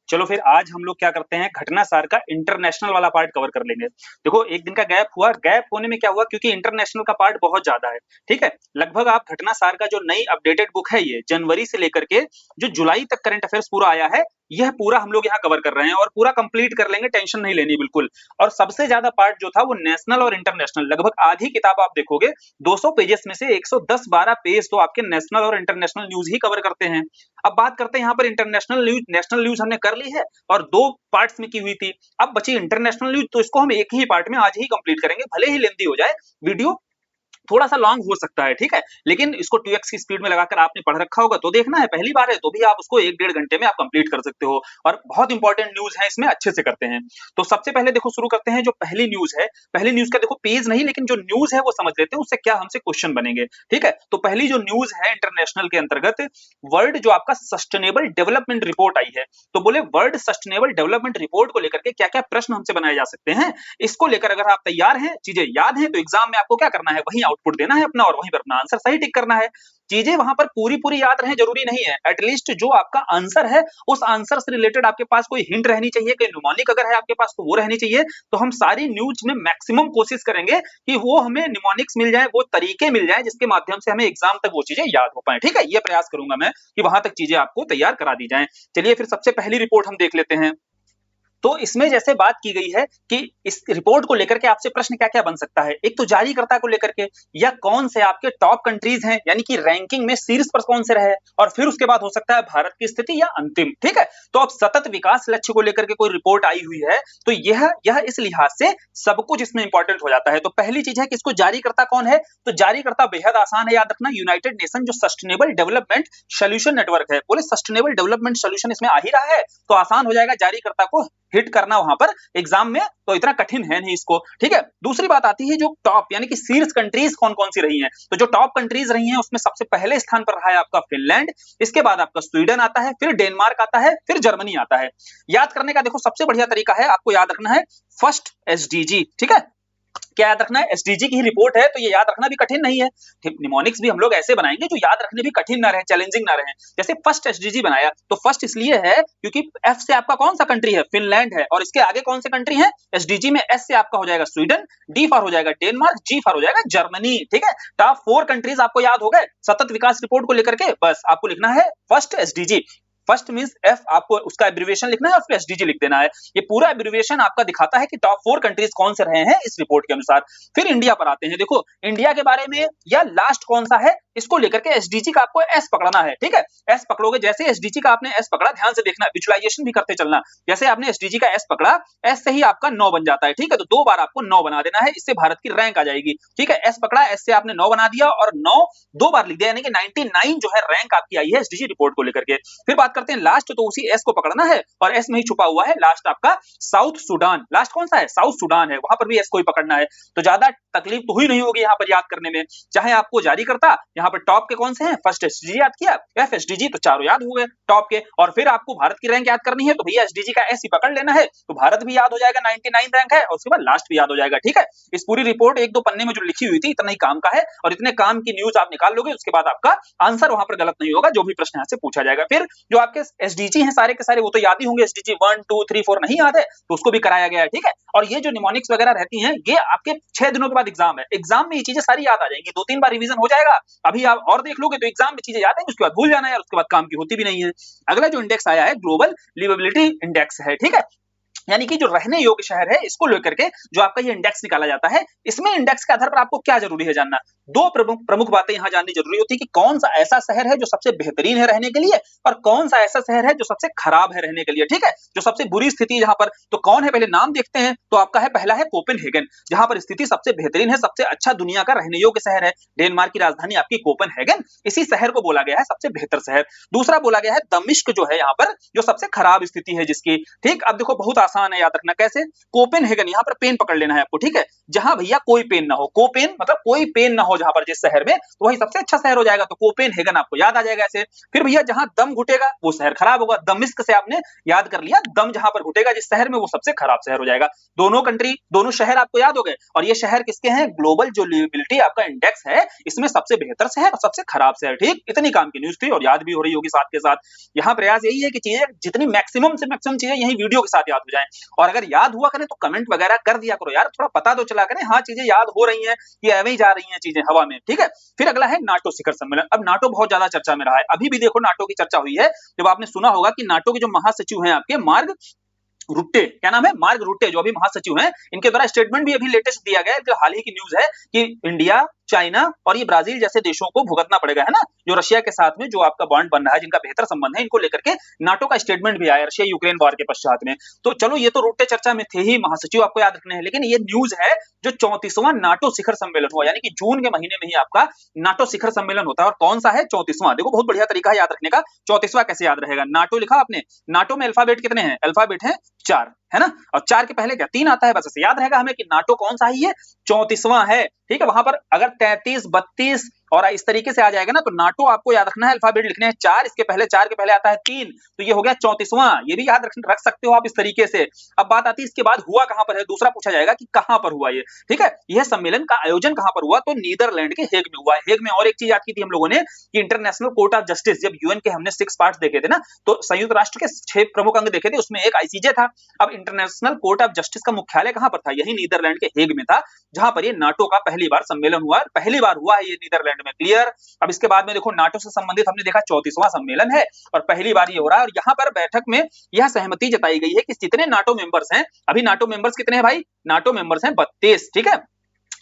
चलो फिर आज हम लोग क्या करते हैं, घटनासार का इंटरनेशनल वाला पार्ट कवर कर लेंगे। देखो एक दिन का गैप हुआ, गैप होने में क्या हुआ, क्योंकि इंटरनेशनल का पार्ट बहुत ज्यादा है। ठीक है, लगभग आप घटनासार का जो नई अपडेटेड बुक है, ये जनवरी से लेकर के जो जुलाई तक करंट अफेयर्स पूरा आया है, यह पूरा हम लोग यहाँ कवर कर रहे हैं और पूरा कंप्लीट कर लेंगे, टेंशन नहीं लेनी बिल्कुल। और सबसे ज्यादा पार्ट जो था वो नेशनल और इंटरनेशनल, लगभग आधी किताब आप देखोगे 200 पेजेस में से 110-12 पेज तो आपके नेशनल और इंटरनेशनल न्यूज ही कवर करते हैं। अब बात करते हैं यहाँ पर इंटरनेशनल न्यूज, नेशनल न्यूज हमने कर ली है और 2 पार्ट्स में की हुई थी। अब बची इंटरनेशनल न्यूज, तो इसको हम एक ही पार्ट में आज ही कंप्लीट करेंगे, भले ही लेंथी हो जाए वीडियो, थोड़ा सा लॉन्ग हो सकता है। ठीक है, लेकिन इसको 2x की स्पीड में लगाकर आपने पढ़ रखा होगा तो देखना है, पहली बार है तो भी आप उसको 1-1.5 घंटे में आप कंप्लीट कर सकते हो। और बहुत इंपॉर्टेंट न्यूज है इसमें, अच्छे से करते हैं। तो सबसे पहले देखो शुरू करते हैं, जो पहली न्यूज है, पहली न्यूज का देखो पेज नहीं लेकिन जो न्यूज है वो समझ लेते हैं, उससे क्या हमसे क्वेश्चन बनेंगे। ठीक है, तो पहली जो न्यूज है इंटरनेशनल के अंतर्गत, वर्ल्ड जो आपका सस्टेनेबल डेवलपमेंट रिपोर्ट आई है, तो बोले वर्ल्ड सस्टेनेबल डेवलपमेंट रिपोर्ट को लेकर के क्या क्या प्रश्न हमसे बनाए जा सकते हैं, इसको लेकर अगर आप तैयार हैं, चीजें याद हैं, तो एग्जाम में आपको क्या करना है, वही आउटपुट देना है अपना और वहीं पर अपना आंसर सही टिक करना है। चीजें वहां पर पूरी पूरी याद रहे जरूरी नहीं है, एटलीस्ट जो आपका आंसर है उस आंसर से रिलेटेड आपके पास कोई हिंट रहनी चाहिए, कोई निमोनिक अगर है आपके पास तो वो रहनी चाहिए। तो हम सारी न्यूज में मैक्सिमम कोशिश करेंगे कि वो हमें निमोनिक्स मिल जाए, वो तरीके मिल जाए जिसके माध्यम से हमें एग्जाम तक वो चीजें याद हो पाए। ठीक है, ये प्रयास करूंगा मैं कि वहां तक चीजें आपको तैयार करा दी जाए। चलिए फिर सबसे पहली रिपोर्ट हम देख लेते हैं। तो इसमें जैसे बात की गई है कि इस रिपोर्ट को लेकर के आपसे प्रश्न क्या क्या बन सकता है, एक तो जारीकर्ता को लेकर के, या कौन से आपके टॉप कंट्रीज हैं, यानी कि रैंकिंग में शीर्ष पर कौन से रहे, और फिर उसके बाद हो सकता है भारत की स्थिति या अंतिम। ठीक है, तो अब सतत विकास लक्ष्य को लेकर के कोई रिपोर्ट आई हुई है तो यह इस लिहाज से सब कुछ इसमें इंपॉर्टेंट हो जाता है। तो पहली चीज है कि इसको जारीकर्ता कौन है, तो जारीकर्ता बेहद आसान है याद रखना, यूनाइटेड नेशन जो सस्टेनेबल डेवलपमेंट सोल्यूशन नेटवर्क है। बोले सस्टेनेबल डेवलपमेंट सोल्यूशन इसमें आ ही रहा है तो आसान हो जाएगा जारीकर्ता को हिट करना वहां पर एग्जाम में, तो इतना कठिन है नहीं इसको। ठीक है, दूसरी बात आती है जो टॉप यानी कि शीर्ष कंट्रीज कौन कौन सी रही हैं, तो जो टॉप कंट्रीज रही हैं उसमें सबसे पहले स्थान पर रहा है आपका फिनलैंड, इसके बाद आपका स्वीडन आता है, फिर डेनमार्क आता है, फिर जर्मनी आता है। याद करने का देखो सबसे बढ़िया तरीका है, आपको याद रखना है फर्स्ट एसडीजी। ठीक है, क्या याद रखना है, एसडीजी की ही रिपोर्ट है तो ये याद रखना भी कठिन नहीं है। निमोनिक्स भी हम लोग ऐसे बनाएंगे जो याद रखने भी कठिन ना रहे, चैलेंजिंग ना रहे। जैसे फर्स्ट एसडीजी बनाया तो फर्स्ट इसलिए है क्योंकि एफ से आपका कौन सा कंट्री है, फिनलैंड है, और इसके आगे कौन से कंट्री है एसडीजी में, एस से आपका हो जाएगा स्वीडन, डी फॉर हो जाएगा डेनमार्क, जी फॉर हो जाएगा जर्मनी। ठीक है, टॉप 4 कंट्रीज आपको याद हो गए सतत विकास रिपोर्ट को लेकर के, बस आपको लिखना है first SDG. First means F, आपको उसका एब्रिविएशन लिखना है और फिर एसडीजी लिख देना है। ये पूरा एब्रिविएशन आपका दिखाता है कि टॉप 4 कंट्रीज कौन से रहे हैं इस रिपोर्ट के अनुसार। फिर इंडिया पर आते हैं, देखो इंडिया के बारे में या लास्ट कौन सा है इसको लेकर के एसडीजी का आपको एस पकड़ना है। ठीक है, एस पकड़ोगे, जैसे एसडीजी का आपने एस पकड़ा, ध्यान से देखना, विजुअलाइजेशन भी करते चलना, जैसे आपने एसडीजी का एस पकड़ा, एस से ही आपका 9 बन जाता है। ठीक है, तो 2 बार आपको 9 बना देना है, इससे भारत की रैंक आ जाएगी। ठीक है, एस पकड़ा, एस से आपने 9 बना दिया और 9 2 बार लिख दिया, यानी कि 99 जो है रैंक आपकी आई है एसडीजी रिपोर्ट को लेकर के। फिर बात करते हैं लास्ट, तो उसी एस को पकड़ना है और एस में ही छुपा हुआ है लास्ट आपका साउथ सुडान। लास्ट कौन सा है, साउथ सुडान है, वहां पर भी एस को ही पकड़ना है। तो ज्यादा तकलीफ तो हुई नहीं होगी यहाँ पर याद करने में, चाहे आपको जारी करता यहाँ पर टॉप के कौन से हैं, फर्स्ट एसडीजी याद किया, एफ एसडीजी, तो चारों याद हो गए टॉप के, और फिर आपको भारत की रैंक याद करनी है तो भैया एसडीजी का एस ही पकड़ लेना है, तो भारत भी याद हो जाएगा 99 रैंक है, और उसके बाद लास्ट भी याद हो जाएगा। ठीक है, इस पूरी रिपोर्ट 1-2 पन्ने में जो लिखी हुई थी इतना ही काम का है, और इतने काम की न्यूज आप निकाल लोगे उसके बाद आपका आंसर वहां पर गलत नहीं होगा, जो भी प्रश्न यहाँ से पूछा जाएगा। फिर जो आपके एसडीजी हैं सारे के सारे वो तो याद ही होंगे, एसडीजी 1 2 3 4 नहीं याद है तो उसको भी कराया गया है। ठीक है, और ये जो निमोनिक्स वगैरह रहती हैं ये आपके 6 दिनों के बाद एग्जाम है, एग्जाम में ये चीजें सारी याद आ जाएंगी, 2-3 बार रिवीजन हो जाएगा, अभी आप और देख लोगे तो एग्जाम में चीजें याद आएंगी, उसके बाद भूल जाना यार, उसके बाद काम की होती भी नहीं है। अगला जो इंडेक्स आया है ग्लोबल लिवेबिलिटी इंडेक्स है। ठीक है, यानी कि जो रहने योग्य शहर है इसको लेकर के जो आपका ये इंडेक्स निकाला जाता है, इसमें इंडेक्स के आधार पर आपको क्या जरूरी है जानना, 2 प्रमुख बातें यहां जाननी जरूरी होती है कि कौन सा ऐसा शहर है जो सबसे बेहतरीन है रहने के लिए और कौन सा ऐसा शहर है जो सबसे खराब है रहने के लिए। ठीक है, जो सबसे बुरी स्थिति जहां पर, तो कौन है पहले नाम देखते हैं, तो आपका है पहला है कोपेनहेगन, जहां पर स्थिति सबसे बेहतरीन है, सबसे अच्छा दुनिया का रहने योग्य शहर है, डेनमार्क की राजधानी आपकी कोपेनहेगन, इसी शहर को बोला गया है सबसे बेहतर शहर। दूसरा बोला गया है दमिश्क जो है यहाँ पर जो सबसे खराब स्थिति है जिसकी। ठीक, अब देखो बहुत आसान आसान है याद रखना। कैसे? कोपेनहेगन, यहाँ पर पेन पकड़ लेना है आपको, ठीक है। जहां भैया कोई पेन ना हो, कोपेन मतलब कोई पेन ना हो जहां पर, जिस शहर में, तो वही सबसे अच्छा शहर हो जाएगा, तो कोपेनहेगन आपको याद आ जाएगा ऐसे। फिर भैया जहां दम घुटेगा वो शहर खराब होगा, दमिश्क से आपने याद कर लिया, दम जहां पर घुटेगा जिस शहर में, वो सबसे खराब शहर हो जाएगा। दोनों कंट्री, दोनों शहर आपको याद हो गए। और ये शहर किसके हैं? ग्लोबल जो लिवेबिलिटी आपका इंडेक्स है, इसमें सबसे बेहतर शहर और सबसे खराब शहर, ठीक। इतनी काम की न्यूज थी और याद भी हो रही होगी साथ के साथ। यहाँ प्रयास यही है कि चीजें जितनी मैक्सिमम से मैक्सिमम चीजें यही वीडियो के साथ याद हो जाएं। और अगर याद हुआ करें तो कमेंट वगैरह कर दिया करो यार, थोड़ा पता तो चला करें, हाँ चीजें याद हो रही हैं, ये एवं ही जा रही हैं चीजें हवा में, ठीक है। फिर अगला है नाटो शिखर सम्मेलन। अब नाटो बहुत ज्यादा चर्चा में रहा है, अभी भी देखो नाटो की चर्चा हुई है। जब आपने सुना होगा कि नाटो के जो महासचिव हैं आपके, मार्क रुट्टे, क्या नाम है? मार्क रुट्टे, जो अभी महासचिव हैं, इनके द्वारा स्टेटमेंट भी अभी लेटेस्ट दिया गया है, जो हाल ही की न्यूज है कि इंडिया, चाइना और ये ब्राजील जैसे देशों को भुगतना पड़ेगा, है ना, जो रशिया के साथ में जो आपका बॉन्ड बन रहा है, जिनका बेहतर संबंध है, इनको लेकर के नाटो का स्टेटमेंट भी आया रशिया यूक्रेन वॉर के पश्चात में। तो चलो ये तो रुट्टे चर्चा में थे ही, महासचिव आपको याद रखने हैं, लेकिन ये न्यूज है जो 34वां नाटो शिखर सम्मेलन हुआ, यानी कि जून के महीने में ही आपका नाटो शिखर सम्मेलन होता है। और कौन सा है? 34वां। देखो बहुत बढ़िया तरीका है याद रखने का। 34वां कैसे याद रहेगा? नाटो लिखा आपने, नाटो में अल्फाबेट कितने हैं? अल्फाबेट है 4, है ना, और 4 के पहले क्या 3 आता है, बस ऐसे याद रहेगा हमें कि नाटो कौन सा है, ये 34वां है, ठीक है। वहां पर अगर 33, 32 और इस तरीके से आ जाएगा ना, तो नाटो आपको याद रखना है, अल्फाबेट लिखने हैं 4, इसके पहले 4 के पहले आता है 3, तो ये हो गया 34वां। ये भी याद रख सकते हो आप इस तरीके से। अब बात आती है इसके बाद हुआ कहां पर है, दूसरा पूछा जाएगा कि कहां पर हुआ ये, ठीक है। यह सम्मेलन का आयोजन कहां पर हुआ? तो नीदरलैंड के हेग में हुआ है। हेग में और एक चीज याद की थी हम लोगों ने कि इंटरनेशनल कोर्ट ऑफ जस्टिस, जब यूएन के हमने 6 पार्ट्स देखे थे ना, तो संयुक्त राष्ट्र के 6 प्रमुख अंग देखे थे, उसमें एक आईसीजे था। अब इंटरनेशनल कोर्ट ऑफ जस्टिस का मुख्यालय कहां पर था? यही नीदरलैंड के हेग में था, जहां पर ये नाटो का पहली बार सम्मेलन हुआ, पहली बार हुआ है ये नीदरलैंड में, क्लियर। अब इसके बाद में देखो नाटो से संबंधित हमने देखा 34वां सम्मेलन है और पहली बार ये हो रहा है। और यहाँ पर बैठक में यह सहमति जताई गई है कि जितने नाटो मेंबर्स हैं, अभी नाटो मेंबर्स कितने हैं भाई? नाटो मेंबर्स हैं 32, ठीक है।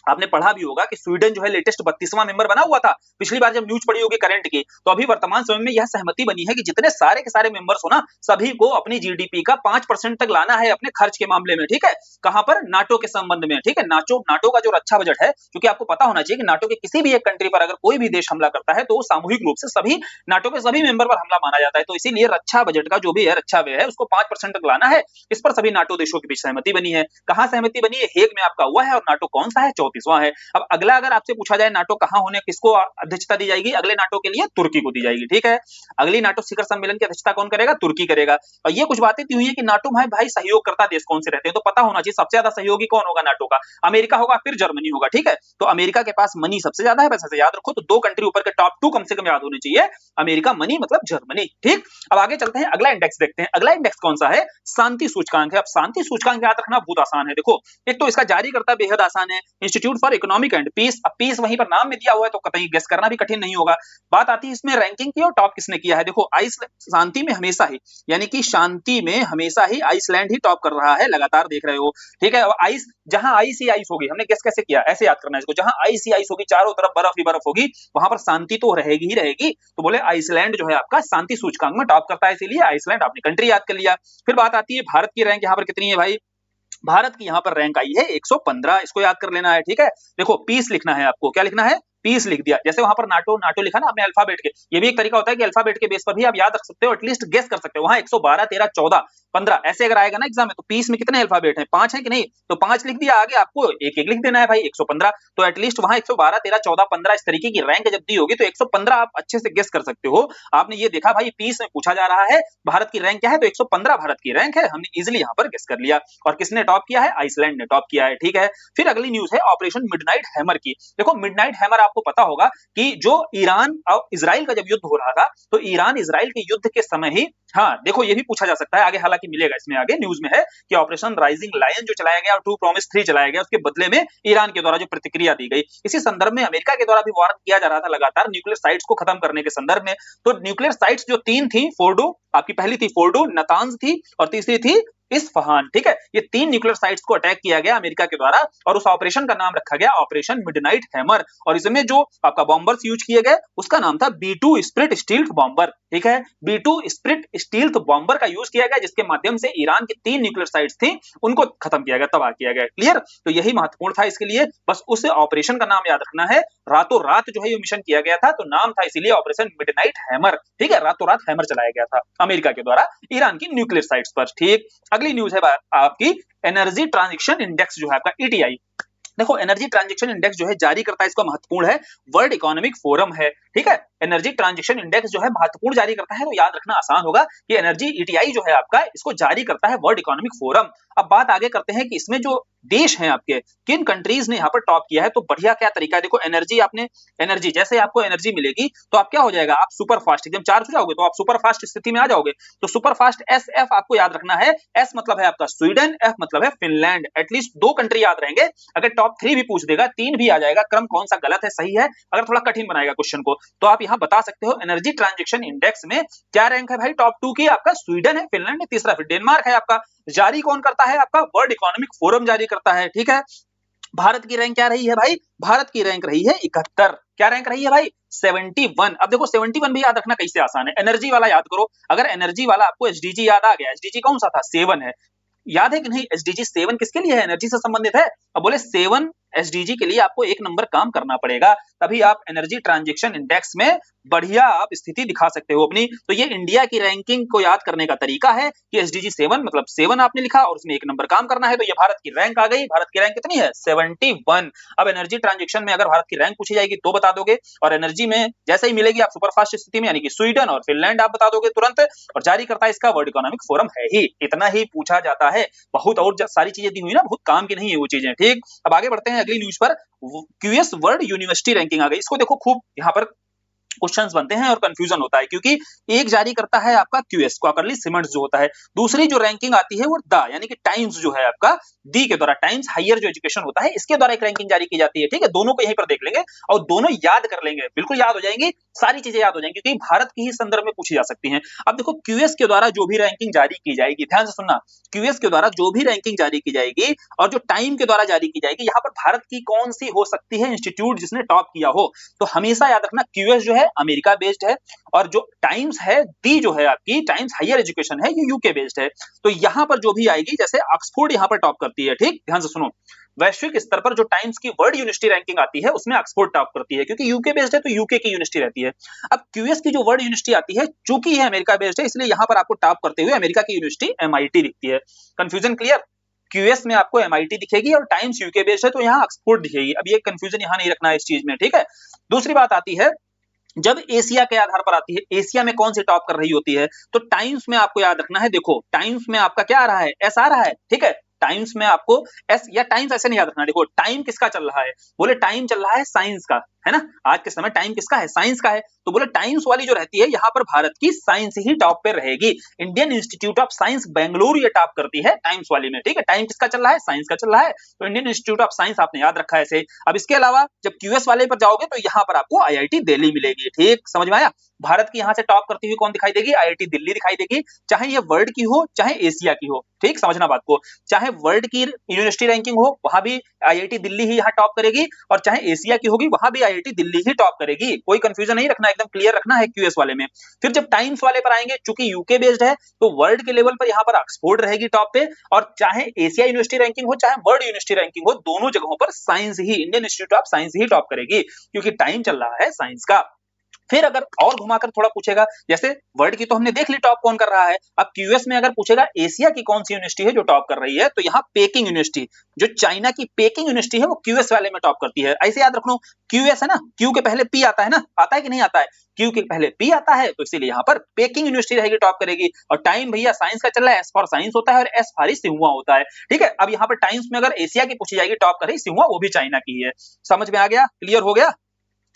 आपने पढ़ा भी होगा कि स्वीडन जो है लेटेस्ट 32वां मेंबर बना हुआ था, पिछली बार जब न्यूज पड़ी होगी करंट की, तो अभी वर्तमान समय में यह सहमति बनी है कि जितने सारे के सारे मेंबर्स हो ना, सभी को अपनी जीडीपी का 5% तक लाना है अपने खर्च के मामले में, ठीक है। कहां पर? नाटो के संबंध में, ठीक है। नाटो का जो रक्षा बजट है, क्योंकि आपको पता होना चाहिए कि नाटो के किसी भी एक कंट्री पर अगर कोई भी देश हमला करता है तो सामूहिक रूप से सभी नाटो के सभी मेंबर पर हमला माना जाता है, तो इसीलिए रक्षा बजट का जो भी है, रक्षा व्यय है, उसको 5% तक लाना है। इस पर सभी नाटो देशों के बीच सहमति बनी है। कहां सहमति बनी है? हेग में आपका हुआ है। और नाटो कौन सा है? 34वां है। अब अगला अगर आपसे पूछा जाए नाटो कहां होने, किसको अध्यक्षता दी जाएगी अगले नाटो के लिए? तुर्की को दी जाएगी, ठीक है। अगली नाटो शिखर सम्मेलन की अध्यक्षता कौन करेगा? तुर्की करेगा। और ये कुछ बातें हुई है कि नाटो में भाई सहयोगकर्ता देश कौन से रहते हैं, तो पता होना चाहिए सबसे ज्यादा सहयोगी कौन होगा नाटो का? अमेरिका होगा, फिर जर्मनी होगा, ठीक है। तो अमेरिका के पास मनी सबसे ज्यादा है, बस ऐसे याद रखो। तो 2 कंट्री ऊपर के टॉप 2 कम से कम याद होने चाहिए, अमेरिका मनी मतलब जर्मनी, ठीक। अब आगे चलते हैं, अगला इंडेक्स देखते हैं। अगला इंडेक्स कौन सा है? शांति सूचकांक है। अब शांति सूचकांक याद रखना बहुत आसान है। देखो एक तो इसका जारी करता बेहद आसान है, institute for economic and peace. अब पीस वहीं पर नाम में दिया हुआ है तो कतई गेस करना भी कठिन नहीं होगा। बात आती है इसमें रैंकिंग की, और टॉप किसने किया है? देखो शांति में हमेशा ही, यानी कि शांति में हमेशा ही आइसलैंड ही टॉप कर रहा है, लगातार देख रहे हो, ठीक है। और आइस, जहां आइस ही आइस होगी, हमने गेस कैसे किया, ऐसे याद करना है इसको, जहां आइस ही आइस होगी, चारों तरफ बर्फ ही बर्फ होगी, वहां पर शांति तो रहेगी ही रहेगी। तो बोले आइसलैंड जो है आपका शांति सूचकांक में टॉप करता है, इसीलिए आइसलैंड आपने कंट्री याद कर लिया। फिर बात आती है भारत की रैंक यहाँ पर कितनी है भाई? भारत की यहाँ पर रैंक आई है 115, इसको याद कर लेना है, ठीक है। देखो पीस लिखना है आपको, क्या लिखना है? पीस लिख दिया। जैसे वहां पर नाटो लिखा ना आपने अल्फाबेट के, ये भी एक तरीका होता है कि अल्फाबेट के बेस पर भी आप याद रख सकते हो, एटलीस्ट गेस कर सकते हो। वहां 112, 13, 14, 15 ऐसे अगर आएगा ना एग्जाम में, तो पीस में कितने अल्फाबेट हैं? 5 है कि नहीं? तो 5 लिख दिया, आगे आपको एक एक लिख देना है भाई, 115। तो एटलीस्ट वहां 112, 13, 14, 15 इस तरीके की रैंक जब दी होगी तो 115 आप अच्छे से गेस कर सकते हो। आपने ये देखा भाई पीस में पूछा जा रहा है भारत की रैंक क्या है, तो 115 भारत की रैंक है, हमने इजिली यहाँ पर गेस कर लिया। और किसने टॉप किया है? आइसलैंड ने टॉप किया है, ठीक है। फिर अगली न्यूज है ऑपरेशन मिडनाइट हैमर की। देखो मिडनाइट हैमर आपको पता होगा कि जो ईरान और इजराइल का जब युद्ध हो रहा था, तो ईरान इजराइल के युद्ध के समय ही, हाँ देखो ये भी पूछा जा सकता है आगे, हालांकि मिलेगा इसमें आगे न्यूज में है कि ऑपरेशन राइजिंग लायन जो चलाया गया और 2 प्रॉमिस 3 चलाया गया, उसके बदले में ईरान के द्वारा जो प्रतिक्रिया दी गई, इसी संदर्भ में अमेरिका के द्वारा भी वार्न किया जा रहा था लगातार न्यूक्लियर साइट्स को खत्म करने के संदर्भ में। तो न्यूक्लियर साइट्स जो 3 थी, फोर्डो आपकी पहली थी, फोर्डो, नतांज थी और तीसरी थी इस्फहान, ठीक है। ये 3 न्यूक्लियर साइट्स को अटैक किया गया अमेरिका के द्वारा और उस ऑपरेशन का नाम रखा गया ऑपरेशन मिडनाइट हैमर। और इसमें जो आपका बॉम्बर्स यूज किए गए उसका नाम था B2 स्पिरिट स्टील्थ बॉम्बर, ठीक है। B2 स्पिरिट स्टील्थ बॉम्बर का यूज किया गया, जिसके माध्यम से ईरान की 3 न्यूक्लियर साइट्स थी उनको खत्म किया गया, तबाह किया गया, क्लियर। तो यही महत्वपूर्ण था इसके लिए, बस उस ऑपरेशन का नाम याद रखना है। रातों रात जो है ये मिशन किया गया था, तो नाम था इसीलिए ऑपरेशन मिडनाइट हैमर, ठीक है। रातों रात हैमर चलाया गया था अमेरिका के द्वारा ईरान की न्यूक्लियर साइट्स पर, ठीक। अगली न्यूज है आपकी एनर्जी ट्रांजिशन इंडेक्स जो है आपका ईटीआई। देखो एनर्जी ट्रांजैक्शन इंडेक्स जो है जारी करता है, इसका महत्वपूर्ण है, वर्ल्ड इकोनॉमिक फोरम है, ठीक है। एनर्जी ट्रांजैक्शन इंडेक्स जो है महत्वपूर्ण जारी करता है, तो याद रखना आसान होगा कि एनर्जी ईटीआई जो है आपका, इसको जारी करता है वर्ल्ड इकोनॉमिक फोरम। अब बात आगे करते हैं कि इसमें जो देश हैं आपके, किन कंट्रीज ने यहाँ पर टॉप किया है, तो बढ़िया क्या तरीका है। देखो एनर्जी आपने, एनर्जी जैसे आपको एनर्जी मिलेगी तो आप क्या हो जाएगा, आप सुपर फास्ट एकदम चार्ज हो जाओगे, तो आप सुपर फास्ट स्थिति में आ जाओगे। तो सुपर फास्ट एस एफ आपको याद रखना है, एस मतलब है आपका स्वीडन, एफ मतलब है फिनलैंड। एटलीस्ट 2 कंट्री याद रहेंगे, अगर टॉप 3 भी पूछ देगा 3 भी आ जाएगा, क्रम कौन सा गलत है सही है, अगर थोड़ा कठिन बनाएगा क्वेश्चन को तो आप यहाँ बता सकते हो। एनर्जी ट्रांजैक्शन इंडेक्स में क्या रैंक है भाई, टॉप 2 की आपका स्वीडन है, फिनलैंड है, तीसरा फिर डेनमार्क है आपका। जारी कौन करता है, आपका वर्ल्ड इकोनॉमिक फोरम जारी करता है, ठीक है। भारत की रैंक क्या रही है भाई, भारत की रैंक रही है 71। क्या रैंक रही है भाई, 71। अब देखो 71 भी याद रखना कैसे आसान है, एनर्जी वाला याद करो। अगर एनर्जी वाला आपको एसडीजी याद आ गया, एसडीजी कौन सा था, 7 है, याद है कि नहीं, एसडीजी 7 किसके लिए है, एनर्जी से संबंधित है। अब बोले 7 एसडीजी के लिए आपको 1 नंबर काम करना पड़ेगा, तभी आप एनर्जी ट्रांजैक्शन इंडेक्स में बढ़िया आप स्थिति दिखा सकते हो अपनी। तो ये इंडिया की रैंकिंग को याद करने का तरीका है कि एसडीजी 7 मतलब 7 आपने लिखा और उसमें 1 नंबर काम करना है, तो ये भारत की रैंक आ गई। भारत की रैंक कितनी है, 71। अब एनर्जी ट्रांजैक्शन में अगर भारत की रैंक पूछी जाएगी तो बता दोगे, और एनर्जी में जैसे ही मिलेगी आप सुपरफास्ट स्थिति में, यानी कि स्वीडन और फिनलैंड आप बता दोगे तुरंत। और जारी करता है इसका वर्ल्ड इकोनॉमिक फोरम है ही, इतना ही पूछा जाता है, बहुत और सारी चीजें दी हुई ना, बहुत काम की नहीं है वो चीजें, ठीक। अब आगे बढ़ते हैं अगली न्यूज पर, क्यूएस वर्ल्ड यूनिवर्सिटी रैंकिंग आ गई। इसको देखो खूब यहाँ पर क्वेश्चंस बनते हैं और कंफ्यूजन होता है, क्योंकि एक जारी करता है आपका क्यूएस क्वार्टरली सिमंड्स जो होता है, दूसरी जो रैंकिंग आती है वो द यानी कि टाइम्स जो है आपका, दी के द्वारा, टाइम्स हायर जो एजुकेशन होता है इसके द्वारा एक रैंकिंग जारी की जाती है, ठीक है। दोनों को यहीं पर देख लेंगे और दोनों याद कर लेंगे, बिल्कुल याद हो जाएंगी, सारी चीजें याद हो जाएंगी, क्योंकि भारत के ही संदर्भ में पूछी जा सकती हैं। अब देखो क्यूएस के द्वारा जो भी रैंकिंग जारी की जाएगी, ध्यान से सुनना, क्यूएस के द्वारा जो भी रैंकिंग जारी की जाएगी और जो टाइम के द्वारा जारी की जाएगी, यहाँ पर भारत की कौन सी हो सकती है इंस्टीट्यूट जिसने टॉप किया हो, तो हमेशा याद रखना क्यूएस जो है अमेरिका बेस्ड है, और जो टाइम्स है, दी जो है आपकी टाइम्स हायर एजुकेशन है, ये यूके बेस्ड है। तो यहां पर जो भी आएगी, जैसे ऑक्सफोर्ड यहां पर टॉप करती है, ठीक, ध्यान से सुनो, वैश्विक स्तर पर जो टाइम्स की वर्ल्ड यूनिवर्सिटी रैंकिंग आती है उसमें ऑक्सफोर्ड टॉप करती है, क्योंकि यूके बेस्ड है तो यूके की यूनिवर्सिटी रहती है। अब क्यूएस की जो वर्ल्ड यूनिवर्सिटी आती है, चूंकि ये अमेरिका बेस्ड है, इसलिए यहां पर आपको टॉप करते हुए अमेरिका की यूनिवर्सिटी एमआईटी दिखती है। कंफ्यूजन क्लियर, क्यूएस में आपको एमआईटी दिखेगी और टाइम्स यूके बेस्ड है तो यहाँ ऑक्सफोर्ड दिखेगी। अब ये कंफ्यूजन यहाँ नहीं रखना है इस चीज में, ठीक है। दूसरी बात आती है, जब एशिया के आधार पर आती है, एशिया में कौन सी टॉप कर रही होती है, तो टाइम्स में आपको याद रखना है, देखो टाइम्स में आपका क्या आ रहा है, एस आ रहा है, ठीक है। टाइम्स में आपको एस या टाइम्स ऐसे नहीं याद रखना, देखो टाइम किसका चल रहा है, बोले टाइम चल रहा है साइंस का, है ना, आज के समय टाइम किसका है, साइंस का है, तो बोले टाइम्स वाली जो रहती है यहाँ पर भारत की साइंस ही टॉप पे रहेगी। Indian institute of science Bengaluru ये टॉप करती है टाइम्स वाली में, ठीक है। टाइम किसका चल रहा है, साइंस का चल रहा है, तो इंडियन इंस्टीट्यूट ऑफ साइंस आपने याद रखा है ऐसे। अब इसके अलावा जब क्यूएस वाले पर जाओगे तो यहाँ पर आपको आईआईटी दिल्ली मिलेगी, ठीक, समझ में आया। भारत की यहाँ से टॉप करती हुई कौन दिखाई देगी, आईआईटी दिल्ली दिखाई देगी, चाहे ये वर्ल्ड की हो चाहे एशिया की हो, ठीक, समझना बात को, चाहे वर्ल्ड की यूनिवर्सिटी रैंकिंग हो वहां भी आईआईटी दिल्ली ही यहाँ टॉप करेगी, और चाहे एशिया की होगी वहां भी आईआईटी दिल्ली ही टॉप करेगी, कोई कंफ्यूजन नहीं रखना, एकदम क्लियर रखना है क्यूएस वाले में। फिर जब टाइम्स वाले पर आएंगे, चूंकि यूके बेस्ड है तो वर्ल्ड के लेवल पर यहाँ पर ऑक्सफोर्ड रहेगी टॉप पे, और चाहे एशिया यूनिवर्सिटी रैंकिंग हो चाहे वर्ल्ड यूनिवर्सिटी रैंकिंग हो, दोनों जगहों पर science he, Indian institute of science he top करेगी, क्योंकि टाइम चल रहा है साइंस का। फिर अगर और घुमाकर थोड़ा पूछेगा, जैसे वर्ल्ड की तो हमने देख ली टॉप कौन कर रहा है, अब क्यूएस में अगर पूछेगा एशिया की कौन सी यूनिवर्सिटी है जो टॉप कर रही है, तो यहाँ पेकिंग यूनिवर्सिटी, जो चाइना की पेकिंग यूनिवर्सिटी है वो क्यूएस वाले में टॉप करती है। ऐसे याद रखो, क्यूएस है ना, क्यू के पहले पी आता है ना, आता है कि नहीं आता है, क्यू के पहले पी आता है, तो इसीलिए यहाँ पर पेकिंग यूनिवर्सिटी रहेगी टॉप करेगी। और टाइम भैया साइंस का चल रहा है, एस फॉर साइंस होता है और एस फॉर सिंहुआ होता है, ठीक है। अब यहाँ पर टाइम्स में अगर एशिया की पूछी जाएगी टॉप कर रही सिंहुआ, वो भी चाइना की है। समझ में आ गया, क्लियर हो गया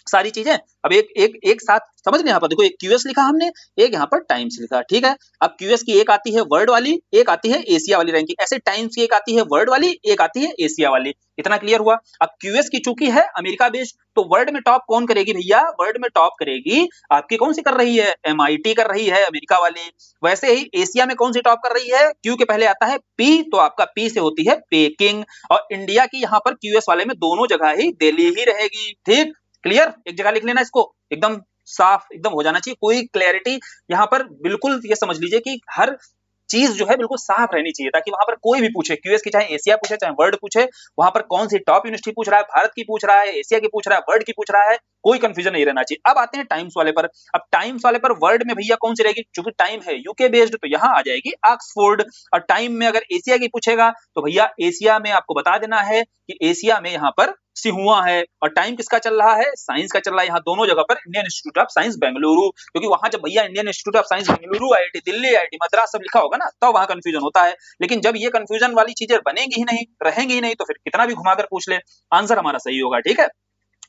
सारी चीजें। अब एक साथ समझ लें, यहाँ पर देखो एक क्यूएस लिखा हमने, एक यहाँ पर टाइम्स लिखा, ठीक है। अब क्यूएस की एक आती है वर्ल्ड वाली, एक आती है एशिया वाली रैंकिंग, ऐसे टाइम्स की एक आती है वर्ल्ड वाली, एक आती है एशिया वाली, इतना क्लियर हुआ। अब क्यूएस की चूंकि है अमेरिका बेस्ड, तो वर्ल्ड में टॉप कौन करेगी भैया, वर्ल्ड में टॉप करेगी आपकी कौन सी कर रही है, एमआईटी कर रही है अमेरिका वाली। वैसे ही एशिया में कौन सी टॉप कर रही है, क्यू के पहले आता है पी, तो आपका पी से होती है पेकिंग, और इंडिया की यहाँ पर क्यूएस वाले में दोनों जगह ही दिल्ली ही रहेगी, ठीक, क्लियर। एक जगह लिख लेना इसको, एकदम साफ एकदम हो जाना चाहिए, कोई क्लैरिटी यहाँ पर बिल्कुल, ये समझ लीजिए कि हर चीज जो है बिल्कुल साफ रहनी चाहिए, ताकि वहां पर कोई भी पूछे, क्यूएस की, चाहे एशिया पूछे चाहे वर्ल्ड पूछे, वहां पर कौन सी टॉप यूनिवर्सिटी पूछ रहा है, भारत की पूछ रहा है, एशिया की पूछ रहा है, वर्ल्ड की पूछ रहा है, कोई कंफ्यूजन नहीं रहना चाहिए। अब आते हैं टाइम्स वाले पर। अब टाइम्स वाले पर वर्ल्ड में भैया कौन सी रहेगी, चूंकि टाइम है यूके बेस्ड, तो यहाँ आ जाएगी ऑक्सफोर्ड। और टाइम में अगर एशिया की पूछेगा तो भैया एशिया में आपको बता देना है कि एशिया में यहाँ पर सिहुआ है। और टाइम किसका चल रहा है, साइंस का चल रहा है। यहाँ दोनों जगह पर Indian institute of science Bengaluru, क्योंकि वहां जब भैया Indian institute of science Bengaluru, IIT Delhi, IIT Madras सब लिखा होगा ना, तब वहां कंफ्यूजन होता है। लेकिन जब ये कंफ्यूजन वाली चीजें बनेगी ही नहीं, रहेंगी ही नहीं, तो फिर कितना भी घुमाकर पूछ ले, आंसर हमारा सही होगा। ठीक है,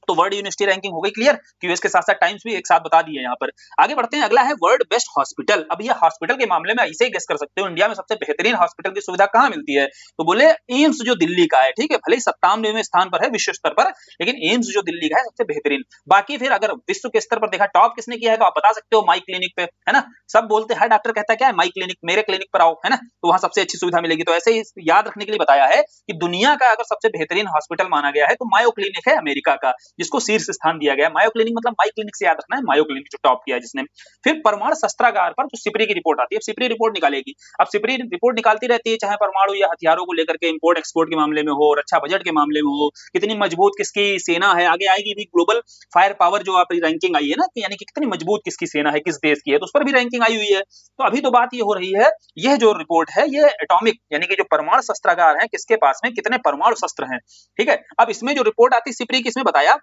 तो वर्ल्ड यूनिवर्सिटी रैंकिंग हो गई क्लियर, क्यूएस के साथ साथ टाइम्स भी एक साथ बता दिए यहाँ पर। आगे बढ़ते हैं, अगला है वर्ल्ड बेस्ट हॉस्पिटल। अब ये हॉस्पिटल के मामले में ऐसे ही गेस कर सकते हो, इंडिया में सबसे बेहतरीन हॉस्पिटल की सुविधा कहाँ मिलती है, तो बोले एम्स जो दिल्ली का है। ठीक है, भले ही 97वें स्थान पर है विश्व स्तर पर, लेकिन एम्स जो दिल्ली का है सबसे बेहतरीन। बाकी फिर अगर विश्व के स्तर पर देखा टॉप किसने किया है, तो आप बता सकते हो माई क्लिनिक पे, है ना। सब बोलते हैं डॉक्टर कहता है क्या है, माई क्लिनिक, मेरे क्लिनिक पर आओ, है ना, तो वहां सबसे अच्छी सुविधा मिलेगी। तो ऐसे ही याद रखने के लिए बताया है कि दुनिया का अगर सबसे बेहतरीन हॉस्पिटल माना गया है तो मायो क्लिनिक है अमेरिका का, जिसको शीर्ष स्थान दिया गया। मायो क्लिनिक मतलब माई क्लिनिक से याद रखना है, मायो क्लिनिक जो टॉप किया है जिसने। फिर परमाणु शस्त्रागार पर जो सिपरी की रिपोर्ट आती है, सिपरी रिपोर्ट निकालेगी। अब सिपरी रिपोर्ट निकालती रहती है, चाहे परमाणु या हथियारों को लेकर के इंपोर्ट एक्सपोर्ट के मामले में हो, रक्षा बजट के मामले में हो, कितनी मजबूत किसकी सेना है। आगे आएगी भी ग्लोबल फायर पावर जो आप रैंकिंग आई है ना, यानी कि कितनी मजबूत किसकी सेना है, किस देश की है, तो उस पर भी रैंकिंग आई हुई है। तो अभी तो बात ये हो रही है, यह जो रिपोर्ट है ये एटॉमिक यानी कि जो परमाणु शस्त्रागार है किसके पास में, कितने परमाणु शस्त्र हैं। ठीक है, अब इसमें जो रिपोर्ट आती सिपरी की, इसमें बताया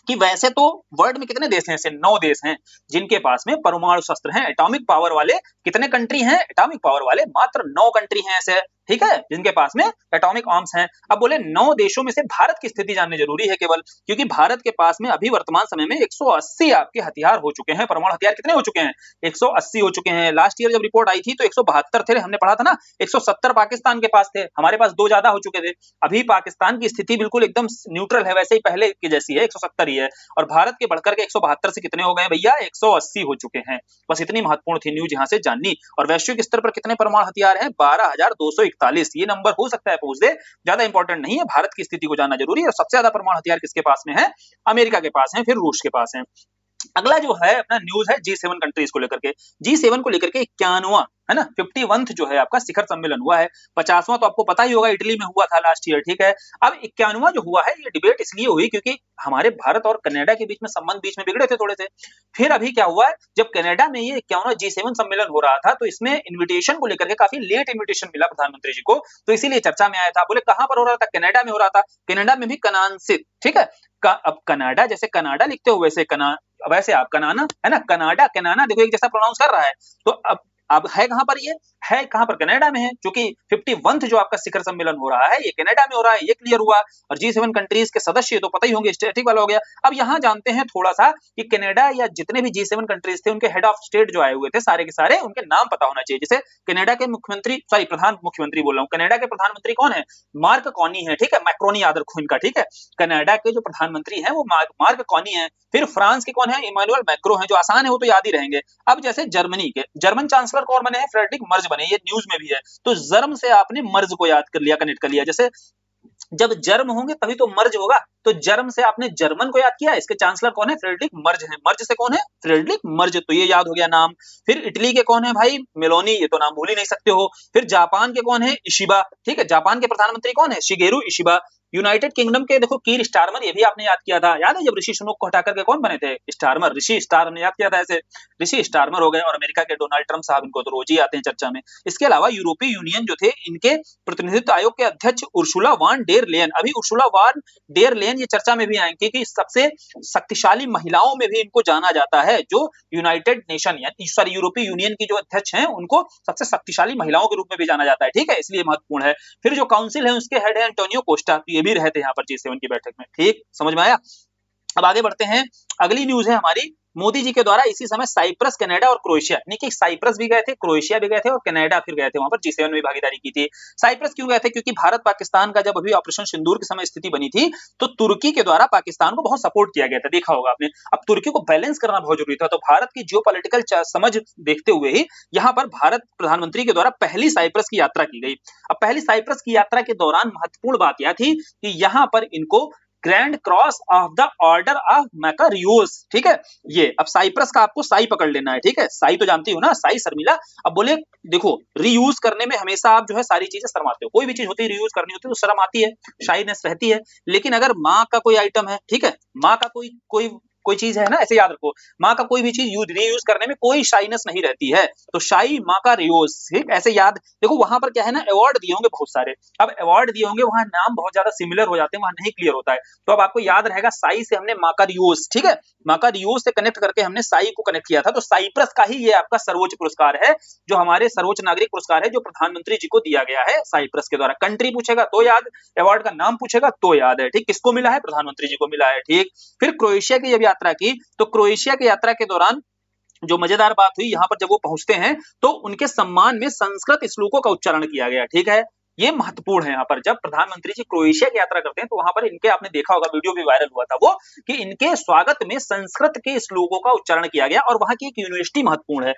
कि वैसे तो वर्ल्ड में कितने देश हैं, ऐसे 9 देश हैं जिनके पास में परमाणु शस्त्र हैं। एटॉमिक पावर वाले कितने कंट्री हैं, एटॉमिक पावर वाले मात्र 9 कंट्री हैं ऐसे, ठीक है, जिनके पास में एटॉमिक आर्म्स हैं। अब बोले 9 देशों में से भारत की स्थिति जाननी जरूरी है केवल, क्योंकि भारत के पास में अभी वर्तमान समय में 180 आपके हथियार हो चुके हैं। परमाणु हथियार कितने हो चुके हैं, 180 हो चुके हैं। लास्ट ईयर जब रिपोर्ट आई थी तो 172 थे, हमने पढ़ा था ना, 170 पाकिस्तान के पास थे, हमारे पास 2 ज्यादा हो चुके थे। अभी पाकिस्तान की स्थिति बिल्कुल एकदम न्यूट्रल है, वैसे ही पहले की जैसी है, 170 ही है। और भारत के बढ़कर के 172 से कितने हो गए भैया, 180 हो चुके हैं। बस इतनी महत्वपूर्ण थी न्यूज यहाँ से जाननी। और वैश्विक स्तर पर कितने परमाणु हथियार हैं, 12,241। ये नंबर हो सकता है पूछ दे, ज्यादा इंपॉर्टेंट नहीं है, भारत की स्थिति को जानना जरूरी है। और सबसे ज्यादा परमाणु हथियार किसके पास में है, अमेरिका के पास है, फिर रूस के पास है। अगला जो है अपना न्यूज है G7 कंट्रीज को लेकर के। G7 को लेकर के 51वां है ना, 51th जो है आपका शिखर सम्मेलन हुआ है। 50वां तो आपको पता ही होगा इटली में हुआ था लास्ट ईयर। ठीक है, अब 51वां जो हुआ है ये डिबेट इसलिए हुई क्योंकि हमारे भारत और कनाडा के बीच में संबंध बीच में बिगड़े थे थोड़े से। फिर अभी क्या हुआ है, जब कनाडा में ये 51वां G7 सम्मेलन हो रहा था तो इसमें इन्विटेशन को लेकर के काफी लेट इन्विटेशन मिला प्रधानमंत्री जी को, तो इसीलिए चर्चा में आया था। बोले कहां पर हो रहा था, कनाडा में हो रहा था, कनाडा में भी कनानसित। ठीक है, अब कनाडा जैसे कनाडा लिखते हो वैसे आप कनाना है ना, कनाडा कनाना देखो एक जैसा प्रोनाउंस कर रहा है। तो अब है कहां पर, ये है कहां पर, कनाडा में है, क्योंकि 51th जो आपका शिखर सम्मेलन हो रहा है ये कनाडा में हो रहा है, ये क्लियर हुआ। और G7 कंट्रीज के सदस्य तो पता ही होंगे, स्टेटिक वाला हो गया। अब यहां जानते हैं थोड़ा सा कि कनाडा या जितने भी G7 कंट्रीज थे उनके हेड ऑफ स्टेट जो आए हुए थे सारे के सारे, उनके नाम पता होना चाहिए। जैसे कनाडा के मुख्यमंत्री, सॉरी प्रधान मुख्यमंत्री बोल रहा हूं, कनाडा के प्रधानमंत्री कौन है, मार्क कॉनी है। ठीक है, मैक्रोनी याद रखो इनका। ठीक है, कनाडा के जो प्रधानमंत्री हैं वो मार्क कॉनी है। फिर फ्रांस के कौन है, इमानुएल मैक्रो है, जो आसान है वो तो याद ही रहेंगे। अब जैसे जर्मनी के जर्मन चांसलर कौन बने हैं, फ्रेडरिक मर्ज बने, ये न्यूज में भी है। तो जर्म से आपने मर्ज को याद कर लिया, कनेक्ट कर लिया। जैसे जब जर्म होंगे तभी तो मर्ज होगा, तो जर्म से आपने जर्मन को याद किया, इसके चांसलर कौन है, फ्रेडरिक मर्ज है। मर्ज से कौन है, फ्रेडरिक मर्ज, तो ये याद हो गया नाम। फिर इटली के कौन है भाई, मेलोनी, ये तो नाम भूल ही नहीं सकते हो। फिर जापान के कौन है, इशिबा। ठीक है, जापान के प्रधानमंत्री कौन है, शिगेरू इशिबा। यूनाइटेड किंगडम के देखो कीर स्टारमर, ये भी आपने याद किया था, याद है जब ऋषि सुनोक को हटा करके कौन बने थे, स्टारमर, ऋषि स्टार ने याद किया था ऐसे, ऋषि स्टारमर हो गए। और अमेरिका के डोनाल्ड ट्रंप साहब, इनको तो रोज ही आते हैं चर्चा में। इसके अलावा यूरोपीय यूनियन जो थे, इनके प्रतिनिधित्व आयोग के अध्यक्ष उर्सुला वान डेर लेयन, अभी उर्सुला वान डेर लेयन ये चर्चा में भी आएंगे कि सबसे शक्तिशाली महिलाओं में भी इनको जाना जाता है, जो यूनाइटेड नेशन यानी सॉरी यूरोपीय यूनियन की जो अध्यक्ष हैं उनको सबसे शक्तिशाली महिलाओं के रूप में भी जाना जाता है। ठीक है, इसलिए महत्वपूर्ण है। फिर जो काउंसिल है उसके हेड है एंटोनियो कोस्टा, तो ये भी रहते हैं यहाँ पर G7 की बैठक में। ठीक, समझ में आया। अब आगे बढ़ते हैं, अगली न्यूज है हमारी, मोदी जी के द्वारा इसी समय साइप्रस, कनाडा और क्रोएशिया, यानी कि साइप्रस भी गए थे, क्रोएशिया भी गए थे और कनाडा फिर गए थे, वहां पर G7 में भागीदारी की थी। साइप्रस क्यों गए थे, क्योंकि भारत पाकिस्तान का जब अभी ऑपरेशन सिंदूर के समय स्थिति बनी थी तो तुर्की के द्वारा पाकिस्तान को बहुत सपोर्ट किया गया था, देखा होगा आपने। अब तुर्की को बैलेंस करना बहुत जरूरी था, तो भारत की जियोपॉलिटिकल समझ देखते हुए ही यहाँ पर भारत प्रधानमंत्री के द्वारा पहली साइप्रस की यात्रा की गई। अब पहली साइप्रस की यात्रा के दौरान महत्वपूर्ण बात यह थी कि यहाँ पर इनको grand cross of the order of Makarios, ठीक है। ये अब साइप्रस का आपको साई पकड़ लेना है, ठीक है। साई तो जानती हो ना, साई शर्मिला। अब बोले देखो रीयूज करने में हमेशा आप जो है सारी चीजें शर्माते हो, कोई भी चीज होती है रीयूज करनी होती है तो शर्म आती है, शाइनेस रहती है। लेकिन अगर माँ का कोई आइटम है, ठीक है, माँ का कोई कोई कोई चीज है ना, ऐसे याद रखो, माँ का कोई भी चीज रीयूज करने में कोई शाइनेस नहीं रहती है। तो शाई माँ का रियोज, ठीक, ऐसे याद। देखो वहां पर क्या है ना, अवार्ड दिए होंगे बहुत सारे, अब अवार्ड दिए होंगे वहां नाम बहुत ज्यादा सिमिलर हो जाते हैं, वहां नहीं क्लियर होता है। तो अब आपको याद रहेगा साई से हमने माँ का रियोज, ठीक है, माँ का रियोज से कनेक्ट करके हमने साई को कनेक्ट किया था। तो साइप्रस का ही ये आपका सर्वोच्च पुरस्कार है, जो हमारे सर्वोच्च नागरिक पुरस्कार है, जो प्रधानमंत्री जी को दिया गया है साइप्रस के द्वारा। कंट्री पूछेगा तो याद, अवार्ड का नाम पूछेगा तो याद है, ठीक। किसको मिला है? प्रधानमंत्री जी को मिला है, ठीक। फिर क्रोएशिया की जब यात्रा की, तो क्रोएशिया की यात्रा के दौरान जो मजेदार बात हुई, यहाँ पर जब वो पहुंचते हैं तो उनके सम्मान में संस्कृत श्लोकों का उच्चारण किया गया, ठीक है। ये महत्वपूर्ण है। यहाँ पर जब प्रधानमंत्री जी क्रोएशिया की यात्रा करते हैं तो वहां पर इनके, आपने देखा होगा वीडियो भी वायरल हुआ था वो, कि इनके स्वागत में संस्कृत के श्लोकों का उच्चारण किया गया। और वहां की एक यूनिवर्सिटी महत्वपूर्ण है,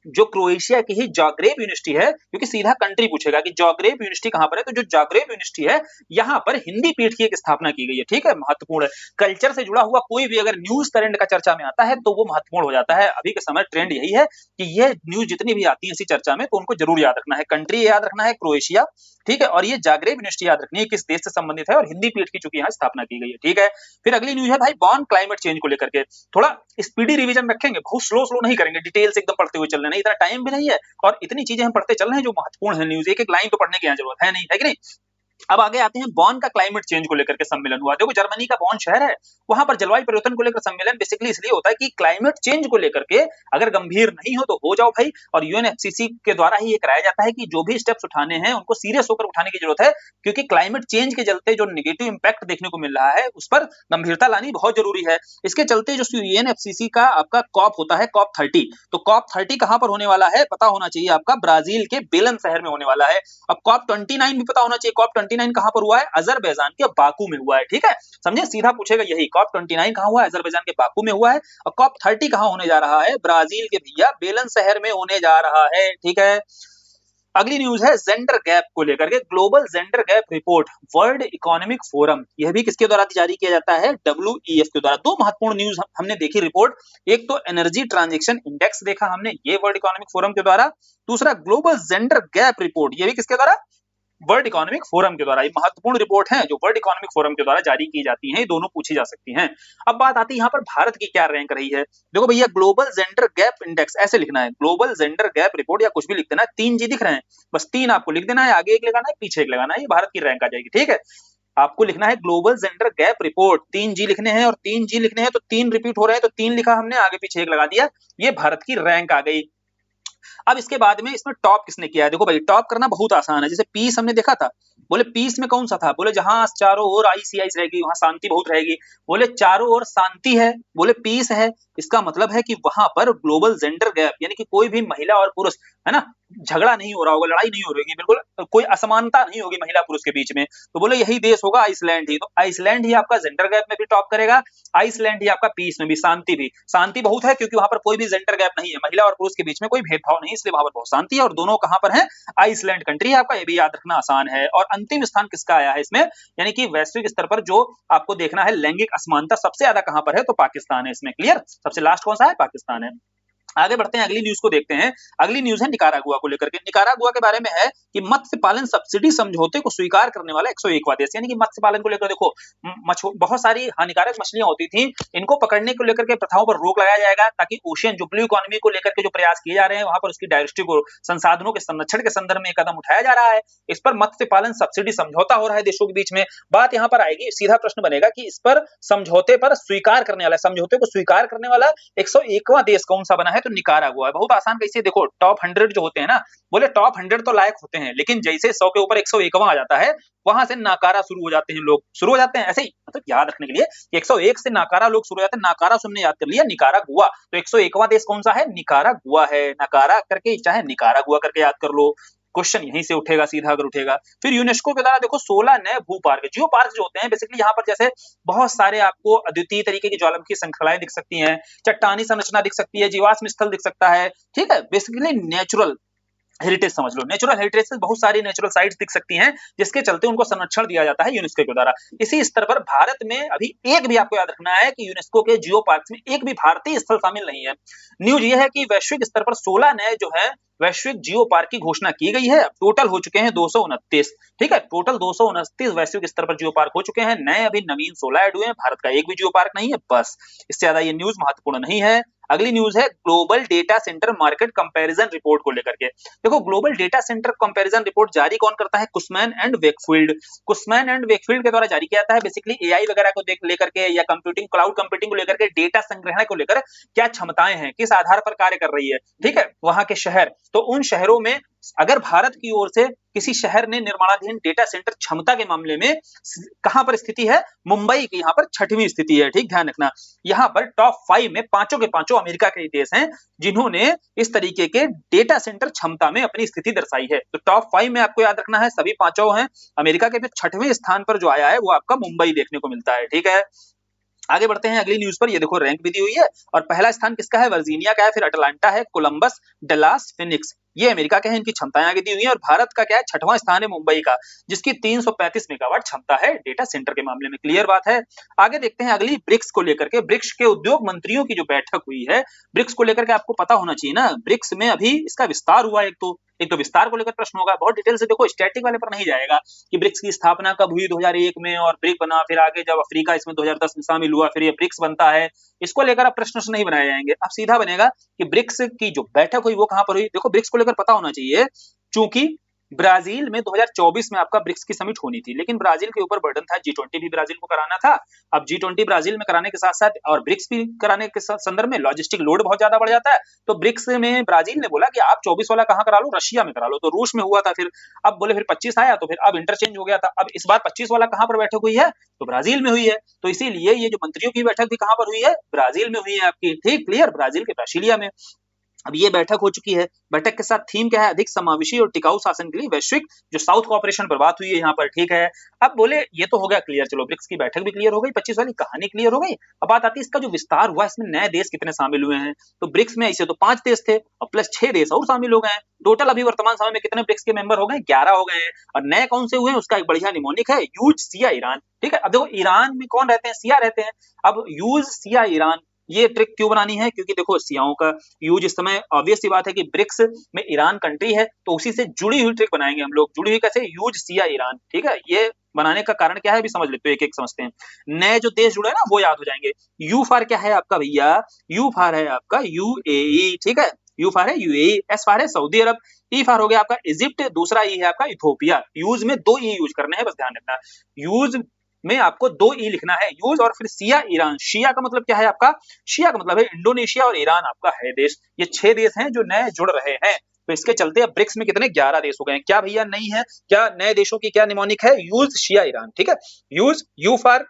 जो क्रोएशिया की ही जाग्रेब यूनिवर्सिटी है, क्योंकि सीधा कंट्री पूछेगा कि जाग्रेब यूनिवर्सिटी कहां पर है, तो जो जाग्रेब यूनिवर्सिटी है, यहाँ पर हिंदी पीठ की एक स्थापना की गई है, ठीक है, महत्वपूर्ण है। कल्चर से जुड़ा हुआ कोई भी अगर न्यूज करंट का चर्चा में आता है तो वो महत्वपूर्ण हो जाता है। अभी के समय ट्रेंड यही है कि ये न्यूज जितनी भी आती है इसी चर्चा में, तो उनको जरूर याद रखना है। कंट्री याद रखना है क्रोएशिया, ठीक है, और ये जाग्रेब यूनिवर्सिटी याद रखनी है किस देश से संबंधित है, और हिंदी पीठ की चूंकि यहाँ स्थापना की गई है, ठीक है। फिर अगली न्यूज है भाई बॉन क्लाइमेट चेंज को लेकर के, थोड़ा स्पीडी रिवीजन रखेंगे, बहुत स्लो स्लो नहीं करेंगे, डिटेल से एकदम पढ़ते हुए चल रहे हैं, इतना टाइम भी नहीं है और इतनी चीजें हम पढ़ते चल रहे हैं जो महत्वपूर्ण है न्यूज, एक एक लाइन तो पढ़ने की यहाँ जरूरत है नहीं, है कि नहीं। अब आगे आते हैं बॉन का क्लाइमेट चेंज को लेकर के सम्मेलन हुआ। देखो जर्मनी का बॉन शहर है, वहां पर जलवायु परिवर्तन को लेकर सम्मेलन बेसिकली इसलिए होता है कि क्लाइमेट चेंज को लेकर के अगर गंभीर नहीं हो तो हो जाओ भाई। और यूएनएफसीसी के द्वारा ही ये कराया जाता है कि जो भी स्टेप्स उठाने हैं उनको सीरियस होकर उठाने की जरूरत है, क्योंकि क्लाइमेट चेंज के चलते जो नेगेटिव इंपैक्ट देखने को मिल रहा है उस पर गंभीरता लानी बहुत जरूरी है। इसके चलते जो यूएनएफसीसी का आपका कॉप होता है, कॉप 30, तो कॉप 30 कहां पर होने वाला है पता होना चाहिए आपका, ब्राजील के बेलन शहर में होने वाला है। अब कॉप 29 भी पता होना चाहिए, कॉप 29 कहां पर हुआ है, अजरबैजान के बाकू में हुआ है, ठीक है। समझे, सीधा पूछेगा यही, कॉप 29 कहां हुआ है, अजरबैजान के बाकू में हुआ है। और कॉप 30 कहां होने जा रहा है, ब्राजील के भैया बेलन शहर में होने जा रहा है, ठीक है। अगली न्यूज है जेंडर गैप को लेकर के, global gender gap report world economic forum, यह भी किसके द्वारा जारी किया जाता है, डब्ल्यूईएफ के द्वारा। दो महत्वपूर्ण न्यूज हमने देखी रिपोर्ट, एक तो एनर्जी ट्रांजैक्शन इंडेक्स देखा हमने, ये वर्ल्ड इकोनॉमिक फोरम के द्वारा, दूसरा ग्लोबल जेंडर गैप रिपोर्ट, ये भी किसके द्वारा, वर्ल्ड इकोनॉमिक फोरम के द्वारा। ये महत्वपूर्ण रिपोर्ट है जो वर्ल्ड इकोनॉमिक फोरम के द्वारा जारी की जाती हैं, ये दोनों पूछी जा सकती हैं। अब बात आती है यहाँ पर भारत की क्या रैंक रही है। देखो भैया ग्लोबल जेंडर गैप इंडेक्स ऐसे लिखना है, ग्लोबल जेंडर गैप रिपोर्ट या कुछ भी लिख देना, 3 जी दिख रहे हैं, बस 3 आपको लिख देना है, आगे एक लगाना है पीछे एक लगाना है, ये भारत की रैंक आ जाएगी, ठीक है। आपको लिखना है ग्लोबल जेंडर गैप रिपोर्ट, 3 जी लिखने हैं, और 3 जी लिखने हैं तो 3 रिपीट हो रहे हैं तो 3 लिखा हमने, आगे पीछे एक लगा दिया, ये भारत की रैंक आ गई। अब इसके बाद में इसमें टॉप किसने किया है, देखो भाई टॉप करना बहुत आसान है। जैसे पीस हमने देखा था, बोले पीस में कौन सा था, बोले जहां चारों ओर आईसी आइस रहेगी वहां शांति बहुत रहेगी, बोले चारों ओर शांति है, बोले पीस है। इसका मतलब है कि वहां पर ग्लोबल जेंडर गैप यानी कि कोई भी महिला और पुरुष, है ना, झगड़ा नहीं हो रहा होगा, लड़ाई नहीं हो रही, बिल्कुल कोई असमानता नहीं होगी महिला पुरुष के बीच में, तो बोले यही देश होगा आइसलैंड ही। तो आइसलैंड ही आपका जेंडर गैप में भी टॉप करेगा, आइसलैंड ही आपका पीस में भी, शांति भी, शांति बहुत है क्योंकि वहां पर कोई भी जेंडर गैप नहीं है, महिला और पुरुष के बीच में कोई भेदभाव नहीं, इसलिए वहां पर बहुत शांति है। और दोनों कहां पर है, आइसलैंड कंट्री है आपका, ये भी याद रखना आसान है। और अंतिम स्थान किसका आया है इसमें, यानी कि वैश्विक स्तर पर जो आपको देखना है लैंगिक असमानता सबसे ज्यादा कहां पर है, तो पाकिस्तान है इसमें, क्लियर। सबसे लास्ट कौन सा है, पाकिस्तान है। आगे बढ़ते हैं, अगली न्यूज को देखते हैं। अगली न्यूज है निकारागुआ को लेकर के। निकारागुआ के बारे में है कि मत्स्य पालन सब्सिडी समझौते को स्वीकार करने वाला 101वां देश, यानी कि मत्स्य पालन को लेकर देखो बहुत सारी हानिकारक मछलियां होती थी, इनको पकड़ने को लेकर के प्रथाओं पर रोक लगाया जाएगा, ताकि ओशियन जो ब्लू इकोनॉमी को लेकर के जो प्रयास किए जा रहे हैं वहां पर उसकी डायवर्सिटी को, संसाधनों के संरक्षण के संदर्भ में कदम उठाया जा रहा है। इस पर मत्स्य पालन सब्सिडी समझौता हो रहा है देशों के बीच में। बात यहाँ पर आएगी, सीधा प्रश्न बनेगा कि इस पर समझौते पर स्वीकार करने वाला, समझौते को स्वीकार करने वाला 101वां देश कौन सा बना है, तो निकारागुआ है। बहुत आसान, कैसे देखो टॉप 100 जो होते हैं ना, बोले टॉप 100 तो लायक होते हैं, लेकिन जैसे 100 के ऊपर 101वां आ जाता है वहां से नाकारा शुरू हो जाते हैं, लोग शुरू हो जाते हैं ऐसे ही, मतलब याद रखने के लिए कि 101 से नाकारा लोग शुरू हो जाते हैं, नाकारा सुनने याद कर लिया, निकारागुआ। तो 101वां देश कौन सा है, निकारागुआ है, नकारा करके चाहे निकारागुआ करके याद कर लो, क्वेश्चन यहीं से उठेगा सीधा अगर उठेगा। फिर यूनेस्को के द्वारा देखो 16 नए भू पार्क, जियो पार्क जो होते हैं बेसिकली यहाँ पर जैसे बहुत सारे आपको अद्वितीय तरीके की ज्वालामुखी श्रृंखलाएं दिख सकती हैं, चट्टानी संरचना दिख सकती है, जीवाश्म स्थल दिख सकता है, ठीक है, बेसिकली नेचुरल हेरिटेज समझ लो, नेचुरल हेरिटेज से बहुत सारी नेचुरल साइट्स दिख सकती हैं जिसके चलते उनको संरक्षण दिया जाता है यूनेस्को के द्वारा। इसी स्तर पर भारत में अभी एक भी आपको याद रखना है कि यूनेस्को के जियो पार्क्स में एक भी भारतीय स्थल शामिल नहीं है। न्यूज ये है कि वैश्विक स्तर पर 16 नए जो है वैश्विक जियो पार्क की घोषणा की गई है। टोटल हो चुके हैं 229। ठीक है, टोटल 229 वैश्विक स्तर पर जियो पार्क हो चुके हैं। नए अभी नवीन 16 ऐड हुए हैं। भारत का एक भी जियो पार्क नहीं है। बस इससे ज्यादा ये न्यूज महत्वपूर्ण नहीं है। अगली न्यूज है global data centre market comparison report को लेकर के। देखो global data centre comparison report जारी कौन करता है? कुसमैन एंड वेकफील्ड। कुसमैन एंड वेकफील्ड के द्वारा जारी किया जाता है। बेसिकली एआई वगैरह को लेकर के या कंप्यूटिंग क्लाउड कंप्यूटिंग को लेकर के, डेटा संग्रहण को लेकर क्या क्षमताएं हैं, किस आधार पर कार्य कर रही है, ठीक है, वहां के शहर। तो उन शहरों में अगर भारत की ओर से किसी शहर ने निर्माणाधीन डेटा सेंटर क्षमता के मामले में कहां पर स्थिति है? मुंबई की यहाँ पर 6वीं स्थिति है। ठीक, ध्यान रखना। यहाँ पर टॉप 5 में पांचों के पांचों अमेरिका के देश हैं जिन्होंने इस तरीके के डेटा सेंटर क्षमता में अपनी स्थिति दर्शाई है। तो टॉप 5 में आपको याद रखना है सभी पांचों हैं अमेरिका के। फिर 6वें स्थान पर जो आया है वो आपका मुंबई देखने को मिलता है। ठीक है, आगे बढ़ते हैं अगली न्यूज पर। ये देखो रैंक भी दी हुई है और पहला स्थान किसका है? वर्जीनिया का है, फिर अटलांटा है, कोलंबस, डलास, फिनिक्स, ये अमेरिका के हैं। इनकी क्षमताएं आगे दी हुई हैं। और भारत का क्या है? 6वां स्थान है मुंबई का, जिसकी 335 मेगावाट क्षमता है डेटा सेंटर के मामले में। क्लियर बात है। आगे देखते हैं अगली ब्रिक्स को लेकर के। ब्रिक्स के उद्योग मंत्रियों की जो बैठक हुई है, ब्रिक्स को लेकर के आपको पता होना चाहिए ना। ब्रिक्स में अभी इसका विस्तार हुआ। एक तो विस्तार को लेकर प्रश्न होगा, बहुत डिटेल से देखो, स्टैटिक वाले पर नहीं जाएगा कि ब्रिक्स की स्थापना कब हुई 2001 में और ब्रिक बना, फिर आगे जब अफ्रीका इसमें 2010 में शामिल हुआ, फिर ये ब्रिक्स बनता है। इसको लेकर अब प्रश्न नहीं बनाए जाएंगे। अब सीधा बनेगा कि ब्रिक्स की जो बैठक हुई वो कहां पर हुई। देखो ब्रिक्स को लेकर पता होना चाहिए, चूंकि ब्राजील में 2024 में आपका ब्रिक्स की समिट होनी थी, लेकिन ब्राजील के ऊपर बर्डन था, G20 भी ब्राजील को कराना था। अब G20 ब्राजील में कराने के साथ साथ और ब्रिक्स भी कराने के संदर्भ में लॉजिस्टिक लोड बहुत ज्यादा बढ़ जाता है। तो ब्रिक्स में ब्राजील ने बोला कि आप 24 वाला कहां करा लो? रशिया में करा लो। तो रूस में हुआ था। फिर अब बोले फिर 25 आया, तो फिर अब इंटरचेंज हो गया था। अब इस बार 25 वाला कहां पर बैठक हुई है? तो ब्राजील में हुई है। तो इसीलिए ये जो मंत्रियों की बैठक भी कहां पर हुई है? ब्राजील में हुई है आपकी। ठीक, क्लियर, ब्राजील के ब्रासिलिया में। अब ये बैठक हो चुकी है। बैठक के साथ थीम क्या है? अधिक समावेशी और टिकाऊ शासन के लिए वैश्विक जो साउथ कोऑपरेशन पर बात हुई है यहाँ पर। ठीक है, अब बोले ये तो हो गया क्लियर। चलो ब्रिक्स की बैठक भी क्लियर हो गई, 25 वाली कहानी क्लियर हो गई। अब बात आती है इसका जो विस्तार हुआ, इसमें नए देश कितने शामिल हुए हैं। तो ब्रिक्स में ऐसे तो 5 देश थे और प्लस 6 देश और शामिल हो गए हैं। टोटल अभी वर्तमान समय में कितने ब्रिक्स के मेंबर हो गए? 11 हो गए हैं। और नए कौन से हुए हैं उसका एक बढ़िया निमोनिक है, यूज सिया ईरान। ठीक है, अब देखो ईरान में कौन रहते हैं? सिया रहते हैं। अब यूज सिया ईरान, ये ट्रिक क्यों बनानी है? क्योंकि देखो सियाओं का यूज इस समय ऑब्वियस सी बात है कि ब्रिक्स में ईरान कंट्री है, तो उसी से जुड़ी हुई ट्रिक बनाएंगे हम लोग। जुड़ी हुई कैसे? Use Siya Iran. ठीक है, ये बनाने का कारण क्या है अभी समझ लेते हो, एक एक समझते हैं। नए जो देश जुड़े हैं ना वो याद हो जाएंगे। यू फार क्या है आपका भैया? यू फार है आपका यूएई। ठीक है, यू फार है यूएई, एस फार है सऊदी अरब, ई फार हो गया आपका इजिप्ट, दूसरा ई है आपका इथोपिया। यूज में 2 ई यूज करने हैं, बस ध्यान रखना। यूज में आपको 2 ई लिखना है, यूज, और फिर सिया ईरान। शिया का मतलब क्या है आपका? शिया का मतलब है इंडोनेशिया और ईरान आपका है देश। ये 6 देश हैं जो नए जुड़ रहे हैं। तो इसके चलते अब ब्रिक्स में कितने? 11 देश हो गए हैं। क्या भैया नहीं है? क्या नए देशों की क्या निमोनिक है? यूज शिया ईरान। ठीक है, use, U for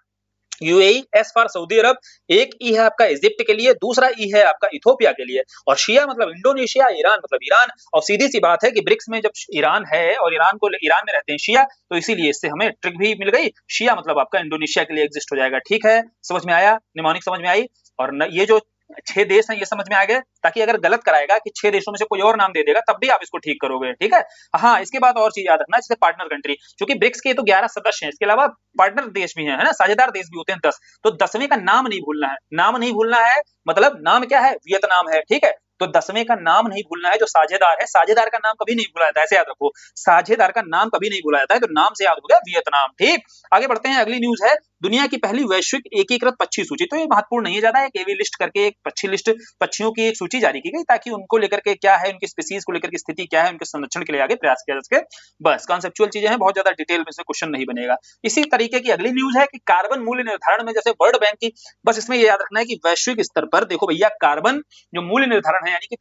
UAE, S for Saudi Arabia, एक ई है आपका इजिप्ट के लिए, दूसरा ई है आपका इथोपिया के लिए, और शिया मतलब इंडोनेशिया, ईरान मतलब ईरान। और सीधी सी बात है कि ब्रिक्स में जब ईरान है और ईरान में रहते हैं शिया, तो इसीलिए इससे हमें ट्रिक भी मिल गई। शिया मतलब आपका इंडोनेशिया के लिए एग्जिस्ट हो जाएगा। ठीक है, समझ में आया? निमोनिक समझ में आई? और ये जो 6 देश हैं ये समझ में आ गए, ताकि अगर गलत कराएगा कि 6 देशों में से कोई और नाम दे देगा तब भी आप इसको ठीक करोगे। ठीक है, हाँ, इसके बाद और चीज याद रखना, जैसे पार्टनर कंट्री, क्योंकि ब्रिक्स के तो 11 सदस्य हैं, इसके अलावा पार्टनर देश भी हैं, है ना, साझेदार देश भी होते हैं 10। तो 10वें का नाम नहीं भूलना है। नाम नहीं भूलना है मतलब नाम क्या है? वियतनाम है। ठीक है, तो 10वें का नाम नहीं भूलना है। जो साझेदार है, साझेदार का नाम कभी नहीं भूला जाता है, ऐसे याद रखो, साझेदार का नाम कभी नहीं भूला जाता है। तो नाम से याद हो गया वियतनाम। ठीक, आगे बढ़ते हैं। अगली न्यूज है दुनिया की पहली वैश्विक एकीकृत पक्षी सूची। तो ये महत्वपूर्ण नहीं है ज्यादा, एक एवी लिस्ट करके एक पक्षी लिस्ट, पक्षियों की एक सूची जारी की गई, ताकि उनको लेकर के क्या है, उनकी स्पीसीज को लेकर के स्थिति क्या है, उनके संरक्षण के लिए आगे प्रयास किया जा सके। बस कॉन्सेप्चुअल चीजें हैं, बहुत ज्यादा डिटेल में से क्वेश्चन नहीं बनेगा। इसी तरीके की अगली न्यूज है कि कार्बन मूल्य निर्धारण में जैसे वर्ल्ड बैंक की, बस इसमें ये याद रखना है कि वैश्विक स्तर पर देखो भैया, कार्बन जो मूल्य निर्धारण है, यानी कि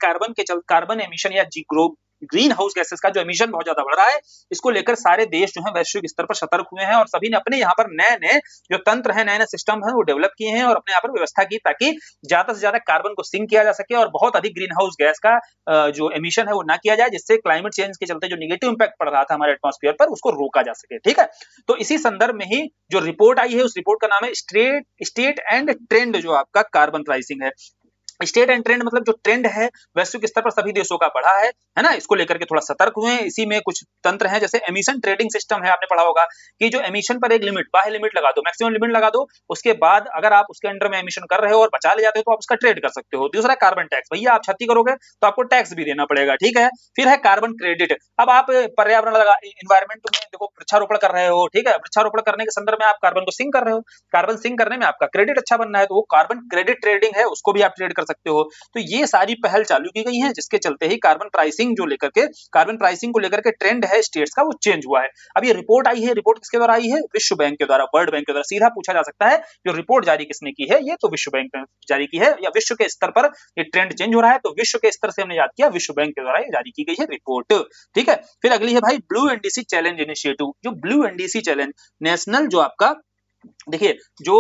कार्बन एमिशन या ग्रीन हाउस गैसेस का जो एमिशन बहुत ज्यादा बढ़ रहा है, इसको लेकर सारे देश जो है वैश्विक स्तर पर सतर्क हुए हैं और सभी ने अपने यहाँ पर नए नए जो तंत्र है, नए नए सिस्टम है वो डेवलप किए हैं और अपने यहाँ पर व्यवस्था की, ताकि ज्यादा से ज्यादा कार्बन को सिंक किया जा सके और बहुत अधिक ग्रीन हाउस गैस का जो एमिशन है वो ना किया जाए, जिससे क्लाइमेट चेंज के चलते जो निगेटिव इंपैक्ट पड़ रहा था हमारे एटमॉस्फेयर पर, उसको रोका जा सके। ठीक है, तो इसी संदर्भ में ही जो रिपोर्ट आई है, उस रिपोर्ट का नाम है स्टेट एंड ट्रेंड, जो आपका कार्बन प्राइसिंग है। स्टेट एंड ट्रेंड मतलब जो ट्रेंड है वैश्विक स्तर पर सभी देशों का बढ़ा है ना, इसको लेकर के थोड़ा सतर्क हुए हैं। इसी में कुछ तंत्र हैं, जैसे एमिशन ट्रेडिंग सिस्टम है, आपने पढ़ा होगा कि जो एमिशन पर एक लिमिट, बाह्य लिमिट लगा दो, मैक्सिमम लिमिट लगा दो, उसके बाद अगर आप उसके अंडर में एमिशन कर रहे हो और बचा ले जाते हो तो आप उसका ट्रेड कर सकते हो। दूसरा कार्बन टैक्स, भैया आप क्षति करोगे तो आपको टैक्स भी देना पड़ेगा, ठीक है। फिर है कार्बन क्रेडिट, अब आप पर्यावरण लगा इन्वायरमेंट में देखो वृक्षारोपण कर रहे हो, ठीक है, वृक्षारोपण करने के संदर्भ में आप कार्बन को सिंक कर रहे हो, कार्बन सिंक करने में आपका क्रेडिट अच्छा बनना है, तो वो कार्बन क्रेडिट ट्रेडिंग है, उसको भी आप ट्रेड कर सकते हो। तो ये सारी पहल चालू की गई है, जिसके चलते ही कार्बन प्राइसिंग जो लेकर के, कार्बन प्राइसिंग को लेकर के ट्रेंड है स्टेट्स का, वो चेंज हुआ है। अब ये रिपोर्ट आई है, रिपोर्ट किसके द्वारा आई है? विश्व बैंक के द्वारा, वर्ल्ड बैंक के द्वारा। सीधा पूछा जा सकता है जो रिपोर्ट जारी किसने की है, ये तो विश्व बैंक ने जारी की है, या विश्व के स्तर पर ये ट्रेंड चेंज हो रहा है तो विश्व के स्तर से हमने याद किया, विश्व बैंक के द्वारा ये जारी की गई है रिपोर्ट, ठीक है। फिर अगली है भाई ब्लू एनडीसी चैलेंज इनिशिएटिव। जो ब्लू एनडीसी चैलेंज नेशनल, जो आपका देखिए जो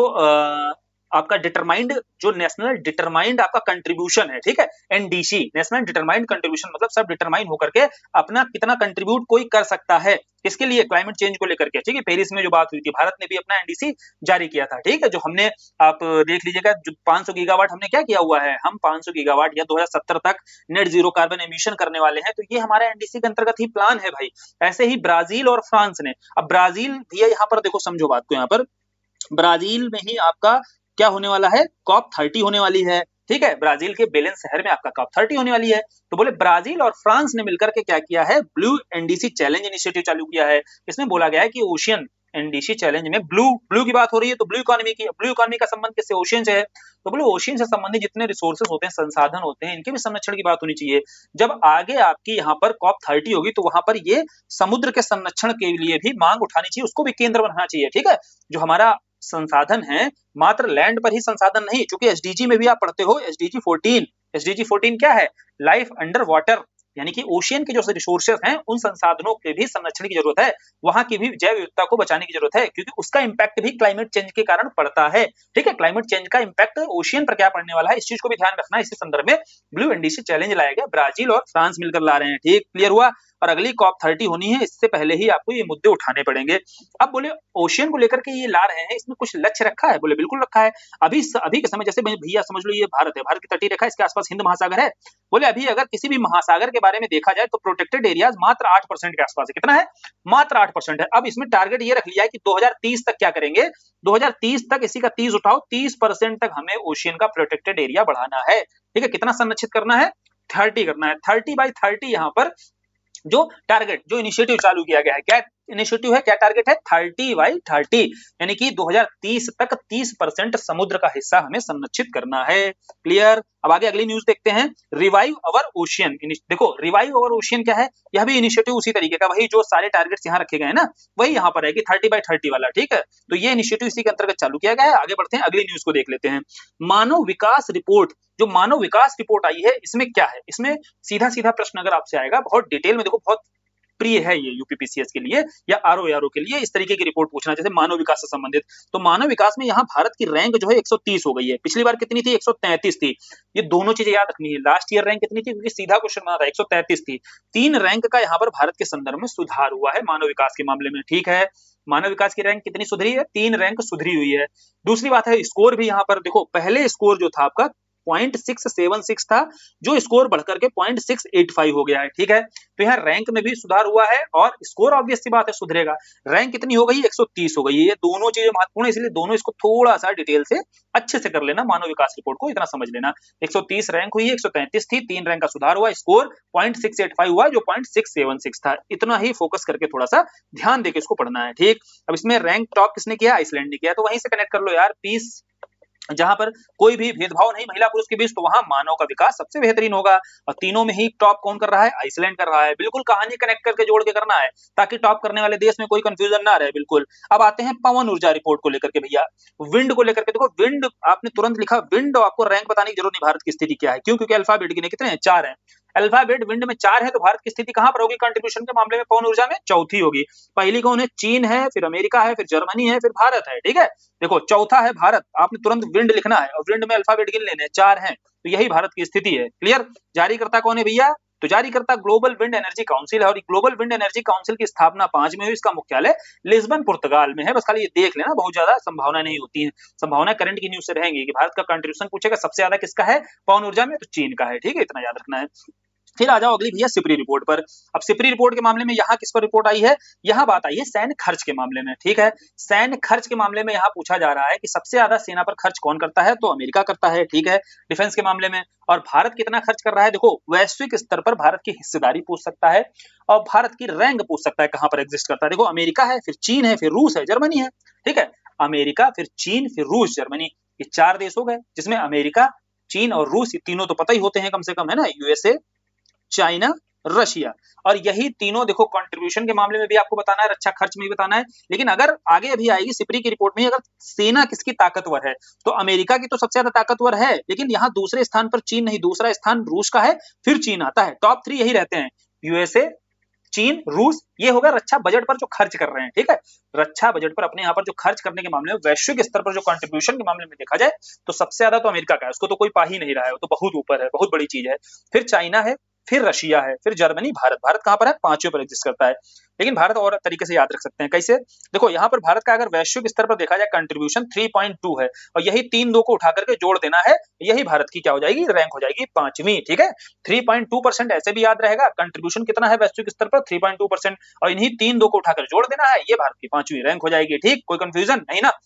आपका डिटरमाइंड, जो नेशनल डिटरमाइंड आपका कंट्रीब्यूशन है, ठीक है, एनडीसी नेशनल डिटरमाइंड कंट्रीब्यूशन, मतलब सब डिटरमाइन होकर के अपना कितना कंट्रीब्यूट कोई कर सकता है, इसके लिए क्लाइमेट चेंज को लेकर के, ठीक है। पेरिस में जो बात हुई थी, भारत ने भी अपना एनडीसी जारी किया था, ठीक है, जो हमने, आप देख लीजिएगा, जो 500 गीगावाट हमने क्या किया हुआ है, हम 500 गीगावाट या 2070 तक नेट जीरो कार्बन एमिशन करने वाले हैं, तो ये हमारे एनडीसी के अंतर्गत ही प्लान है भाई। ऐसे ही ब्राजील और फ्रांस ने, अब ब्राजील भैया यहाँ पर देखो, समझो बात को, यहाँ पर ब्राजील में ही आपका क्या होने वाला है, कॉप 30 होने वाली है, ठीक है, ब्राजील के बेलेन शहर में आपका कॉप 30 होने वाली है। तो बोले ब्राजील और फ्रांस ने मिलकर के क्या किया है, ब्लू एनडीसी चैलेंज इनिशिएटिव चालू किया है। इसमें बोला गया है कि ओशियन एनडीसी चैलेंज में ब्लू ब्लू की बात हो रही है, तो ब्लू इकोनॉमी की, ब्लू इकोनॉमी का संबंध किससे, ओशियन से है, तो बोले ओशियन से संबंधित जितने रिसोर्सेज होते हैं, संसाधन होते हैं, इनके भी संरक्षण की बात होनी चाहिए। जब आगे आपकी यहाँ पर कॉप 30 होगी तो वहां पर ये समुद्र के संरक्षण के लिए भी मांग उठानी चाहिए, उसको भी केंद्र बनाना चाहिए, ठीक है। जो हमारा संसाधन है, मात्र लैंड पर ही संसाधन नहीं, क्योंकि एसडीजी में भी आप पढ़ते हो, एसडीजी 14, एसडीजी 14 क्या है, लाइफ अंडर वाटर, यानी कि ओशियन के जो रिसोर्सेज हैं, उन संसाधनों के भी संरक्षण की जरूरत है, वहां की भी जैव विविधता को बचाने की जरूरत है, क्योंकि उसका इंपैक्ट भी क्लाइमेट चेंज के कारण पड़ता है, ठीक है। क्लाइमेट चेंज का इंपैक्ट ओशियन पर क्या पड़ने वाला है, इस चीज को भी ध्यान रखना है। इसी संदर्भ में ब्लू एनडीसी चैलेंज लाया गया, ब्राजील और फ्रांस मिलकर ला रहे हैं, ठीक, क्लियर हुआ। और अगली कॉप 30 होनी है, इससे पहले ही आपको ये मुद्दे उठाने पड़ेंगे। अब बोले ओशियन को लेकर के ये ला रहे हैं, इसमें कुछ लक्ष्य रखा है, बोले बिल्कुल रखा है। अभी के समय, जैसे भैया समझ लो ये भारत है, भारत की तटीय रेखा, इसके आसपास हिंद महासागर है, बोले अभी अगर किसी भी महासागर के बारे में देखा जाए तो प्रोटेक्टेड एरियाज मात्र 8% के आसपास है, कितना है, मात्र 8% है। अब इसमें टारगेट ये रख लिया है कि 2030 तक क्या करेंगे, 2030 तक इसी का 30 उठाओ, 30% तक हमें ओशियन का प्रोटेक्टेड एरिया बढ़ाना है, ठीक है। कितना संरक्षित करना है, 30 करना है, 30/30 यहाँ पर जो टारगेट, जो इनिशिएटिव चालू किया गया है, क्या इनिशिएटिव है, क्या टारगेट है, 30/30, यानी कि 2030 तक 30% समुद्र का हिस्सा हमें संरक्षित करना है, क्लियर। अब आगे अगली न्यूज देखते हैं, रिवाइव अवर ओशियन। देखो रिवाइव अवर ओशियन क्या है, यह भी इनिशिएटिव उसी तरीके का, वही जो सारे टारगेट्स यहाँ रखे गए हैं ना, वही यहाँ पर है कि 30/30 वाला, ठीक है। तो ये इनिशिएटिव इसी के अंतर्गत चालू किया गया है। आगे बढ़ते हैं, अगली न्यूज को देख लेते हैं, मानव विकास रिपोर्ट। जो मानव विकास रिपोर्ट आई है, इसमें क्या है, इसमें सीधा सीधा प्रश्न अगर आपसे आएगा, बहुत डिटेल में, देखो बहुत प्रिय है ये यूपीपीसीएस के लिए या आरओ के लिए, इस तरीके की रिपोर्ट पूछना, जैसे मानव विकास से संबंधित। तो मानव विकास में यहाँ भारत की रैंक जो है 130 हो गई है, पिछली बार कितनी थी, 133 थी। ये दोनों चीजें याद रखनी है, लास्ट ईयर रैंक कितनी थी, क्योंकि सीधा क्वेश्चन बना था, 133 थी। 3 रैंक का यहाँ पर भारत के संदर्भ में सुधार हुआ है मानव विकास के मामले में, ठीक है। मानव विकास की रैंक कितनी सुधरी है, 3 रैंक सुधरी हुई है। दूसरी बात है स्कोर भी, यहाँ पर देखो पहले स्कोर जो था आपका 0.676 था, जो स्कोर बढ़कर के 0.685 हो गया है, ठीक है। तो यहाँ रैंक में भी सुधार हुआ है और स्कोर ऑब्वियस सी बात है सुधरेगा। रैंक कितनी हो गई, 130 हो गई है। ये दोनों चीजें महत्वपूर्ण है, इसलिए दोनों इसको थोड़ा सा डिटेल से अच्छे से कर लेना, मानव विकास रिपोर्ट को इतना समझ लेना। 130 रैंक हुई है, 133 थी, 3 रैंक का सुधार हुआ, स्कोर 0.685 हुआ जो 0.676 था। इतना ही फोकस करके थोड़ा सा ध्यान देके इसको पढ़ना है, ठीक। अब इसमें रैंक टॉप किसने किया, आइसलैंड ने किया, तो वहीं से कनेक्ट कर लो यार, पीस जहां पर कोई भी भेदभाव नहीं महिला पुरुष के बीच, तो वहां मानव का विकास सबसे बेहतरीन होगा। और तीनों में ही टॉप कौन कर रहा है, आइसलैंड कर रहा है। बिल्कुल कहानी कनेक्ट करके जोड़ के करना है, ताकि टॉप करने वाले देश में कोई कंफ्यूजन ना रहे, बिल्कुल। अब आते हैं पवन ऊर्जा रिपोर्ट को लेकर के भैया, विंड को लेकर के। देखो विंड आपने तुरंत लिखा विंड, आपको रैंक बताने की जरूरत नहीं, भारत की स्थिति क्या है, क्यों, क्योंकि अल्फाबेट गिने कितने हैं, 4 है। अल्फाबेट विंड में 4 है, तो भारत की स्थिति कहां पर होगी कंट्रीब्यूशन के मामले में, पवन ऊर्जा में चौथी होगी। पहली कौन है, चीन है, फिर अमेरिका है, फिर जर्मनी है, फिर भारत है, ठीक है। देखो चौथा है भारत, आपने तुरंत विंड लिखना है, और विंड में अल्फाबेट गिन लेने 4 हैं, तो यही भारत की स्थिति है, क्लियर। जारी करता कौन है भैया, तो जारी करता ग्लोबल विंड एनर्जी काउंसिल है और ग्लोबल विंड एनर्जी काउंसिल की स्थापना 5 में हुई। इसका मुख्यालय लिस्बन पुर्तगाल में है। बस खाली ये देख लेना, बहुत ज्यादा संभावना नहीं होती है। संभावना करंट की न्यूज से रहेंगी कि भारत का कंट्रीब्यूशन पूछेगा सबसे ज्यादा किसका है पवन ऊर्जा में, तो चीन का है। ठीक है, इतना याद रखना है। फिर आ जाओ अगली भैया सिपरी रिपोर्ट पर। अब सिपरी रिपोर्ट के मामले में यहाँ किस पर रिपोर्ट आई है, यहाँ बात आई है सैन्य खर्च के मामले में। ठीक है, सैन्य खर्च के मामले में यहाँ पूछा जा रहा है कि सबसे ज्यादा सेना पर खर्च कौन करता है, तो अमेरिका करता है। ठीक है, डिफेंस के मामले में। और भारत कितना खर्च कर रहा है, देखो वैश्विक स्तर पर भारत की हिस्सेदारी पूछ सकता है और भारत की रैंक पूछ सकता है कहां पर एग्जिस्ट करता है। देखो अमेरिका है, फिर चीन है, फिर रूस है, जर्मनी है। ठीक है, अमेरिका, फिर चीन, फिर रूस, जर्मनी, ये 4 देश हो गए, जिसमें अमेरिका, चीन और रूस, ये तीनों तो पता ही होते हैं कम से कम, है ना, यूएसए, चाइना, रशिया। और यही तीनों देखो कंट्रीब्यूशन के मामले में भी आपको बताना है, रक्षा खर्च में भी बताना है। लेकिन अगर आगे अभी आएगी सिपरी की रिपोर्ट में, अगर सेना किसकी ताकतवर है, तो अमेरिका की तो सबसे ज्यादा ताकतवर है, लेकिन यहाँ दूसरे स्थान पर चीन नहीं, दूसरा स्थान रूस का है, फिर चीन आता है। टॉप 3 यही रहते हैं, यूएसए, चीन, रूस। ये होगा रक्षा बजट पर जो खर्च कर रहे हैं। ठीक है, रक्षा बजट पर अपने यहाँ पर जो खर्च करने के मामले में वैश्विक स्तर पर जो कंट्रीब्यूशन के मामले में देखा जाए तो सबसे ज्यादा तो अमेरिका का है, उसको तो कोई पा ही नहीं रहा है, वो तो बहुत ऊपर है, बहुत बड़ी चीज है। फिर चाइना है, फिर रशिया है, फिर जर्मनी, भारत। भारत कहां पर है, 5वें पर एग्जिस्ट करता है। लेकिन भारत और तरीके से याद रख सकते हैं, कैसे, देखो यहाँ पर भारत का अगर वैश्विक स्तर पर देखा जाए कंट्रीब्यूशन 3.2 है और यही 3 को उठा करके जोड़ देना है, यही भारत की क्या हो जाएगी, रैंक हो जाएगी 5वीं। ठीक है, 3.2% ऐसे भी याद रहेगा, कंट्रीब्यूशन कितना है वैश्विक स्तर पर 3.2% और इन्हीं 3 को उठाकर जोड़ देना है, ये भारत की 5वीं रैंक हो जाएगी। ठीक, कोई कंफ्यूजन नहीं ना।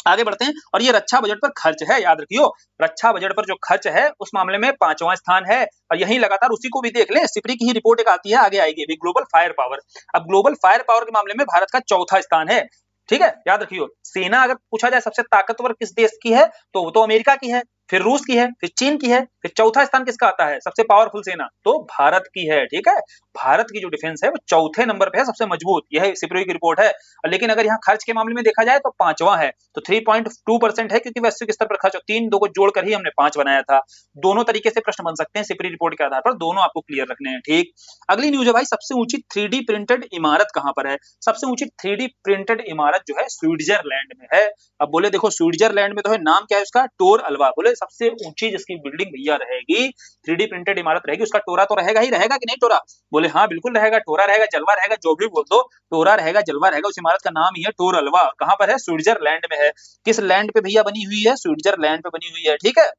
आगे बढ़ते हैं, और ये रक्षा बजट पर खर्च है, याद रखियो, रक्षा बजट पर जो खर्च है उस मामले में 5वां स्थान है। और यही लगातार उसी को भी देख ले, सिपरी की ही रिपोर्ट एक आती है, आगे आएगी अभी, ग्लोबल फायर पावर। अब ग्लोबल फायर पावर के मामले में भारत का 4था स्थान है। ठीक है, याद रखियो, सेना अगर पूछा जाए सबसे ताकतवर किस देश की है, तो वो तो अमेरिका की है, फिर रूस की है, फिर चीन की है, फिर चौथा स्थान किसका आता है सबसे पावरफुल सेना, तो भारत की है। ठीक है, भारत की जो डिफेंस है वो 4थे नंबर पे है, सबसे मजबूत। यह सिपरी की रिपोर्ट है। लेकिन अगर यहाँ खर्च के मामले में देखा जाए तो 5वां है, तो 3.2% है, क्योंकि वैश्विक स्तर पर खर्च 3 को जोड़कर ही हमने 5 बनाया था। दोनों तरीके से प्रश्न बन सकते हैं सिपरी रिपोर्ट के आधार पर, दोनों आपको क्लियर रखने हैं। ठीक, अगली न्यूज है भाई, सबसे ऊंची 3D प्रिंटेड इमारत कहां पर है। सबसे ऊंची 3D प्रिंटेड इमारत जो है स्विट्जरलैंड में है। अब बोले देखो स्विट्जरलैंड में तो है, नाम क्या है उसका, टोर अल्वा। बोले सबसे ऊंची जिसकी बिल्डिंग भैया रहेगी, 3D प्रिंटेड इमारत रहेगी, उसका टोरा तो रहेगा ही रहेगा कि नहीं टोरा, बोले हाँ बिल्कुल रहेगा, टोरा रहेगा, जलवा रहेगा, जो भी बोल दो, टोरा रहेगा, जलवा रहेगा। उस इमारत का नाम ही है टोर अल्वा। कहां पर है, स्विट्जरलैंड में है। किस लैंड पे भैया बनी हुई है, स्विट्जरलैंड पे बनी हुई है। ठीक है,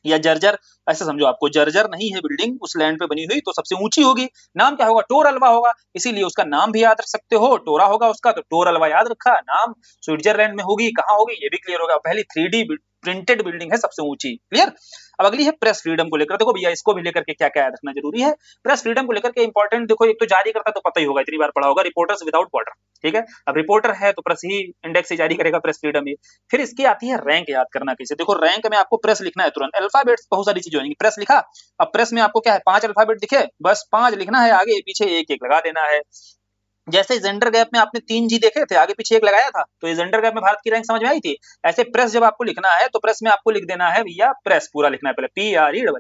या जर्जर ऐसे समझो, आपको जर्जर नहीं है बिल्डिंग, उस लैंड पे बनी हुई, तो सबसे ऊंची होगी। नाम क्या होगा, टोर अल्वा होगा, इसीलिए उसका नाम भी याद रख सकते हो, टोरा होगा उसका, तो टोर अल्वा याद रखा, नाम स्विट्जरलैंड में होगी, कहां होगी ये भी क्लियर होगा। पहली 3D प्रिंटेड बिल्डिंग है सबसे ऊंची, क्लियर। अब अगली है प्रेस फ्रीडम को लेकर, देखो भैया इसको भी लेकर के क्या क्या याद रखना जरूरी है। प्रेस फ्रीडम को लेकर के इंपॉर्टेंट, देखो एक तो जारी करता तो पता ही होगा, इतनी बार पढ़ा होगा, रिपोर्टर्स विदाउट बॉर्डर। ठीक है, अब रिपोर्टर है तो प्रेस ही इंडेक्स से जारी करेगा प्रेस फ्रीडम ही। फिर इसकी आती है रैंक, याद करना कैसे, देखो रैंक में आपको प्रेस लिखना है तुरंत, अल्फाबेट्स बहुत सारी चीजें होंगी, प्रेस लिखा, अब प्रेस में आपको क्या है 5 अल्फाबेट दिखे, बस 5 लिखना है, आगे पीछे एक एक लगा देना है। जैसे जेंडर गैप में आपने 3 जी देखे थे, आगे पीछे एक लगाया था, तो ये जेंडर गैप में भारत की रैंक समझ में आई थी। ऐसे प्रेस जब आपको लिखना है तो प्रेस में आपको लिख देना है भैया, प्रेस पूरा लिखना है, पहले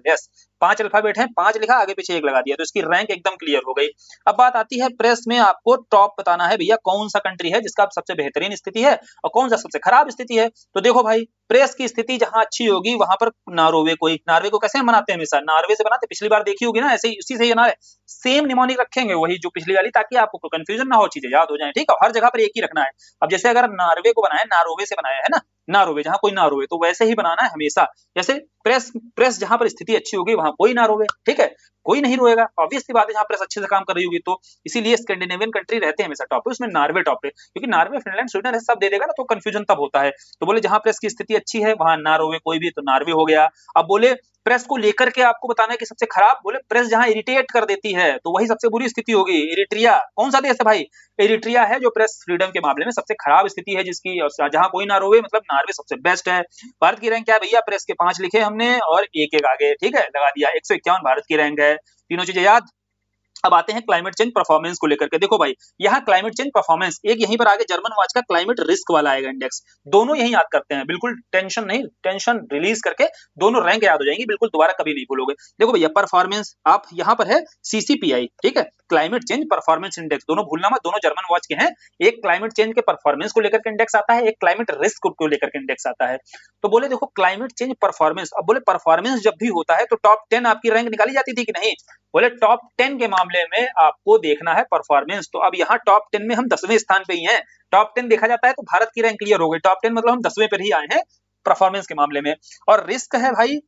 PRESS, 5 अल्फाबेट है, 5 लिखा, आगे पीछे एक लगा दिया, तो इसकी रैंक एकदम क्लियर हो गई। अब बात आती है प्रेस में आपको टॉप बताना है भैया, कौन सा कंट्री है जिसका सबसे बेहतरीन स्थिति है और कौन सा सबसे खराब स्थिति है। तो देखो भाई, प्रेस की स्थिति जहां अच्छी होगी वहां पर नॉर्वे को कैसे मनाते हैं, हमेशा नॉर्वे से बनाते, पिछली बार देखी होगी ना, ऐसे ही उसी से ये ना सेम निमोनिक रखेंगे, वही जो पिछली वाली, ताकि आपको कंफ्यूजन ना हो, चीजें याद हो जाए। ठीक है, हर जगह पर एक ही रखना है। अब जैसे अगर नॉर्वे को बनाया, नॉर्वे से बनाया है ना, नॉर्वे जहां कोई नॉर्वे, तो वैसे ही बनाना है हमेशा। जैसे प्रेस जहां पर स्थिति अच्छी होगी वहां कोई ना रोवे। ठीक है, कोई नहीं रोएगा, ऑब्वियस सी बात है, जहां प्रेस अच्छे से काम कर रही होगी, तो इसीलिए स्कैंडिनेवियन कंट्री रहते हैं हमेशा टॉप पे, उसमें नॉर्वे टॉप पे, क्योंकि नॉर्वे, फिनलैंड, स्वीडन सब दे देगा ना, तो कंफ्यूजन तब होता है। तो बोले जहां प्रेस की स्थिति अच्छी है वहां ना रोवे कोई भी, तो नॉर्वे हो गया। अब बोले प्रेस को लेकर के आपको बताना है कि सबसे खराब, बोले प्रेस जहां इरिटेट कर देती है तो वही सबसे बुरी स्थिति होगी, इरिट्रिया। कौन सा देश है भाई, इरिट्रिया है, जो प्रेस फ्रीडम के मामले में सबसे खराब स्थिति है जिसकी, जहां कोई ना रोवे, मतलब नॉर्वे सबसे बेस्ट है। भारत की रैंक क्या है भैया, प्रेस के 5 लिखे हमने और एक एक आगे, ठीक है, लगा दिया, 151 भारत की रैंक है। तीनों चीजें याद। अब आते हैं क्लाइमेट चेंज परफॉर्मेंस को लेकर के, देखो भाई यहाँ क्लाइमेट चेंज परफॉर्मेंस, एक यहीं पर आगे जर्मन वॉच का क्लाइमेट रिस्क वाला आएगा इंडेक्स, दोनों यही याद करते हैं, बिल्कुल टेंशन नहीं, टेंशन रिलीज करके दोनों रैंक याद हो जाएंगी, बिल्कुल दोबारा कभी नहीं भूलोगे। देखो भैया परफॉर्मेंस, आप यहाँ पर है CCPI, ठीक है, क्लाइमेट चेंज परफॉर्मेंस इंडेक्स, दोनों भूलना मत, दोनों जर्मन वॉच के हैं। एक क्लाइमेट चेंज के परफॉर्मेंस को लेकर के इंडेक्स आता है, एक क्लाइमेट रिस्क को लेकर के इंडेक्स आता है। तो बोले देखो क्लाइमेट चेंज परफॉर्मेंस, अब बोले परफॉर्मेंस जब भी होता है तो टॉप 10 आपकी रैंक निकाली जाती थी कि नहीं? बोले टॉप 10 के मामले में आपको देखना है परफॉर्मेंस। तो अब यहाँ टॉप 10 में हम 10वें स्थान पे ही हैं। टॉप 10 देखा जाता है तो भारत की रैंक क्लियर हो गई, टॉप 10 मतलब हम 10वें पर ही आए हैं परफॉर्मेंस के मामले में। और रिस्क है भाई,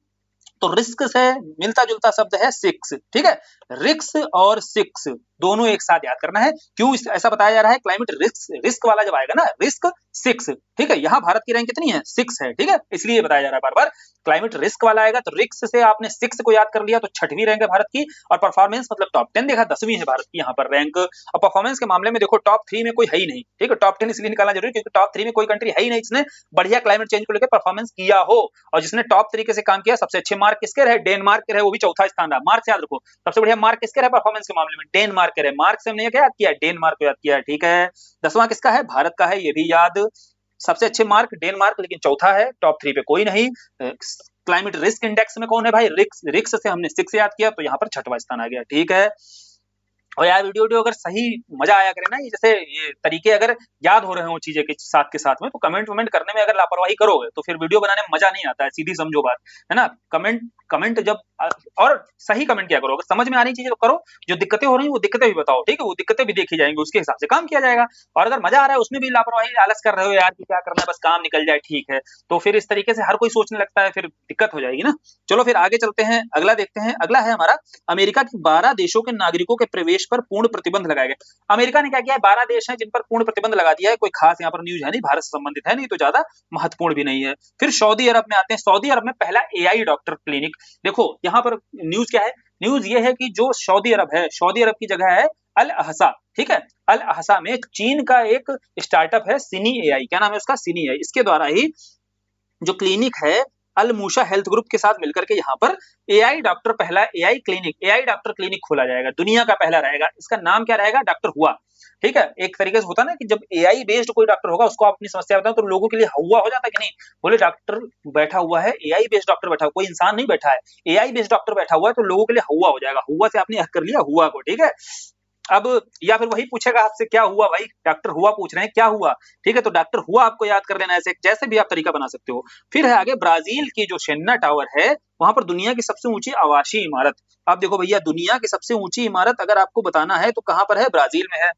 तो रिस्क से मिलता जुलता शब्द है सिक्स, ठीक है। रिस्क और सिक्स दोनों एक साथ याद करना है। क्यों ऐसा बताया जा रहा है? क्लाइमेट रिस्क, रिस्क वाला जब आएगा ना, रिस्क सिक्स, ठीक है। यहाँ भारत की रैंक कितनी है? 6 है, ठीक है, इसलिए बताया जा रहा है बार बार। क्लाइमेट रिस्क वाला आएगा तो रिस्क से आपने 6 को याद कर लिया तो 6वीं रैंक है भारत की। और परफॉर्मेंस मतलब टॉप 10 देखा, 10वीं है भारत की यहाँ पर रैंक। और परफॉर्मेंस के मामले में देखो टॉप 3 में कोई है ही नहीं, ठीक है। टॉप 10 इसलिए निकालना जरूरी क्योंकि टॉप 3 में कोई कंट्री है ही नहीं जिसने बढ़िया क्लाइमेट चेंज को लेकर परफॉर्मेंस किया हो। और जिसने टॉप तरीके से काम किया, सबसे अच्छे मार्क किसके रहे? डेनमार्क के रहे, वो भी चौथा स्थान रहा। मार्क याद रखो, सबसे बढ़िया मार्क किसके रहे परफॉर्मेंस के मामले में? डेनमार्क के रहे। मार्क से हमने क्या याद किया? डेनमार्क को याद किया, ठीक है। 10वां किसका है? भारत का है, ये भी याद। सबसे अच्छे मार्क डेनमार्क, लेकिन चौथा है, टॉप 3 पे कोई नहीं। क्लाइमेट रिस्क इंडेक्स में कौन है भाई? रिस्क से हमने 6 याद किया तो यहाँ पर 6वां स्थान आ गया, ठीक है। और यार वीडियो अगर सही मजा आया करे ना, ये जैसे ये तरीके अगर याद हो रहे हो चीजें के साथ में, तो कमेंट करने में अगर लापरवाही करोगे तो फिर वीडियो बनाने में मजा नहीं आता है, सीधी समझो बात, है ना। कमेंट जब और सही कमेंट किया करो, अगर समझ में आ रही चीजें तो करो, जो दिक्कतें हो रही है वो दिक्कतें भी बताओ, ठीक है, वो दिक्कतें भी देखी जाएंगी, उसके हिसाब से काम किया जाएगा। और अगर मजा आ रहा है उसमें भी लापरवाही आलस कर रहे हो यार कि क्या करना है, बस काम निकल जाए, ठीक है, तो फिर इस तरीके से हर कोई सोचने लगता है, फिर दिक्कत हो जाएगी ना। चलो फिर आगे चलते हैं, अगला देखते हैं। अगला है हमारा, अमेरिका के 12 देशों के नागरिकों के प्रवेश पर पूर्ण प्रतिबंध लगाए गए। अमेरिका ने क्या किया है? 12 देश हैं जिन पर पूर्ण प्रतिबंध लगा दिया है। कोई खास यहाँ पर न्यूज है नहीं, भारत से संबंधित है नहीं, तो ज्यादा महत्वपूर्ण भी नहीं है। फिर सऊदी अरब में आते हैं। सऊदी अरब में पहला एआई डॉक्टर क्लिनिक। देखो यहाँ पर न्यूज क्या है? न्यूज ये है कि जो सऊदी अरब है, सऊदी अरब की जगह है अल अहसा, ठीक है। अल अहसा में चीन का एक स्टार्टअप है सिनी एआई, क्या नाम है उसका? सिनी एआई। इसके द्वारा ही जो क्लिनिक है अल मूशा हेल्थ ग्रुप के साथ मिलकर के यहाँ पर एआई डॉक्टर, पहला एआई डॉक्टर क्लिनिक खोला जाएगा, दुनिया का पहला रहेगा। इसका नाम क्या रहेगा? डॉक्टर हुआ, ठीक है। एक तरीके से होता ना कि जब एआई बेस्ड कोई डॉक्टर होगा, उसको आप अपनी समस्या बताओ तो लोगों के लिए हुआ हो जाता है कि नहीं? बोले डॉक्टर बैठा हुआ है, एआई बेस्ड डॉक्टर बैठा हुआ, कोई इंसान नहीं बैठा है, एआई बेस्ड डॉक्टर बैठा हुआ है, तो लोगों के लिए हुआ हो जाएगा। हुआ से आपने कर लिया हुआ को, ठीक है। अब या फिर वही पूछेगा आपसे क्या हुआ भाई, डॉक्टर हुआ पूछ रहे हैं, क्या हुआ, ठीक है। तो डॉक्टर हुआ आपको याद कर लेना, ऐसे जैसे भी आप तरीका बना सकते हो। फिर है आगे ब्राजील की जो शेन्ना टावर है, वहां पर दुनिया की सबसे ऊंची आवासीय इमारत। अब देखो भैया, दुनिया की सबसे ऊंची इमारत अगर आपको बताना है तो कहां पर है? ब्राजील में है।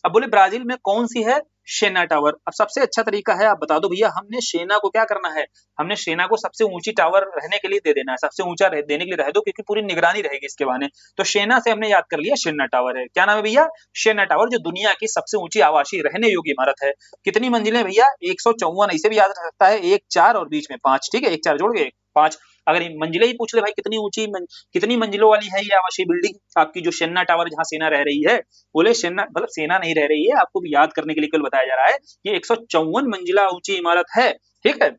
अब बोले ब्राजील में कौन सी है? शेना टावर। अब सबसे अच्छा तरीका है, आप बता दो भैया, हमने शेना को क्या करना है? हमने शेना को सबसे ऊंची टावर रहने के लिए दे देना है, सबसे ऊंचा देने के लिए रह दो, क्योंकि पूरी निगरानी रहेगी इसके बहाने। तो शेना से हमने याद कर लिया शेना टावर है। क्या नाम है भैया? शेना टावर, जो दुनिया की सबसे ऊंची आवासीय रहने योग्य इमारत है। कितनी मंजिलें भैया? 154। इसे भी याद रख सकता है, 1 4 और बीच में 5, ठीक है, 1 4 जोड़ के 5। अगर मंजिलें ही पूछ ले भाई कितनी ऊंची, कितनी मंजिलों वाली है ये आवासीय बिल्डिंग आपकी जो शेन्ना टावर, जहां सेना रह रही है? बोले सेना मतलब सेना नहीं रह रही है, आपको भी याद करने के लिए कल बताया जा रहा है। ये 154 मंजिला ऊंची इमारत है, ठीक है,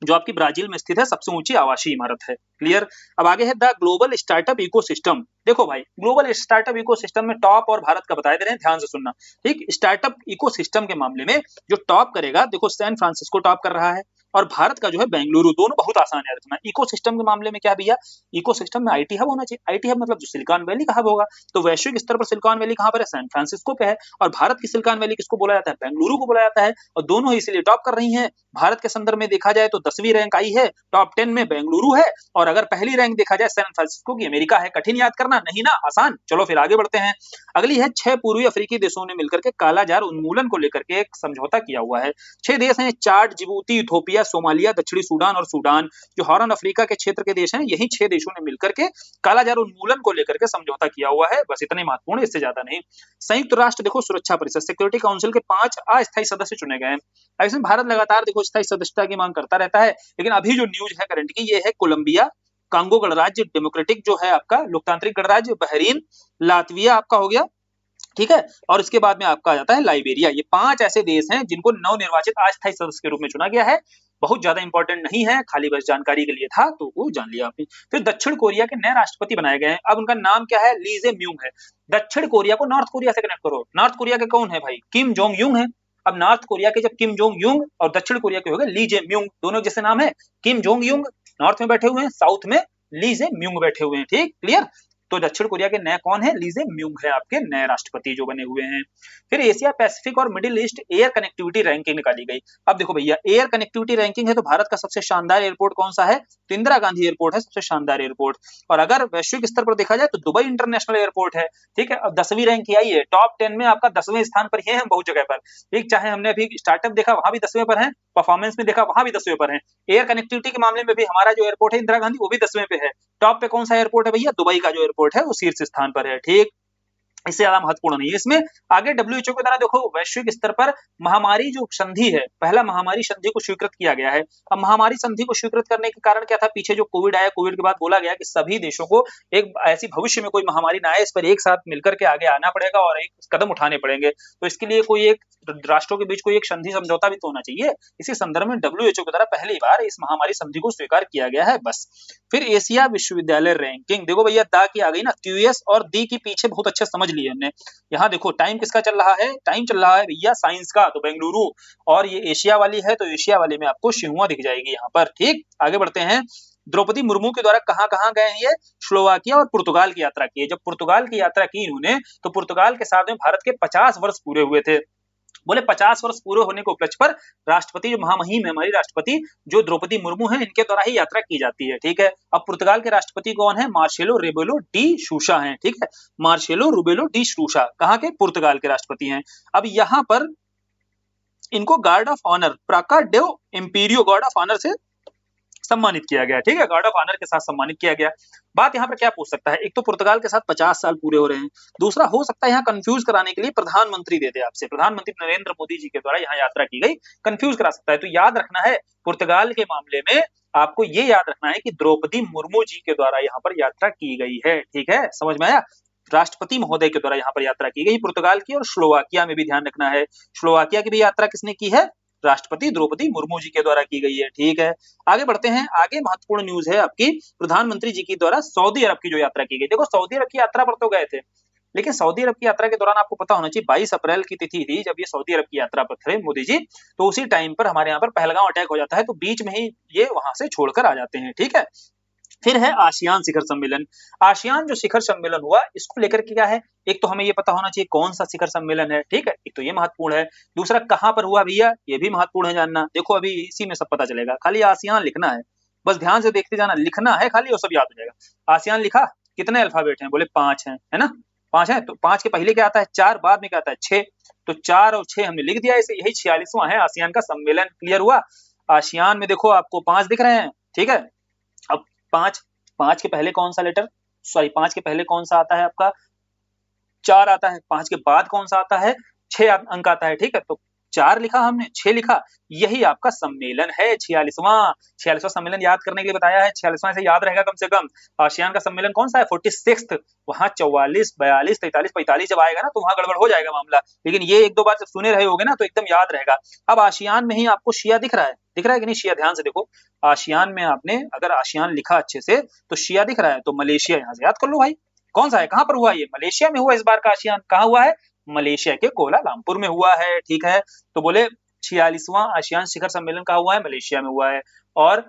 जो आपकी ब्राजील में स्थित है, सबसे ऊंची आवासीय इमारत है। क्लियर। अब आगे है द ग्लोबल स्टार्टअप इकोसिस्टम। देखो भाई, ग्लोबल स्टार्टअप इकोसिस्टम में टॉप और भारत का बताए दे रहे हैं, ध्यान से सुनना, ठीक। स्टार्टअप इकोसिस्टम के मामले में जो टॉप करेगा, देखो सैन फ्रांसिस्को टॉप कर रहा है, और भारत का जो है बेंगलुरु। दोनों बहुत आसान है रखना। इकोसिस्टम के मामले में क्या भैया? इकोसिस्टम में आईटी हब होना चाहिए। आईटी हब मतलब जो सिलिकॉन वैली का हब होगा, तो वैश्विक स्तर पर सिलिकॉन वैली कहां पर है? सैन फ्रांसिस्को पे है। और भारत की सिलिकॉन वैली किसको बोला जाता है? बेंगलुरु को बोला जाता है। और दोनों ही इसलिए टॉप कर रही हैं। भारत के संदर्भ में देखा जाए तो 10वीं रैंक आई है, टॉप 10 में बेंगलुरु है। और अगर पहली रैंक देखा जाए सैन फ्रांसिस्को की, अमेरिका है। कठिन याद करना नहीं ना, आसान। चलो फिर आगे बढ़ते हैं। अगली है 6 पूर्वी अफ्रीकी देशों ने मिलकर के कालाजार उन्मूलन को लेकर के एक समझौता किया हुआ है। 6 देश हैं, चाड, जिबूती, इथोपिया, सोमालिया, दक्षिणी सूडान और सूडान। जो हॉर्न अफ्रीका के क्षेत्र के देश हैं, यही 6 देशों ने मिलकर के कालाजार उन्मूलन को लेकर के समझौता किया हुआ है। बस इतने महत्वपूर्ण, इससे ज्यादा नहीं। संयुक्त राष्ट्र देखो सुरक्षा परिषद, सिक्योरिटी काउंसिल के 5 अस्थायी सदस्य चुने गए हैं। ऐसे भारत लगातार देखो स्थायी सदस्यता की मांग करता रहता है, लेकिन अभी जो न्यूज है करंट की, ये है कोलंबिया, कांगो गणराज्य, डेमोक्रेटिक जो है आपका लोकतांत्रिक गणराज्य, बहरीन, लातविया आपका हो गया, ठीक है। और इसके बाद में आपका आ जाता है लाइबेरिया। ये 5 ऐसे देश हैं जिनको नवनिर्वाचित अस्थायी सदस्य के रूप में चुना गया है। बहुत ज्यादा इंपॉर्टेंट नहीं है, खाली बस जानकारी के लिए था, तो वो जान लिया आपने। फिर दक्षिण कोरिया के नए राष्ट्रपति बनाए गए हैं। अब उनका नाम क्या है? ली जे म्यूंग है। दक्षिण कोरिया को नॉर्थ कोरिया से कनेक्ट करो। नॉर्थ कोरिया के कौन है भाई? किम जोंग यूंग है। अब नॉर्थ कोरिया के जब किम जोंग यूंग और दक्षिण कोरिया के हो गए ली जे म्यूंग, दोनों जैसे नाम है। किम जोंग यूंग नॉर्थ में बैठे हुए हैं, साउथ में ली जे म्यूंग बैठे हुए हैं, ठीक, क्लियर। तो दक्षिण कोरिया के नए कौन है, ली जे म्यूंग है आपके नए राष्ट्रपति जो बने हुए हैं। फिर एशिया पैसिफिक और middle east air connectivity ranking निकाली गई। अब देखो भैया, एयर कनेक्टिविटी रैंकिंग है तो भारत का सबसे शानदार एयरपोर्ट कौन सा है, तो इंदिरा गांधी एयरपोर्ट है सबसे शानदार एयरपोर्ट। और अगर वैश्विक स्तर पर देखा जाए तो दुबई इंटरनेशनल एयरपोर्ट है, ठीक है। अब 10वीं रैंक आई है, टॉप 10 में आपका 10वें स्थान पर ही है बहुत जगह पर, ठीक। चाहे हमने अभी स्टार्टअप देखा वहां भी 10वें पर है, परफॉर्मेंस में देखा वहां भी 10वें पर है। एयर कनेक्टिविटी के मामले में भी हमारा जो एयरपोर्ट है इंदिरा गांधी, वो भी 10वें पे है। टॉप पे कौन सा एयरपोर्ट है भैया, दुबई का जो एयरपोर्ट है वो शीर्ष स्थान पर है, ठीक। इससे ज्यादा महत्वपूर्ण नहीं है। इसमें आगे डब्ल्यूएचओ के द्वारा देखो वैश्विक स्तर पर महामारी जो संधि है, पहला महामारी संधि को स्वीकृत किया गया है। अब महामारी संधि को स्वीकृत करने के कारण क्या था, पीछे जो कोविड आया, कोविड के बाद बोला गया कि सभी देशों को एक ऐसी भविष्य में कोई महामारी ना आए, इस पर एक साथ मिलकर के आगे आना पड़ेगा और एक कदम उठाने पड़ेंगे। तो इसके लिए कोई एक राष्ट्रों के बीच कोई एक संधि समझौता भी तो होना चाहिए। इसी संदर्भ में डब्ल्यूएचओ के द्वारा पहली बार इस महामारी संधि को स्वीकार किया गया है, बस। फिर एशिया विश्वविद्यालय रैंकिंग, देखो भैया दा की आ गई ना, क्यूएस और दी की पीछे बहुत अच्छे समझ लिए हमने। यहाँ देखो टाइम किसका चल रहा है, टाइम चल रहा है भैया साइंस का, तो बेंगलुरु। और ये एशिया वाली है तो एशिया वाली में आपको शिहुआ दिख जाएगी यहाँ पर, ठीक। आगे बढ़ते हैं। द्रौपदी मुर्मू के द्वारा कहाँ कहाँ गए हैं ये, स्लोवाकिया और पुर्तगाल की यात्रा की है। जब पुर्तगाल की यात्रा की इन्होंने तो पुर्तगाल के साथ में भारत के 50 वर्ष पूरे हुए थे। बोले 50 वर्ष पूरे होने के उपलक्ष्य पर राष्ट्रपति जो महामहिम है हमारी राष्ट्रपति जो द्रौपदी मुर्मू है, इनके द्वारा ही यात्रा की जाती है, ठीक है। अब पुर्तगाल के राष्ट्रपति कौन है, मार्सेलो रेबेलो डी सूसा हैं, ठीक है। मार्सेलो रेबेलो डी सूसा कहाँ के, पुर्तगाल के राष्ट्रपति हैं। अब यहाँ पर इनको गार्ड ऑफ ऑनर, प्राका डेव इंपीरियो गार्ड ऑफ ऑनर से सम्मानित किया गया, ठीक है। गार्ड ऑफ ऑनर के साथ सम्मानित किया गया। बात यहाँ पर क्या पूछ सकता है, एक तो पुर्तगाल के साथ 50 साल पूरे हो रहे हैं, दूसरा हो सकता है यहाँ कंफ्यूज कराने के लिए प्रधानमंत्री दे दे आपसे, प्रधानमंत्री नरेंद्र मोदी जी के द्वारा यहाँ यात्रा की गई, कंफ्यूज करा सकता है। तो याद रखना है पुर्तगाल के मामले में आपको ये याद रखना है कि द्रौपदी मुर्मू जी के द्वारा यहाँ पर यात्रा की गई है, ठीक है, समझ में आया। राष्ट्रपति महोदय के द्वारा यहाँ पर यात्रा की गई पुर्तगाल की। और स्लोवाकिया में भी ध्यान रखना है, स्लोवाकिया की भी यात्रा किसने की है, राष्ट्रपति द्रौपदी मुर्मू जी के द्वारा की गई है, ठीक है। आगे बढ़ते हैं। आगे महत्वपूर्ण न्यूज है आपकी, प्रधानमंत्री जी के द्वारा सऊदी अरब की जो यात्रा की गई। देखो सऊदी अरब की यात्रा पर तो गए थे, लेकिन सऊदी अरब की यात्रा के दौरान आपको पता होना चाहिए 22 अप्रैल की तिथि थी जब ये सऊदी अरब की यात्रा पर थे मोदी जी। तो उसी टाइम पर हमारे यहाँ पर पहलगाम अटैक हो जाता है, तो बीच में ही ये वहां से छोड़कर आ जाते हैं, ठीक है। फिर है आसियान शिखर सम्मेलन। आसियान जो शिखर सम्मेलन हुआ इसको लेकर के क्या है, एक तो हमें ये पता होना चाहिए कौन सा शिखर सम्मेलन है, ठीक है, एक तो ये महत्वपूर्ण है। दूसरा कहां पर हुआ भैया, ये भी महत्वपूर्ण है जानना। देखो अभी इसी में सब पता चलेगा, खाली आसियान लिखना है, बस ध्यान से देखते जाना, लिखना है खाली और सब याद हो जाएगा। आसियान लिखा, कितने अल्फाबेट हैं, बोले 5 हैं, है ना, 5 है। तो 5 के पहले क्या आता है, 4, बाद में क्या आता है 6, तो 4 और 6 हमने लिख दिया, इसे यही 46वां है आसियान का सम्मेलन। क्लियर हुआ। आसियान में देखो आपको 5 दिख रहे हैं, ठीक है। अब 5 के पहले कौन सा लेटर, सॉरी 5 के पहले कौन सा आता है आपका, 4 आता है। 5 के बाद कौन सा आता है, 6 अंक आता है, ठीक है। तो 4 लिखा हमने, 6 लिखा, यही आपका सम्मेलन है 46वां सम्मेलन याद करने के लिए बताया है। 46वां से याद रहेगा कम से कम। आसियान का सम्मेलन कौन सा है, 46th। वहां 44, 42, 43, 45 जब आएगा ना तो वहां गड़बड़ हो जाएगा मामला, लेकिन ये एक दो बार जब सुने रहे होगे ना तो एकदम याद रहेगा। अब आसियान में ही आपको शिया दिख रहा है, दिख रहा है कि नहीं, शिया ध्यान से देखो। आसियान में आपने अगर आसियान लिखा अच्छे से तो शिया दिख रहा है, तो मलेशिया यहाँ से याद कर लो भाई। कौन सा है, कहां पर हुआ, ये मलेशिया में हुआ इस बार का आसियान। कहां हुआ है, मलेशिया के कोलालमपुर में हुआ है, ठीक है। तो बोले 46वां आसियान शिखर सम्मेलन कहा हुआ है, मलेशिया में हुआ है। और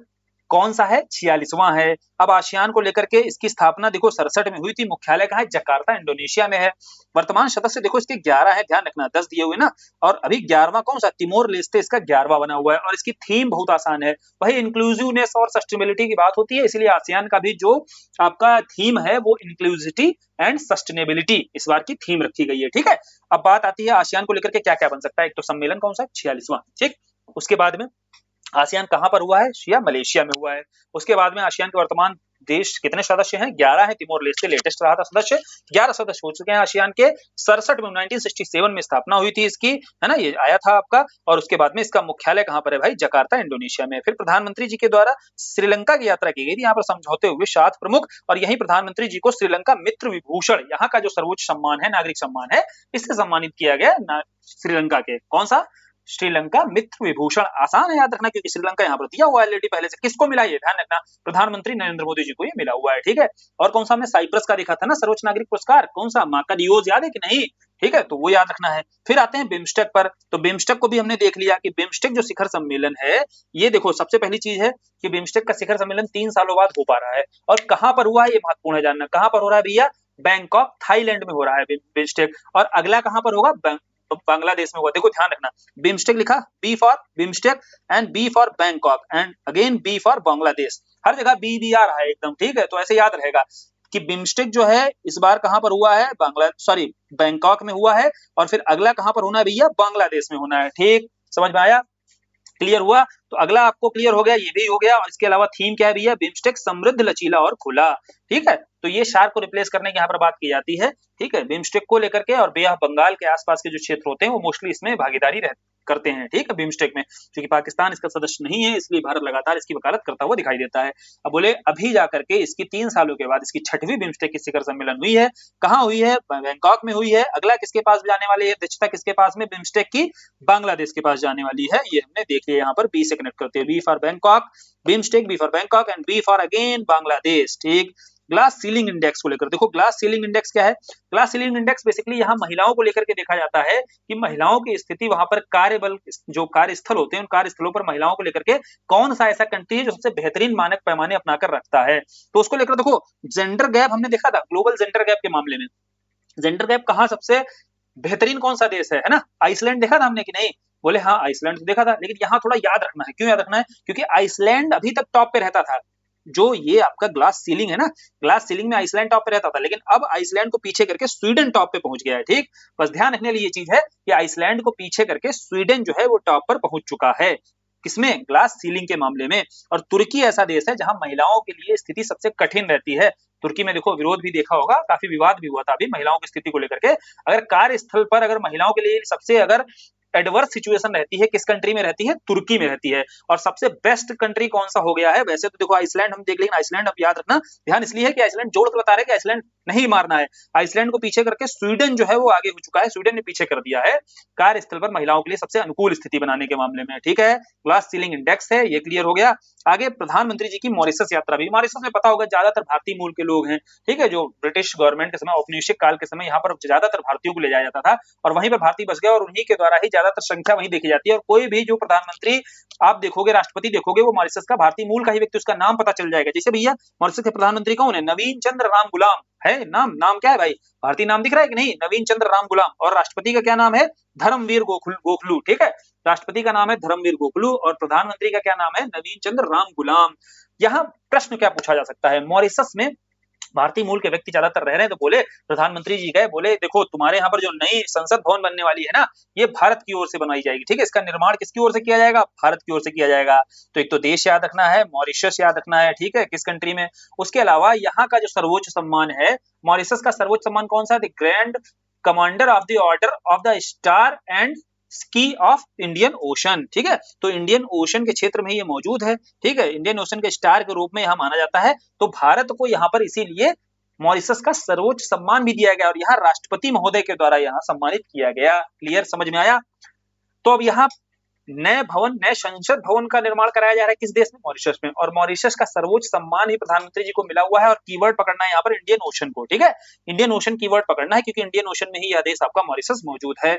कौन सा है, 46वां है। अब आसियान को लेकर के इसकी स्थापना देखो 67 में हुई थी, मुख्यालय कहाँ है, जकार्ता इंडोनेशिया में है। वर्तमान सदस्य देखो इसके 11 है, ध्यान रखना 10 दिए हुए ना, और अभी 11वां कौन सा, तिमोर लेस्टे इसका 11वां बना हुआ है। और इसकी थीम बहुत आसान है, वही इंक्लूसिवनेस और सस्टेनेबिलिटी की बात होती है, इसलिए आसियान का भी जो आपका थीम है वो इंक्लूसिविटी एंड सस्टेनेबिलिटी इस बार की थीम रखी गई है, ठीक है। अब बात आती है आसियान को लेकर के क्या क्या बन सकता है, एक तो सम्मेलन कौन सा, 46वां, ठीक। उसके बाद में आसियान कहां पर हुआ है, शिया मलेशिया में हुआ है। उसके बाद में आसियान के वर्तमान देश कितने सदस्य हैं, 11 है। तिमोर लेस्टे लेटेस्ट रहा था सदस्य, 11 सदस्य हो चुके हैं आसियान के। 67 में 1967 में स्थापना हुई थी इसकी, है ना, ये आया था आपका। और उसके बाद में इसका मुख्यालय कहां पर है भाई, जकार्ता इंडोनेशिया में। फिर प्रधानमंत्री जी के द्वारा श्रीलंका की यात्रा की गई थी, यहाँ पर समझौते हुए 7 प्रमुख, और यही प्रधानमंत्री जी को श्रीलंका मित्र विभूषण, यहाँ का जो सर्वोच्च सम्मान है, नागरिक सम्मान है, इससे सम्मानित किया गया श्रीलंका के। कौन सा, श्रीलंका मित्र विभूषण। आसान है याद रखना क्योंकि श्रीलंका यहाँ पर दिया हुआ है ऑलरेडी पहले से। किसको मिला ये ध्यान रखना, प्रधानमंत्री नरेंद्र मोदी जी को ये मिला हुआ है, ठीक है। और कौन सा हमने साइप्रस का देखा था ना सर्वोच्च नागरिक पुरस्कार, कौन सा, मार्काडियोज, याद है कि नहीं, ठीक है, तो वो याद रखना है। फिर आते हैं बिम्स्टेक पर, तो बिम्स्टेक को भी हमने देख लिया कि बिम्स्टेक जो शिखर सम्मेलन है, ये देखो सबसे पहली चीज है कि बिम्स्टेक का शिखर सम्मेलन 3 सालों बाद हो पा रहा है, और कहाँ पर हुआ है ये महत्वपूर्ण है जानना। कहाँ पर हो रहा है भैया? बैंकॉक थाईलैंड में हो रहा है बिम्स्टेक। और अगला कहाँ पर होगा? बांग्लादेश में होगा। देखो ध्यान रखना, बिम्स्टेक लिखा, B for BIMSTEC and B for Bangkok and again B for Bangladesh, हर जगह बी बी आ रहा है एकदम, ठीक है। तो ऐसे याद रहेगा कि बिम्स्टेक जो है इस बार कहाँ पर हुआ है? बैंकॉक में हुआ है, और फिर अगला कहाँ पर होना है भैया? बांग्लादेश में होना है। ठीक, समझ में आया? क्लियर हुआ? तो अगला आपको क्लियर हो गया, ये भी हो गया। और इसके अलावा थीम क्या है भैया? बिम्स्टेक समृद्ध, लचीला और खुला। ठीक है, तो ये शार्क को रिप्लेस करने की यहाँ पर बात की जाती है। ठीक है, बिम्स्टेक को लेकर के, और बे ऑफ बंगाल के आसपास के जो क्षेत्र होते हैं वो मोस्टली इसमें भागीदारी करते हैं। ठीक है, बिम्स्टेक में, क्योंकि पाकिस्तान इसका सदस्य नहीं है, इसलिए भारत लगातार इसकी वकालत करता हुआ दिखाई देता है। अब बोले अभी जाकर के इसकी 3 सालों के बाद इसकी 6वीं बिम्स्टेक की शिखर सम्मेलन हुई है। कहाँ हुई है? बैंकॉक में हुई है। अगला किसके पास जाने वाली है अध्यक्षता? किसके पास में? बिम्स्टेक की बांग्लादेश के पास जाने वाली है। ये हमने देख लिया, यहाँ पर बी से कनेक्ट करते हैं, B for Bangkok BIMSTEC, B for Bangkok and B for again Bangladesh. ठीक, ग्लास सीलिंग इंडेक्स को लेकर देखो, ग्लास सीलिंग इंडेक्स क्या है? ग्लास सीलिंग इंडेक्स बेसिकली यहाँ महिलाओं को लेकर के देखा जाता है कि महिलाओं की स्थिति वहां पर कार्यबल, जो कार्यस्थल होते हैं उन कार्यस्थलों पर महिलाओं को लेकर के कौन सा ऐसा कंट्री है जो सबसे बेहतरीन मानक पैमाने अपनाकर रखता है। तो उसको लेकर देखो, जेंडर गैप हमने देखा था, ग्लोबल जेंडर गैप के मामले में जेंडर गैप कहाँ सबसे बेहतरीन कौन सा देश है ना? आइसलैंड देखा था हमने कि नहीं? बोले हाँ, आइसलैंड तो देखा था, लेकिन यहाँ थोड़ा याद रखना है। क्यों याद रखना है? क्योंकि आइसलैंड अभी तक टॉप पे रहता था। जो ये आपका ग्लास सीलिंग है ना, ग्लास सीलिंग में आइसलैंड टॉप पे रहता था, लेकिन अब आइसलैंड को पीछे करके स्वीडन टॉप पे पहुंच गया है। ठीक, बस ध्यान रखने वाली ये चीज है कि आइसलैंड को पीछे करके स्वीडन जो है वो टॉप पर पहुंच चुका है। किसमें? ग्लास सीलिंग के मामले में। और तुर्की ऐसा देश है जहां महिलाओं के लिए स्थिति सबसे कठिन रहती है। तुर्की में देखो विरोध भी देखा होगा, काफी विवाद भी हुआ था अभी महिलाओं की स्थिति को लेकर के। अगर कार्यस्थल पर अगर महिलाओं के लिए सबसे अगर एडवर्स सिचुएशन रहती है, किस कंट्री में रहती है? तुर्की में रहती है। और सबसे बेस्ट कंट्री कौन सा हो गया है? वैसे तो देखो आइसलैंड हम देख, लेकिन आइसलैंड अब याद रखना, ध्यान इसलिए है कि आइसलैंड जोड़ के बता रहे हैं कि आइसलैंड नहीं मारना है। आइसलैंड को पीछे करके स्वीडन जो है वो आगे हो चुका है, स्वीडन ने पीछे कर दिया है कार्यस्थल पर महिलाओं के लिए सबसे अनुकूल स्थिति बनाने के मामले में। ठीक है, ग्लास सीलिंग इंडेक्स है, ये क्लियर हो गया। आगे प्रधानमंत्री जी की मॉरिशस यात्रा भी, मॉरिशस में पता होगा ज्यादातर भारतीय मूल के लोग हैं। ठीक है, जो ब्रिटिश गवर्नमेंट के समय, औपनिवेशिक काल के समय यहाँ पर ज्यादातर भारतीयों को ले जाया जाता था, और वहीं पर भारतीय बस गए, और उन्हीं के द्वारा ही ज्यादातर संख्या वहीं देखी जाती है। और कोई भी जो प्रधानमंत्री आप देखोगे, राष्ट्रपति देखोगे, वो मॉरिशस का भारतीय मूल का ही व्यक्ति, उसका नाम पता चल जाएगा। जैसे भैया मॉरिशस के प्रधानमंत्री कौन है? नवीन चंद्र राम गुलाम है। नाम क्या है भाई? भारतीय नाम दिख रहा है कि नहीं? नवीन चंद्र राम गुलाम। और राष्ट्रपति का क्या नाम है? धर्मवीर गोखलू। ठीक है, राष्ट्रपति का नाम है धर्मवीर गोखलू, और प्रधानमंत्री का क्या नाम है? नवीन चंद्र राम गुलाम। यहाँ प्रश्न क्या पूछा जा सकता है? मॉरिशस में भारतीय मूल के व्यक्ति ज्यादातर रह रहे हैं, तो बोले प्रधानमंत्री जी गए, बोले देखो तुम्हारे यहाँ पर जो नई संसद भवन बनने वाली है ना, ये भारत की ओर से बनवाई जाएगी। ठीक है, इसका निर्माण किसकी ओर से किया जाएगा? भारत की ओर से किया जाएगा। तो एक तो देश याद रखना है, मॉरिशस याद रखना है। ठीक है, किस कंट्री में। उसके अलावा यहाँ का जो सर्वोच्च सम्मान है, मॉरिशस का सर्वोच्च सम्मान कौन सा है? The grand commander of the order of the star and ski of Indian ocean. ठीक है, तो इंडियन ओशन के क्षेत्र में ये मौजूद है। ठीक है, इंडियन ओशन के स्टार के रूप में यहाँ माना जाता है। तो भारत को यहाँ पर इसीलिए मॉरिशस का सर्वोच्च सम्मान भी दिया गया, और यहाँ राष्ट्रपति महोदय के द्वारा यहाँ सम्मानित किया गया। क्लियर, समझ में आया? तो अब यहाँ नए भवन, नए संसद भवन का निर्माण कराया जा रहा है, किस देश में? मॉरिशस में। और मॉरिशस का सर्वोच्च सम्मान ही प्रधानमंत्री जी को मिला हुआ है, और कीवर्ड पकड़ना है यहाँ पर इंडियन ओशन को। ठीक है, इंडियन ओशन कीवर्ड पकड़ना है, क्योंकि इंडियन ओशन में ही यह देश आपका मॉरिशस मौजूद है।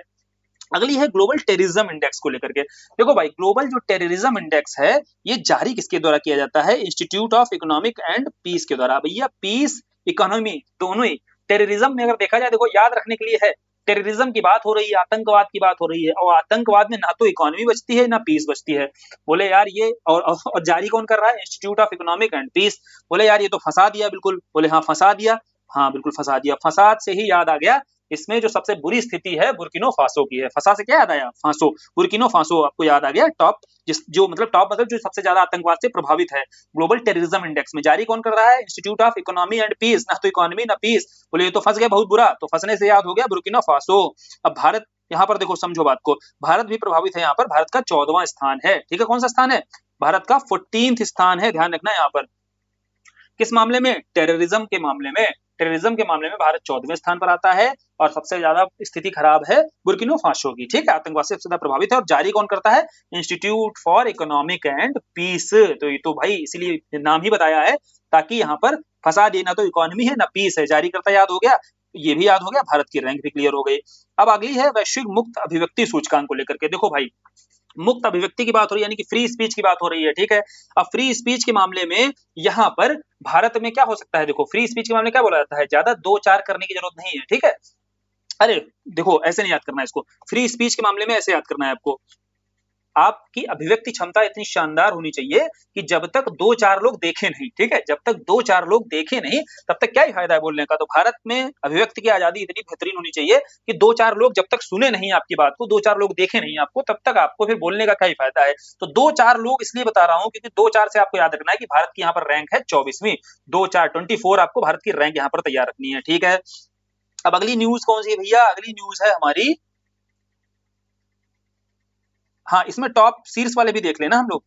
अगली है ग्लोबल टेररिज्म इंडेक्स को लेकर के। देखो भाई, ग्लोबल जो टेररिज्म इंडेक्स है, ये जारी किसके द्वारा किया जाता है? Institute of economic and peace के द्वारा। भैया पीस, इकोनॉमी दोनों ही। टेररिज्म में अगर देखा जाए, देखो याद रखने के लिए है, टेररिज्म की बात हो रही है, आतंकवाद की बात हो रही है, और आतंकवाद में ना तो इकोनॉमी बचती है ना पीस बचती है। बोले यार ये, और जारी कौन कर रहा है? Institute of economic and peace. बोले यार ये तो फंसा दिया बिल्कुल। बोले हाँ फंसा दिया, हाँ बिल्कुल फंसा दिया। फसाद से ही याद आ गया, इसमें जो सबसे बुरी स्थिति है बुर्किनो फासो की है। फंसा से क्या याद आया? फासो, बुर्किनो फासो आपको याद आ गया। टॉप जो मतलब टॉप मतलब जो सबसे ज्यादा आतंकवाद से प्रभावित है। ग्लोबल टेररिज्म इंडेक्स में जारी कौन कर रहा है? Institute of economy and peace. ना तो इकोनॉमी ना पीस। बोले ये तो फंस गया बहुत बुरा, तो फंसने से याद हो गया बुर्किनो फासो। अब भारत, यहाँ पर देखो समझो बात को, भारत भी प्रभावित है। यहाँ पर भारत का 14वां स्थान है। ठीक है, कौन सा स्थान है? भारत का 14th स्थान है। ध्यान रखना यहाँ पर, किस मामले में? टेररिज्म के मामले में। टेररिज्म के मामले में भारत 14वें स्थान पर आता है, और सबसे ज्यादा स्थिति खराब है बुर्किनो फासो की। ठीक है, आतंकवाद से सबसे ज्यादा प्रभावित है, और जारी कौन करता है? Institute for economic and peace. तो ये तो भाई इसीलिए नाम ही बताया है, ताकि यहाँ पर फंसा दे, ना तो इकोनॉमी है ना पीस है। जारी करता याद हो गया ये भी याद हो गया, भारत की रैंक भी क्लियर हो गई। अब अगली है वैश्विक मुक्त अभिव्यक्ति सूचकांक को लेकर के। देखो भाई, मुक्त अभिव्यक्ति की बात हो रही है, यानी कि फ्री स्पीच की बात हो रही है, ठीक है। अब फ्री स्पीच के मामले में यहाँ पर भारत में क्या हो सकता है, देखो फ्री स्पीच के मामले में क्या बोला जाता है, ज्यादा दो चार करने की जरूरत नहीं है, ठीक है। अरे देखो, ऐसे नहीं याद करना है इसको, फ्री स्पीच के मामले में ऐसे याद करना है आपको, आपकी अभिव्यक्ति क्षमता इतनी शानदार होनी चाहिए कि जब तक दो चार लोग देखे नहीं, ठीक है, जब तक दो चार लोग देखे नहीं तब तक क्या ही फायदा है बोलने का। तो भारत में अभिव्यक्ति की आजादी इतनी बेहतरीन होनी चाहिए कि दो चार लोग जब तक सुने नहीं आपकी बात को, दो चार लोग देखे नहीं आपको, तब तक आपको फिर बोलने का क्या ही फायदा है। तो दो चार लोग इसलिए बता रहा हूं क्योंकि दो चार से आपको याद रखना है कि भारत की यहाँ पर रैंक है 24वीं, दो चार 24 आपको भारत की रैंक यहाँ पर तैयार रखनी है, ठीक है। अब अगली न्यूज कौन सी है भैया, अगली न्यूज है हमारी, हाँ इसमें टॉप शीर्ष वाले भी देख लेना हम लोग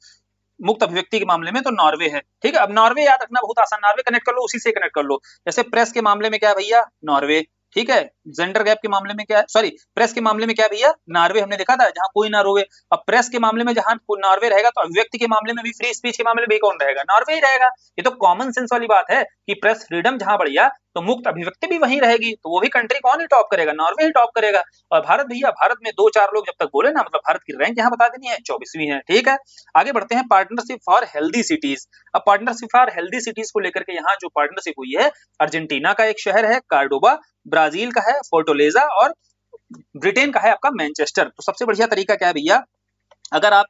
मुक्त अभिव्यक्ति के मामले में, तो नॉर्वे है, ठीक है। अब नॉर्वे याद रखना बहुत आसान, नॉर्वे कनेक्ट कर लो, उसी से कनेक्ट कर लो। जैसे प्रेस के मामले में क्या है भैया, नॉर्वे, ठीक है। जेंडर गैप के मामले में क्या है, सॉरी प्रेस के मामले में क्या है भैया, नॉर्वे हमने देखा था, जहां कोई ना रोवे। अब प्रेस के मामले में जहां नॉर्वे रहेगा, तो अभिव्यक्ति के मामले में भी, फ्री स्पीच के मामले में भी कौन रहेगा, नॉर्वे ही रहेगा। ये तो कॉमन सेंस वाली बात है कि प्रेस फ्रीडम जहां बढ़िया तो मुक्त अभिव्यक्ति भी वहीं रहेगी, तो वो भी कंट्री कौन ही टॉप करेगा, नॉर्वे ही टॉप करेगा। और भारत भैया, भारत में दो चार लोग जब तक बोले ना, मतलब भारत की रैंक यहाँ बता देनी है 24वीं है, ठीक है। आगे बढ़ते हैं, पार्टनरशिप फॉर हेल्दी सिटीज। अब पार्टनरशिप फॉर हेल्दी सिटीज को लेकर के यहाँ जो पार्टनरशिप हुई है, अर्जेंटीना का एक शहर है कार्डोबा, ब्राजील का है फोर्टोलेजा, और ब्रिटेन का है आपका मैनचेस्टर। तो सबसे बढ़िया तरीका क्या है भैया, अगर आप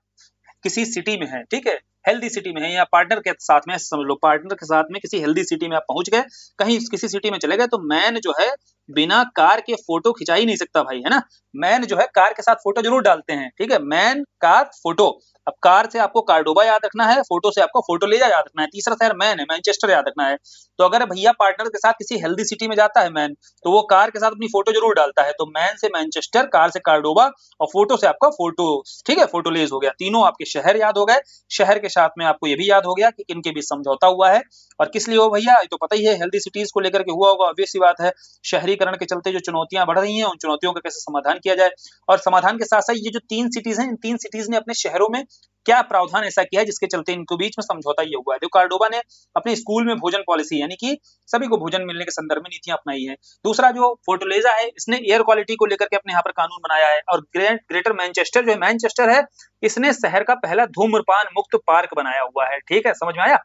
किसी सिटी में है, ठीक है, हेल्दी सिटी में है, या पार्टनर के साथ में, समझ लो पार्टनर के साथ में किसी हेल्दी सिटी में आप पहुंच गए, कहीं किसी सिटी में चले गए, तो मैन जो है बिना कार के फोटो खिंचा ही नहीं सकता भाई, है ना। मैन जो है कार के साथ फोटो जरूर डालते हैं, ठीक है, मैन कार फोटो। अब कार से आपको कार्डोबा याद रखना है, फोटो से आपको फोर्टलेजा याद रखना है, तीसरा शहर मैन है, मैनचेस्टर याद रखना है। तो अगर भैया पार्टनर के साथ किसी हेल्दी सिटी में जाता है मैन, तो वो कार के साथ अपनी फोटो जरूर डालता है। तो मैन से मैनचेस्टर, कार से कार्डोबा, और फोटो से आपका फोटो, ठीक है, फोर्टलेज हो गया। तीनों आपके शहर याद हो गए। शहर के साथ में आपको ये भी याद हो गया कि किनके बीच समझौता हुआ है और किस लिए हो भैया, ये तो पता ही है, हेल्दी सिटीज को लेकर के हुआ होगा, ऑब्वियस सी बात है। शहरीकरण के चलते जो चुनौतियां बढ़ रही हैं, उन चुनौतियों का कैसे समाधान किया जाए, और समाधान के साथ साथ ये जो तीन सिटीज हैं, इन तीन सिटीज ने अपने शहरों में क्या प्रावधान ऐसा किया है जिसके चलते इनके बीच में समझौता ये हुआ है। देखो कार्डोबा ने अपने स्कूल में भोजन पॉलिसी, यानी कि सभी को भोजन मिलने के संदर्भ में नीतियां अपनाई है। दूसरा जो फोर्टलेजा है, इसने एयर क्वालिटी को लेकर के अपने यहाँ पर कानून बनाया है। और ग्रेटर मैनचेस्टर जो है, मैनचेस्टर है, इसने शहर का पहला धूम्रपान मुक्त पार्क बनाया हुआ है, ठीक है, समझ में आया।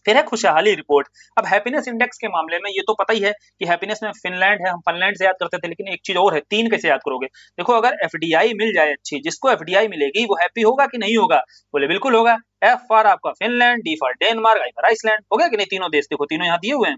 फिर है खुशहाली रिपोर्ट। अब हैप्पीनेस इंडेक्स के मामले में ये तो पता ही है कि हैप्पीनेस में फिनलैंड है, हम फिनलैंड से याद करते थे, लेकिन एक चीज और है, तीन कैसे याद करोगे। देखो अगर एफडीआई मिल जाए अच्छी, जिसको एफडीआई मिलेगी वो हैप्पी होगा कि नहीं होगा, बोले बिल्कुल होगा। एफ फॉर आपका Finland, D for Denmark, I for Iceland, हो गया कि नहीं, तीनों देश देखो, तीनों यहाँ दिए हुए हैं,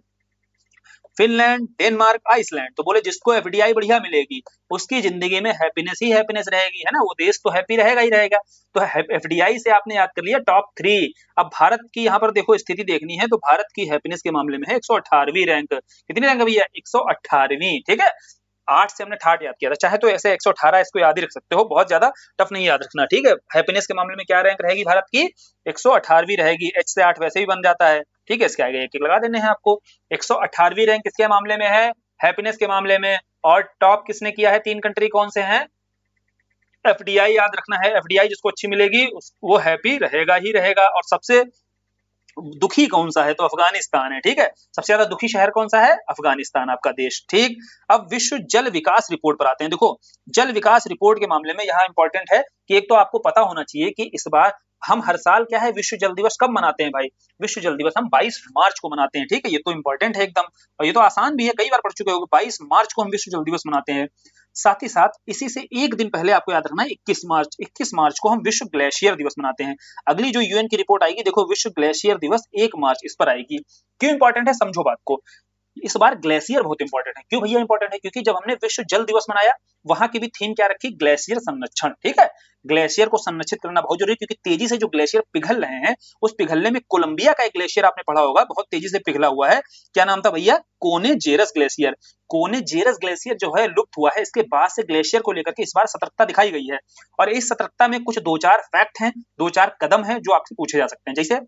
फिनलैंड, डेनमार्क, आइसलैंड। तो बोले जिसको एफडीआई बढ़िया मिलेगी उसकी जिंदगी में हैप्पीनेस ही हैप्पीनेस रहेगी, है ना, वो देश तो हैप्पी रहेगा ही रहेगा। तो एफडीआई से आपने याद कर लिया टॉप 3। अब भारत की यहाँ पर देखो स्थिति देखनी है, तो भारत की हैप्पीनेस के मामले में है 118वीं रैंक। कितनी रैंक है भैया, 118वीं, ठीक है। 8 से हमने 68 याद किया था, चाहे तो ऐसे 118 इसको याद ही रख सकते हो, बहुत ज्यादा टफ नहीं याद रखना, ठीक है। हैप्पीनेस के मामले में क्या रैंक रहेगी भारत की, 118वीं रहेगी। एच से 8 वैसे भी बन जाता है, ठीक है, इसके आगे एक एक लगा देने हैं आपको। 118वीं रैंक किसके मामले में है, हैप्पीनेस के मामले में। और टॉप किसने किया है, 3 कंट्री कौन से हैं, एफडीआई याद रखना है, एफडीआई जिसको अच्छी मिलेगी वो हैप्पी रहेगा ही रहेगा। और सबसे दुखी कौन सा है, तो अफगानिस्तान है, ठीक है, सबसे ज्यादा दुखी शहर कौन सा है, अफगानिस्तान आपका देश, ठीक। अब विश्व जल विकास रिपोर्ट पर आते हैं। देखो जल विकास रिपोर्ट के मामले में यहाँ इंपॉर्टेंट है कि एक तो आपको पता होना चाहिए कि इस बार हम हर साल क्या है, विश्व जल दिवस कब मनाते हैं भाई, विश्व जल दिवस हम 22 मार्च को मनाते हैं, ठीक है, ये तो इंपॉर्टेंट है एकदम, और ये तो आसान भी है, कई बार पढ़ चुके हो, 22 मार्च को हम विश्व जल दिवस मनाते हैं। साथ ही साथ इसी से एक दिन पहले आपको याद रखना है, 21 मार्च को हम विश्व ग्लेशियर दिवस मनाते हैं। अगली जो यूएन की रिपोर्ट आएगी, देखो विश्व ग्लेशियर दिवस 1 मार्च इस पर आएगी। क्यों इंपॉर्टेंट है, समझो बात को। इस बार ग्लेशियर बहुत इंपॉर्टेंट है। क्यों भैया इंपॉर्टेंट है, क्योंकि जब हमने विश्व जल दिवस मनाया, वहां की भी थीम क्या रखी, ग्लेशियर संरक्षण, ठीक है। ग्लेशियर को संरक्षित करना बहुत जरूरी है, क्योंकि तेजी से जो ग्लेशियर पिघल रहे हैं, उस पिघलने में कोलंबिया का एक ग्लेशियर आपने पढ़ा होगा, बहुत तेजी से पिघला हुआ है, क्या नाम था भैया, कोने जेरस ग्लेशियर। कोने जेरस ग्लेशियर जो है लुप्त हुआ है, इसके बाद से ग्लेशियर को लेकर के इस बार सतर्कता दिखाई गई है। और इस सतर्कता में कुछ 2-4 फैक्ट हैं, 2-4 कदम हैं जो आपसे पूछे जा सकते हैं। जैसे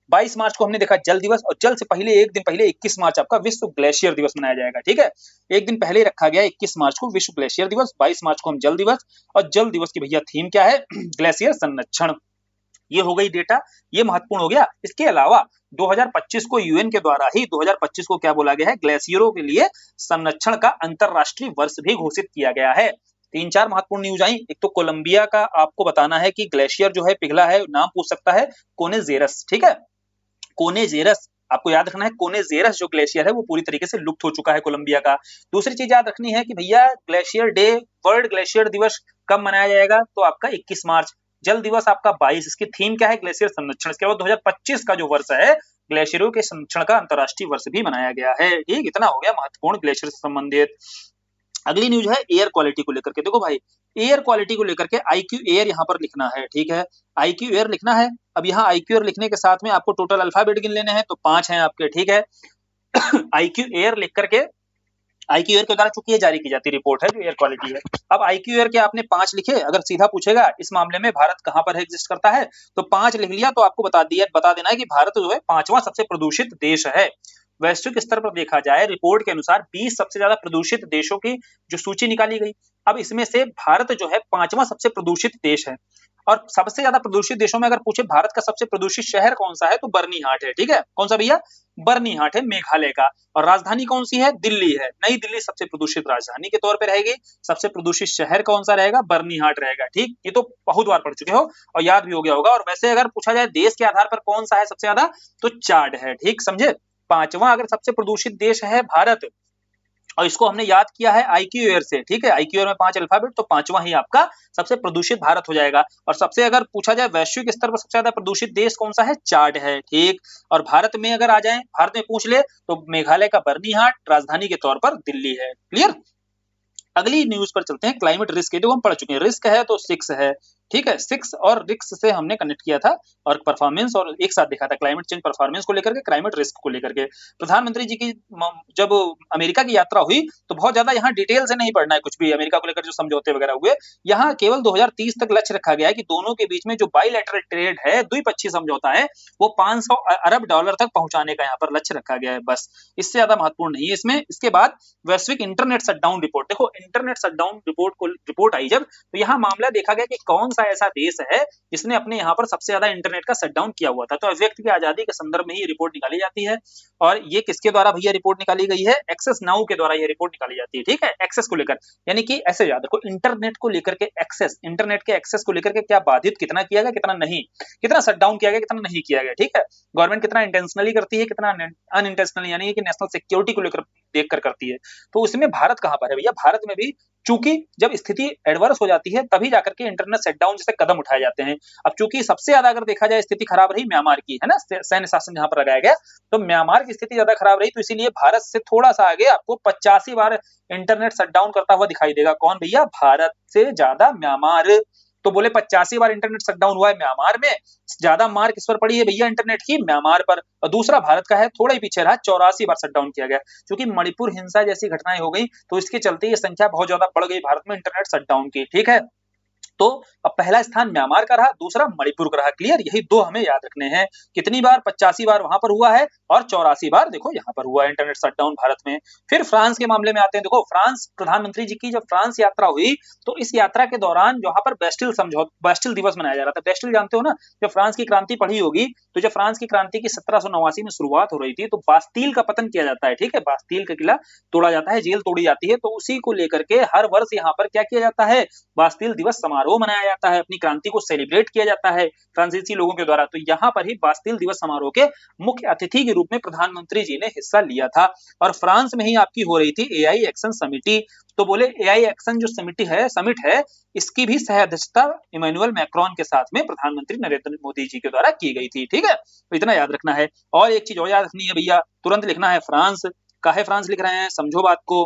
22 मार्च को हमने देखा जल दिवस, और जल से पहले एक दिन पहले 21 मार्च आपका विश्व ग्लेशियर दिवस मनाया जाएगा, ठीक है, एक दिन पहले रखा गया 21 मार्च को विश्व ग्लेशियर दिवस, 22 मार्च को हम जल दिवस। और जल दिवस की भैया थीम क्या है, ग्लेशियर संरक्षण। ये हो गई डेटा, ये महत्वपूर्ण हो गया। इसके अलावा 2025 को यूएन के द्वारा ही 2025 को क्या बोला गया है, ग्लेशियरों के लिए संरक्षण का अंतरराष्ट्रीय वर्ष भी घोषित किया गया है। 3-4 महत्वपूर्ण न्यूज आई। एक तो कोलंबिया का आपको बताना है कि ग्लेशियर जो है पिघला है, नाम पूछ सकता है कोनेजेरस, ठीक है, कोनेजेरस आपको याद रखना है। कोनेजेरस जो ग्लेशियर है वो पूरी तरीके से लुप्त हो चुका है कोलंबिया का। दूसरी चीज याद रखनी है कि भैया ग्लेशियर डे, वर्ल्ड ग्लेशियर दिवस कब मनाया जाएगा, तो आपका 21 मार्च। जल दिवस आपका 22। इसकी थीम क्या है, ग्लेशियर संरक्षण। इसके बाद 2025 का जो वर्ष है, ग्लेशियरों के संरक्षण का अंतरराष्ट्रीय वर्ष भी मनाया गया है। ठीक, इतना हो गया महत्वपूर्ण ग्लेशियर से संबंधित। अगली न्यूज है एयर क्वालिटी को लेकर के। देखो भाई, एयर क्वालिटी को लेकर के आईक्यू एयर यहाँ पर लिखना है, ठीक है, आईक्यू एयर लिखना है। अब यहाँ आईक्यू एयर लिखने के साथ में आपको टोटल अल्फाबेट गिन लेने हैं, तो 5 हैं आपके, ठीक है। आईक्यू एयर लिख करके, आईक्यू एयर के द्वारा चूंकि ये जारी की जाती रिपोर्ट है जो एयर क्वालिटी है। अब आईक्यू एयर के आपने 5 लिखे, अगर सीधा पूछेगा इस मामले में भारत कहाँ पर एग्जिस्ट करता है, तो 5 लिख लिया तो आपको बता देना है कि भारत जो है 5वां सबसे प्रदूषित देश है। वैश्विक स्तर पर देखा जाए, रिपोर्ट के अनुसार 20 सबसे ज्यादा प्रदूषित देशों की जो सूची निकाली गई। अब इसमें से भारत जो है 5वां सबसे प्रदूषित देश है। और सबसे ज्यादा प्रदूषित देशों में अगर पूछे भारत का सबसे प्रदूषित शहर कौन सा है, तो बर्नीहाट है, ठीक है। कौन सा भैया, बर्नीहाट है मेघालय का। और राजधानी कौन सी है, दिल्ली है। नई दिल्ली सबसे प्रदूषित राजधानी के तौर पे रहेगी। सबसे प्रदूषित शहर कौन सा रहेगा, बर्नीहाट रहेगा, ठीक। ये तो बहुत बार पढ़ चुके हो और याद भी हो गया होगा। और वैसे अगर पूछा जाए देश के आधार पर कौन सा है सबसे ज्यादा, तो चाड है, ठीक, समझे। 5वां अगर सबसे प्रदूषित देश है भारत, और इसको हमने याद किया है आईक्यू एयर से, ठीक है। आईक्यू एयर में 5 अल्फाबेट, तो 5वां ही आपका सबसे प्रदूषित भारत हो जाएगा। और सबसे अगर पूछा जाए वैश्विक स्तर पर सबसे ज्यादा प्रदूषित देश कौन सा है, चाड है, ठीक। और भारत में अगर आ जाए, भारत में पूछ ले तो मेघालय का बर्नीहाट, राजधानी के तौर पर दिल्ली है। क्लियर। अगली न्यूज पर चलते हैं, क्लाइमेट रिस्क। जो हम पढ़ चुके हैं, रिस्क है तो 6 है, ठीक है। 6 और रिस्क से हमने कनेक्ट किया था और परफॉर्मेंस और एक साथ देखा था, क्लाइमेट चेंज परफॉर्मेंस को लेकर के, क्लाइमेट रिस्क को लेकर के। प्रधानमंत्री जी की जब अमेरिका की यात्रा हुई तो बहुत ज्यादा यहाँ डिटेल से नहीं पढ़ना है कुछ भी, अमेरिका को लेकर जो समझौते वगैरह हुए, यहाँ केवल 2030 तक लक्ष्य रखा गया है कि दोनों के बीच में जो बाइलैटरल ट्रेड है, द्विपक्षीय समझौता है, वो 500 अरब डॉलर तक पहुंचाने का यहाँ पर लक्ष्य रखा गया है, बस। इससे ज्यादा महत्वपूर्ण नहीं है इसमें। इसके बाद वैश्विक इंटरनेट शटडाउन रिपोर्ट। देखो, इंटरनेट शटडाउन रिपोर्ट आई जब, तो यहाँ मामला देखा गया कि कौन सा ऐसा देश है जिसने अपने यहाँ पर सबसे ज्यादा इंटरनेट का शटडाउन किया हुआ था। तो अभिव्यक्ति की आजादी के संदर्भ में ही रिपोर्ट निकाली जाती है। और ये किसके द्वारा भैया रिपोर्ट निकाली गई है, एक्सेस नाउ के द्वारा ये रिपोर्ट निकाली जाती है, ठीक है। एक्सेस को लेकर, यानी कि ऐसे याद रखो, इंटरनेट को लेकर के एक्सेस, इंटरनेट के एक्सेस को लेकर के क्या बाधित कितना किया गया, कितना नहीं, कितना शटडाउन किया गया, कितना नहीं किया गया, ठीक है। गवर्नमेंट कितना इंटेंशनली करती है, कितना अनइंटेंशनली, यानी कि नेशनल सिक्योरिटी को लेकर देखकर करती है। तो उसमें भारत कहां पर है भैया, भारत में भी चूंकि जब स्थिति एडवर्स हो जाती है तभी जाकर के इंटरनेट शटडाउन जैसे कदम उठाए जाते हैं। अब चूंकि सबसे ज्यादा अगर देखा जाए स्थिति खराब रही म्यांमार की, है ना, सैन्य शासन जहां पर लगाया गया, तो म्यांमार की स्थिति ज्यादा खराब रही, तो इसीलिए भारत से थोड़ा सा आगे आपको 85 बार इंटरनेट शटडाउन करता हुआ दिखाई देगा। कौन भैया, भारत से ज्यादा म्यांमार। तो बोले 85 बार इंटरनेट शटडाउन हुआ है म्यांमार में, ज्यादा मार किस पर पड़ी है भैया इंटरनेट की, म्यांमार पर। और दूसरा भारत का है, थोड़ा ही पीछे रहा, 84 बार शटडाउन किया गया। क्योंकि मणिपुर हिंसा जैसी घटनाएं हो गई, तो इसके चलते ये संख्या बहुत ज्यादा बढ़ गई भारत में इंटरनेट शटडाउन की, ठीक है। तो अब पहला स्थान म्यांमार का रहा, दूसरा मणिपुर का रहा। क्लियर, यही दो हमें याद रखने हैं। कितनी बार, 85 बार वहां पर हुआ है और 84 बार देखो यहाँ पर हुआ है इंटरनेट शटडाउन भारत में। फिर फ्रांस के मामले में आते हैं। देखो, फ्रांस, प्रधानमंत्री जी की जब फ्रांस यात्रा हुई, तो इस यात्रा के दौरान जहां पर बेस्टिल दिवस मनाया जा रहा था। बेस्टिल जानते हो ना, जब फ्रांस की क्रांति पढ़ी होगी, तो जब फ्रांस की क्रांति की 1789 में शुरुआत हो रही थी, तो बास्तील का पतन किया जाता है, ठीक है। बास्तील का किला तोड़ा जाता है, जेल तोड़ी जाती है, तो उसी को लेकर के हर वर्ष यहाँ पर क्या किया जाता है, बास्तील दिवस समारोह मनाया जाता है, अपनी क्रांति को सेलिब्रेट किया जाता है फ्रांसीसी लोगों के द्वारा। तो यहाँ पर ही बास्तील दिवस समारोह के मुख्य अतिथि के रूप में प्रधानमंत्री जी ने हिस्सा लिया था। और फ्रांस में ही आपकी हो रही थी एआई एक्शन समिति। तो बोले एआई एक्शन जो समिट है, इसकी भी सह अध्यक्षता इमैनुअल मैक्रोन के साथ में प्रधानमंत्री नरेंद्र मोदी जी के द्वारा की गई थी, ठीक है। तो इतना याद रखना है। और एक चीज और याद रखनी है भैया, तुरंत लिखना है फ्रांस। काहे फ्रांस लिख रहे हैं, समझो बात को,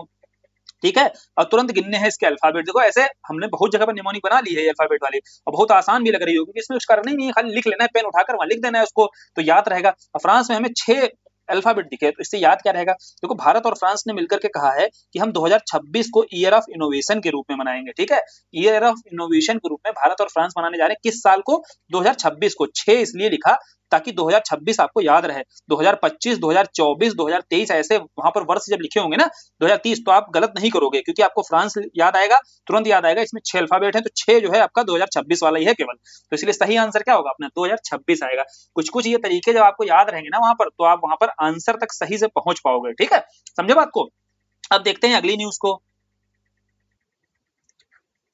ठीक है। और तुरंत गिनने हैं इसके अल्फाबेट। देखो, ऐसे हमने बहुत जगह पर निमोनिक बना ली है अल्फाबेट वाली, और बहुत आसान भी लग रही होगी, इसमें कुछ करना ही नहीं है, खाली लिख लेना है, पेन उठाकर वहां लिख देना है उसको, तो याद रहेगा। और फ्रांस में हमें 6 अल्फाबेट दिखे, तो इससे याद क्या रहेगा। देखो, भारत और फ्रांस ने मिलकर के कहा है कि हम 2026 को ईयर ऑफ इनोवेशन के रूप में मनाएंगे, ठीक है। ईयर ऑफ इनोवेशन के रूप में भारत और फ्रांस मनाने जा रहे हैं, किस साल को, 2026 को। 6 इसलिए लिखा ताकि 2026 आपको याद रहे। 2025, 2024, 2023 ऐसे वहां पर वर्ष जब लिखे होंगे ना 2030, तो आप गलत नहीं करोगे, क्योंकि आपको फ्रांस याद आएगा, तुरंत याद आएगा। इसमें 6 अल्फाबेट है, तो 6 जो है आपका 2026 वाला ही है केवल। तो इसलिए सही आंसर क्या होगा अपना 2026 आएगा। कुछ कुछ ये तरीके जब आपको याद रहेंगे ना वहां पर, तो आप वहां पर आंसर तक सही से पहुंच पाओगे। ठीक है, समझे बात को। अब देखते हैं अगली न्यूज को,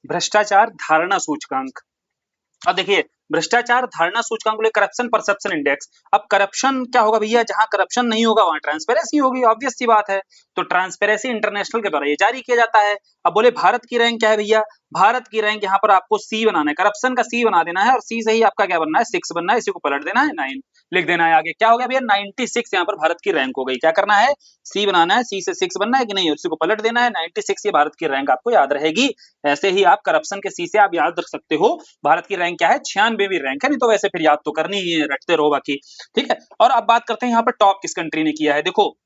भ्रष्टाचार धारणा सूचकांक। अब देखिए, भ्रष्टाचार धारणा सूचकांक बोले करप्शन परसेप्शन इंडेक्स। अब करप्शन क्या होगा भैया, जहां करप्शन नहीं होगा वहां ट्रांसपेरेंसी होगी, ऑब्वियस सी बात है। तो ट्रांसपेरेंसी इंटरनेशनल के द्वारा ये जारी किया जाता है। अब बोले भारत की रैंक क्या है भैया, भारत की रैंक यहाँ पर आपको सी बनाना है, करप्शन का सी बना देना है, और सी से ही आपका क्या बनना है 6 बनना है, इसी को पलट देना है 9 लिख देना है आगे। क्या हो गया भैया 96 यहाँ पर भारत की रैंक हो गई। क्या करना है, सी बनाना है, सी से 6 बनना है कि नहीं, उसी को पलट देना है 96, ये भारत की रैंक आपको याद रहेगी। ऐसे ही आप करप्शन के सी से आप याद रख सकते हो भारत की रैंक क्या है, 96वीं रैंक है। नहीं तो वैसे फिर याद तो करनी ही है, रटते रहो बाकी। ठीक है, और अब बात करते हैं यहाँ पर टॉप किस कंट्री ने किया है। देखो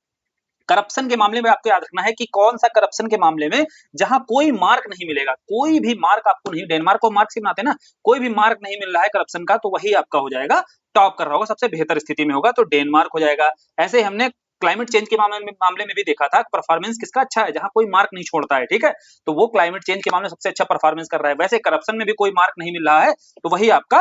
करप्शन के मामले में आपको याद रखना है कि कौन सा करप्शन के मामले में जहां कोई मार्क नहीं मिलेगा, कोई भी मार्क आपको नहीं, डेनमार्क को मार्क से बनाते हैं ना, कोई भी मार्क नहीं मिल रहा है करप्शन का, तो वही आपका हो जाएगा टॉप कर रहा होगा, सबसे बेहतर स्थिति में होगा, तो डेनमार्क हो जाएगा। ऐसे हमने क्लाइमेट चेंज के मामले में भी देखा था, परफॉर्मेंस किसका अच्छा है, जहां कोई मार्क नहीं छोड़ता है। ठीक है, तो वो क्लाइमेट चेंज के मामले में सबसे अच्छा परफॉर्मेंस कर रहा है। वैसे करप्शन में भी कोई मार्क नहीं मिल रहा है, तो वही आपका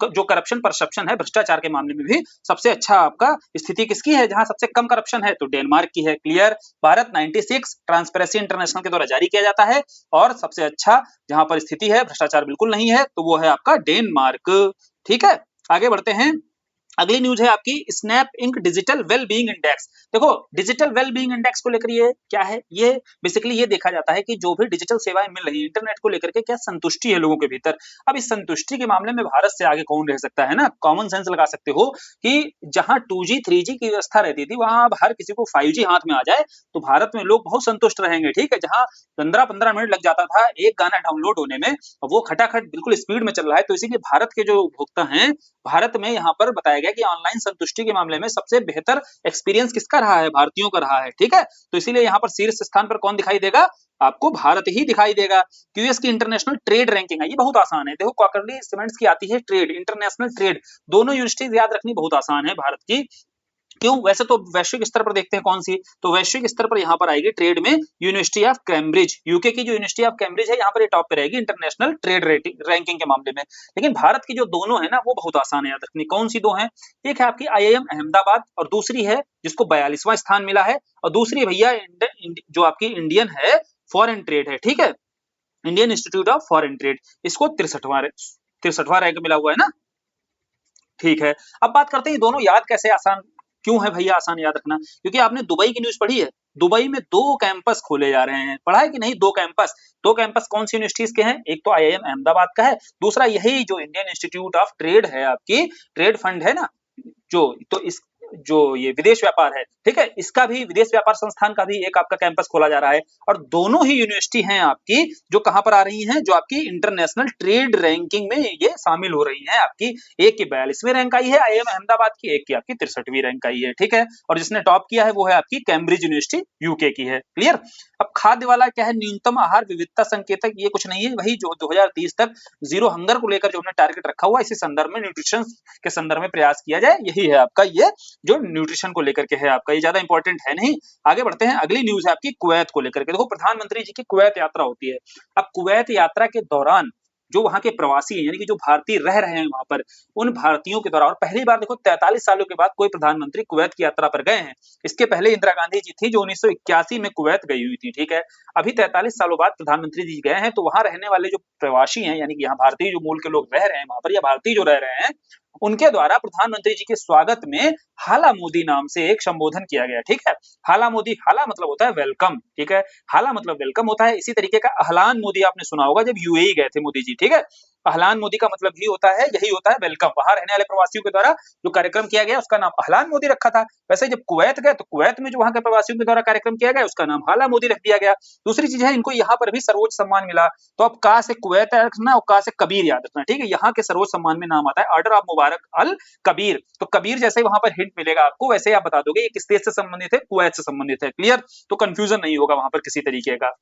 जो करप्शन परसेप्शन है भ्रष्टाचार के मामले में भी सबसे अच्छा आपका स्थिति किसकी है, जहां सबसे कम करप्शन है, तो डेनमार्क की है। क्लियर, भारत 96 ट्रांसपेरेंसी इंटरनेशनल के द्वारा जारी किया जाता है, और सबसे अच्छा जहां पर स्थिति है भ्रष्टाचार बिल्कुल नहीं है, तो वो है आपका डेनमार्क। ठीक है, आगे बढ़ते हैं। अगली न्यूज है आपकी Snap Inc digital well being index. देखो डिजिटल वेल बीइंग इंडेक्स को लेकर ये क्या है, ये बेसिकली ये देखा जाता है कि जो भी डिजिटल सेवाएं मिल रही है इंटरनेट को लेकर के क्या संतुष्टि है लोगों के भीतर। अब इस संतुष्टि के मामले में भारत से आगे कौन रह सकता है ना, कॉमन सेंस लगा सकते हो कि जहां 2G 3G की व्यवस्था रहती थी, वहां अब हर किसी को 5G हाथ में आ जाए तो भारत में लोग बहुत संतुष्ट रहेंगे। ठीक है, जहां 15-15 मिनट लग जाता था एक गाना डाउनलोड होने में, वो खटाखट बिल्कुल स्पीड में चल रहा है। तो इसीलिए भारत के जो उपभोक्ता हैं, भारत में यहाँ पर बताया गया कि ऑनलाइन संतुष्टि के मामले में सबसे बेहतर एक्सपीरियंस किसका रहा है, भारतीयों का रहा है। ठीक है, तो इसीलिए यहाँ पर शीर्ष स्थान पर कौन दिखाई देगा, आपको भारत ही दिखाई देगा। क्यूएस की इंटरनेशनल ट्रेड रैंकिंग है, ये बहुत आसान है। देखो क्वार्टरली सीमेंट्स की आती है ट्रेड, इंटरनेशनल ट्रेड, दोनों यूनिवर्सिटीज याद रखनी बहुत आसान है भारत की। क्यों, वैसे तो वैश्विक स्तर पर देखते हैं कौन सी, तो वैश्विक स्तर पर यहाँ पर आएगी ट्रेड में यूनिवर्सिटी ऑफ कैम्ब्रिज, यूके की जो यूनिवर्सिटी ऑफ कैम्ब्रिज है यहाँ पर ये टॉप पे रहेगी इंटरनेशनल ट्रेड रैंकिंग के मामले में। लेकिन भारत की जो दोनों है ना वो बहुत आसान है याद रखनी। कौन सी दो है, एक है आपकी आईआईएम अहमदाबाद, और दूसरी है जिसको 42वां स्थान मिला है, और दूसरी भैया जो आपकी इंडियन है फॉरेन ट्रेड है। ठीक है, Indian institute of foreign trade, इसको 63वां रैंक मिला हुआ है ना। ठीक है, अब बात करते हैं ये दोनों याद कैसे आसान क्यों है भैया, आसान याद रखना, क्योंकि आपने दुबई की न्यूज पढ़ी है, दुबई में 2 कैंपस खोले जा रहे हैं, पढ़ा है कि नहीं, 2 कैंपस। 2 कैंपस कौन सी यूनिवर्सिटीज के हैं, एक तो आईआईएम अहमदाबाद का है, दूसरा यही जो इंडियन इंस्टीट्यूट ऑफ ट्रेड है, आपकी ट्रेड फंड है ना जो, तो इस जो ये विदेश व्यापार है, ठीक है, इसका भी विदेश व्यापार संस्थान का भी एक आपका कैंपस खोला जा रहा है। और दोनों ही यूनिवर्सिटी हैं आपकी जो कहां पर आ रही हैं, जो आपकी इंटरनेशनल ट्रेड रैंकिंग में ये शामिल हो रही हैं आपकी। एक की 42वीं रैंक आई है आईआईएम अहमदाबाद की, एक की आपकी 63वीं रैंक आई है। ठीक है, और जिसने टॉप किया है वो है आपकी कैम्ब्रिज यूनिवर्सिटी यूके की है। क्लियर, अब खाद्य वाला क्या है, न्यूनतम आहार विविधता संकेतक, ये कुछ नहीं है, वही जो 2030 तक जीरो हंगर को लेकर जो हमने टारगेट रखा हुआ, इसी संदर्भ में न्यूट्रिशन के संदर्भ में प्रयास किया जाए, यही है आपका ये जो न्यूट्रिशन को लेकर के है आपका, ये ज्यादा इंपॉर्टेंट है नहीं। आगे बढ़ते हैं, अगली न्यूज है आपकी कुवैत को लेकर के। देखो प्रधानमंत्री जी की कुवैत यात्रा होती है। अब कुवैत यात्रा के दौरान जो वहां के प्रवासी हैं, यानी कि जो भारतीय रह रहे हैं वहां पर, उन भारतीयों के द्वारा, और पहली बार देखो 43 सालों के बाद कोई प्रधानमंत्री कुवैत की यात्रा पर गए हैं। इसके पहले इंदिरा गांधी जी थी जो 1981 में कुवैत गई हुई थी। ठीक है, अभी 43 सालों बाद प्रधानमंत्री जी गए हैं, तो वहां रहने वाले जो प्रवासी हैं, यानी कि यहाँ भारतीय जो मूल के लोग रह रहे हैं वहां पर, या भारतीय जो रह रहे हैं, उनके द्वारा प्रधानमंत्री जी के स्वागत में हाला मोदी नाम से एक संबोधन किया गया। ठीक है, हाला मोदी, हाला मतलब होता है वेलकम। ठीक है, हाला मतलब वेलकम होता है। इसी तरीके का अहलान मोदी आपने सुना होगा जब यूएई गए थे मोदी जी। ठीक है, अहलान मोदी का मतलब ही होता है, यही होता है वेलकम। वहां रहने वाले प्रवासियों के द्वारा जो कार्यक्रम किया गया उसका नाम अहलान मोदी रखा था। वैसे जब कुवैत गए तो कुवैत में जो वहां के प्रवासियों के द्वारा कार्यक्रम किया गया उसका नाम हाला मोदी रख दिया गया। दूसरी चीज है, इनको यहाँ पर भी सर्वोच्च सम्मान मिला। तो अब का से कुवैत याद रखना और का से कबीर याद रखना। ठीक है, यहाँ के सर्वोच्च सम्मान में नाम आता है ऑर्डर ऑफ मुबारक अल कबीर। तो कबीर जैसे ही वहां पर हिंट मिलेगा आपको, वैसे ही आप बता दोगे ये किस देश से संबंधित है, कुवैत से संबंधित है। क्लियर, तो कंफ्यूजन नहीं होगा वहां पर किसी तरीके का।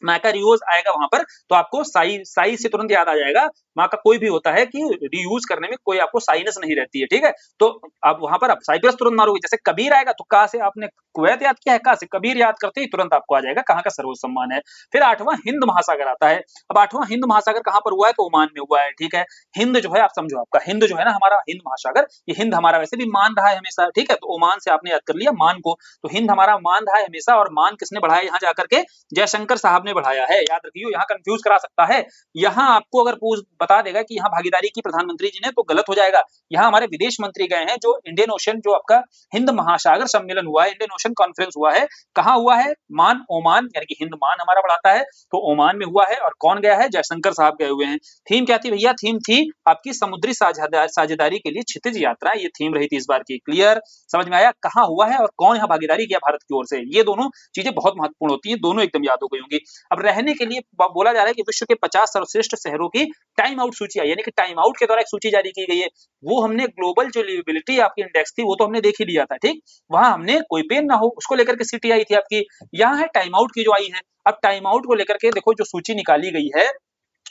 मैकारियोज आएगा वहां पर, तो आपको साई साई से तुरंत याद आ जाएगा। माँ का कोई भी होता है कि रीयूज करने में कोई आपको साइनस नहीं रहती है, ठीक है। तो आप वहां पर आप साइप्रस तुरंत मारोगे, जैसे कबीर आएगा तो का से आपने कुवैत याद किया है, का से कबीर याद करते ही तुरंत आपको आ जाएगा कहाँ का सर्वोच्च सम्मान है। फिर 8वां हिंद महासागर आता है। अब 8वां हिंद महासागर कहाँ पर हुआ है, तो ओमान में हुआ है, ठीक है। हिंद जो है आप समझो, आपका हिंद जो है ना, हमारा हिंद महासागर, ये हिंद हमारा वैसे भी मान रहा है हमेशा, ठीक है। तो ओमान से आपने याद कर लिया मान को, तो हिंद हमारा मान रहा है हमेशा, और मान किसने बढ़ाया यहाँ जाकर के, जयशंकर साहब ने बढ़ाया है, याद रखियो, यहाँ कंफ्यूज करा सकता है। यहाँ आपको अगर पूछ बता देगा कि यहाँ भागीदारी की प्रधानमंत्री जी ने, तो गलत हो जाएगा। यहाँ हमारे विदेश मंत्री गए हैं, जो इंडियन ओशन, जो आपका हिंद महासागर सम्मेलन हुआ है, इंडियन ओशन कॉन्फ्रेंस हुआ है, कहाँ हुआ है, मान ओमान, यानी कि हिंद मान हमारा बढ़ाता है, तो ओमान में हुआ है। और कौन गया है, जयशंकर साहब गए हुए हैं। थीम क्या थी भैया, थीम थी आपकी समुद्री साझेदारी के लिए क्षितिज यात्रा, ये थीम रही थी इस बार की। क्लियर, समझ में आया, कहाँ हुआ है और कौन यहाँ भागीदारी किया भारत की ओर से, ये दोनों चीजें बहुत महत्वपूर्ण होती है, दोनों एकदम याद हो गई होंगी। अब रहने के लिए बोला जा रहा है कि विश्व के 50 सर्वश्रेष्ठ शहरों की टाइम आउट सूची आई, यानी कि टाइम आउट के द्वारा एक सूची जारी की गई है। वो हमने ग्लोबल जो लिविबिलिटी आपकी इंडेक्स थी, वो तो हमने देख ही लिया था, ठीक। वहां हमने कोई पेन ना हो उसको लेकर के सिटी आई थी आपकी। यहाँ है टाइम आउट की जो आई है। अब टाइम आउट को लेकर के देखो, जो सूची निकाली गई है,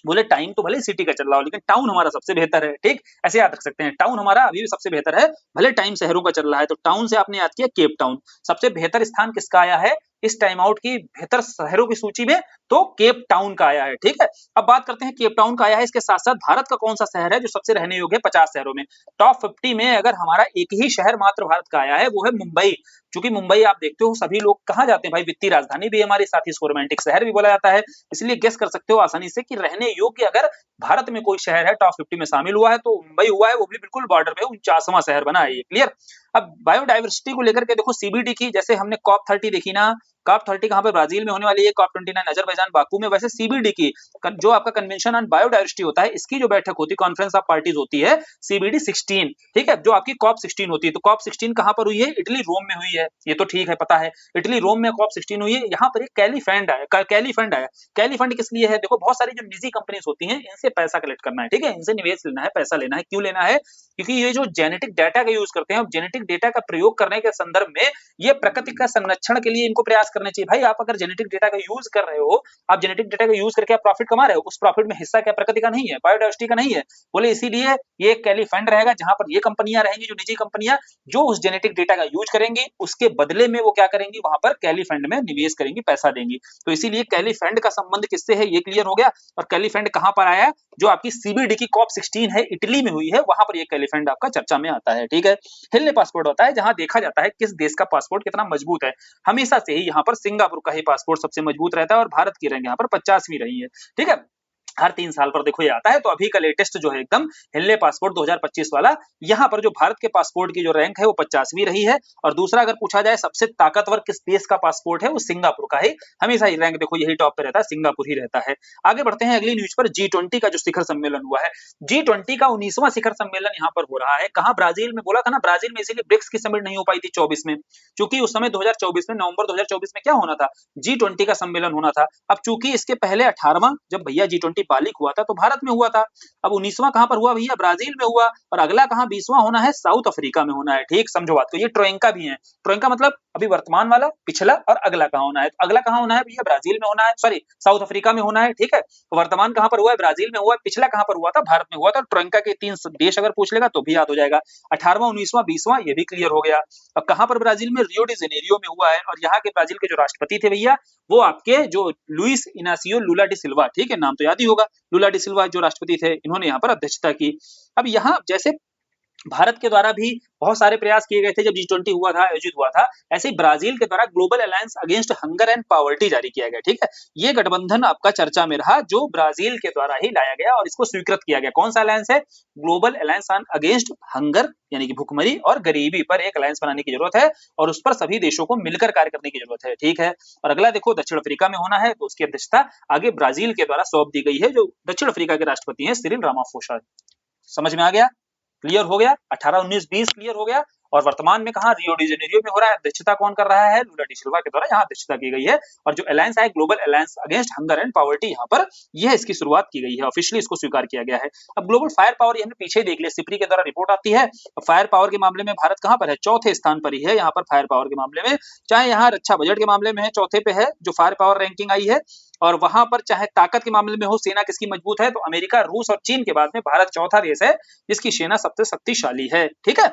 बोले टाइम तो भले सिटी का चल रहा हो, लेकिन टाउन हमारा सबसे बेहतर है, ठीक। ऐसे याद रख सकते हैं, टाउन हमारा अभी भी सबसे बेहतर है, भले टाइम शहरों का चल रहा है। तो टाउन से आपने याद किया केप टाउन, सबसे बेहतर स्थान किसका आया है इस टाइम आउट की बेहतर शहरों की सूची में, तो केप टाउन का आया है, ठीक है। अब बात करते हैं केप टाउन का आया है, इसके साथ साथ भारत का कौन सा शहर है जो सबसे रहने योग्य है 50 शहरों में। टॉप 50 में अगर हमारा एक ही शहर मात्र भारत का आया है, वो है मुंबई। चूंकि मुंबई आप देखते हो सभी लोग कहाँ जाते हैं भाई, वित्तीय राजधानी भी हमारे साथ ही इसको रोमांटिक शहर भी बोला जाता है, इसलिए गेस कर सकते हो आसानी से कि रहने योग्य अगर भारत में कोई शहर है टॉप 50 में शामिल हुआ है, तो मुंबई हुआ है, वो भी बिल्कुल बॉर्डर पे 49वां शहर बना है ये। क्लियर। अब बायोडायवर्सिटी को लेकर के देखो, सीबीडी की, जैसे हमने कॉप 30 देखी ना, कॉप 30 कहाँ पे, ब्राजील में होने वाली है, कॉप 29 अजरबैजान बाकू में। वैसे सीबीडी की जो आपका कन्वेंशन ऑन बायोडायवर्सिटी होता है, इसकी जो बैठक होती है, कॉन्फ्रेंस ऑफ पार्टीज होती है, सीबीडी 16, ठीक है, जो आपकी कॉप 16 होती है। तो कॉप 16 कहाँ पर हुई है, इटली रोम में हुई है, ये तो ठीक है पता है, इटली रोम में कॉप 16 हुई है। यहाँ पर एक कैलीफंड आया, कैलीफंड किस लिए है, देखो बहुत सारी जो निजी कंपनीज होती हैं, इनसे पैसा कलेक्ट करना है, ठीक है, इनसे निवेश लेना है, पैसा लेना है। क्यों लेना है, क्योंकि ये जो जेनेटिक डाटा का यूज करते हैं, जेनेटिक डाटा का प्रयोग करने के संदर्भ में ये प्रकृति का संरक्षण के लिए इनको प्रयास करने चाहिए। भाई आप अगर जेनेटिक डाटा का यूज कर रहे हो, आप जेनेटिक डाटा का यूज करके आप प्रॉफिट कमा रहे हो, उस प्रॉफिट में हिस्सा क्या प्रकृति का नहीं है, बायोडायवर्सिटी का नहीं है। बोले इसीलिए ये एक कैली फंड रहेगा, जहां पर ये कंपनियां रहेंगी, जो निजी कंपनियां, जो उस जेनेटिक डाटा का यूज करेंगी, उसके बदले में वो क्या करेंगी, वहां पर कैली फंड में निवेश करेंगी, पैसा देंगी। तो इसीलिए कैली फंड का संबंध किससे है, ये क्लियर हो गया। और कैली फंड कहां पर आया, जो आपकी सीबीडी की कॉप 16 है, इटली में हुई है, वहां पर ये कैली फंड आपका चर्चा में आता है, ठीक है। हिलने पासपोर्ट होता है, जहां देखा जाता है किस देश का पासपोर्ट कितना मजबूत है। हमेशा से ही यहाँ पर सिंगापुर का ही पासपोर्ट सबसे मजबूत रहता है, और भारत की रैंक यहाँ पर 50वीं रही है, ठीक है। हर 3 साल पर देखो ये आता है। तो अभी का लेटेस्ट जो है एकदम हिलने पासपोर्ट 2025 वाला, यहाँ पर जो भारत के पासपोर्ट की जो रैंक है वो 50वीं रही है। और दूसरा अगर पूछा जाए सबसे ताकतवर किस देश का पासपोर्ट है, वो सिंगापुर का है, हमेशा ही रैंक देखो यही टॉप पे रहता है, सिंगापुर ही रहता है। आगे बढ़ते हैं अगली न्यूज पर, G20 का जो शिखर सम्मेलन हुआ है, G20 का 19वां शिखर सम्मेलन यहाँ पर हो रहा है। कहाँ, ब्राजील में। बोला था ना ब्राजील में, इसीलिए ब्रिक्स की समिट नहीं हो पाई थी 24 में, क्योंकि उस समय 2024 में, नवंबर 2024 में क्या होना था, G20 का सम्मेलन होना था। अब चूंकि इसके पहले 18वां जब भैया G20 बालिक हुआ था, तो भारत में हुआ था। अब 19वां कहां पर हुआ भैया, ब्राजील में हुआ। और अगला कहां, 20वां होना है, साउथ अफ्रीका में होना है, ठीक, समझो बात को। ये ट्रोइंका भी है, ट्रोइंका मतलब अभी वर्तमान वाला, पिछला और अगला कहां होना है। तो अगला कहां होना है भैया, ब्राजील में होना है, सॉरी साउथ अफ्रीका में होना है, ठीक है। तो वर्तमान कहां पर हुआ है, ब्राजील में हुआ है, पिछला कहां पर हुआ था, भारत में हुआ था। ट्रोइंका के 3 देश अगर पूछ लेगा तो भी याद हो जाएगा, 18वां, 19वां, 20वां, ये भी क्लियर हो गया। अब कहां पर, ब्राजील में, रियो डी जेनेरियो में हुआ है। और यहाँ के ब्राजील के जो राष्ट्रपति थे भैया, वो आपके जो लुइस इनासियो लुला डी सिल्वा, ठीक है, नाम तो याद ही होगा, लुला डी सिल्वा जो राष्ट्रपति थे, इन्होंने यहाँ पर अध्यक्षता की। अब यहाँ जैसे भारत के द्वारा भी बहुत सारे प्रयास किए गए थे जब G20 हुआ था, आयोजित हुआ था, ऐसे ही ब्राजील के द्वारा global alliance against hunger and poverty जारी किया गया, ठीक है। ये गठबंधन आपका चर्चा में रहा, जो ब्राजील के द्वारा ही लाया गया और इसको स्वीकृत किया गया। कौन सा अलायंस है, global alliance on against hunger, यानी कि भुखमरी और गरीबी पर एक अलायंस बनाने की जरूरत है, और उस पर सभी देशों को मिलकर कार्य करने की जरूरत है, ठीक है। और अगला देखो, दक्षिण अफ्रीका में होना है, तो उसकी अध्यक्षता आगे ब्राजील के द्वारा सौंप दी गई है, जो दक्षिण अफ्रीका के राष्ट्रपति हैं, सिरिल रामाफोसा। समझ में आ गया, क्लियर हो गया, 18, 19, 20 क्लियर हो गया। और वर्तमान में कहा रियो डी जेनेरियो में हो रहा है। अध्यक्षता कौन कर रहा है? लुला डी सिल्वा के द्वारा यहाँ अध्यक्षता की गई है। और जो अलायंस है global alliance against hunger and poverty, यहाँ पर यह इसकी शुरुआत की गई है, ऑफिशियली इसको स्वीकार किया गया है। अब ग्लोबल फायर पावर, हमने पीछे देख लिया, सिप्री के द्वारा रिपोर्ट आती है। फायर पावर के मामले में भारत कहां पर है? चौथे स्थान पर ही है यहाँ पर फायर पावर के मामले में। चाहे यहाँ रक्षा बजट के मामले में है, चौथे पे है जो फायर पावर रैंकिंग आई है। और वहां पर चाहे ताकत के मामले में हो, सेना किसकी मजबूत है, तो अमेरिका, रूस और चीन के बाद में भारत चौथा देश है जिसकी सेना सबसे शक्तिशाली है। ठीक है,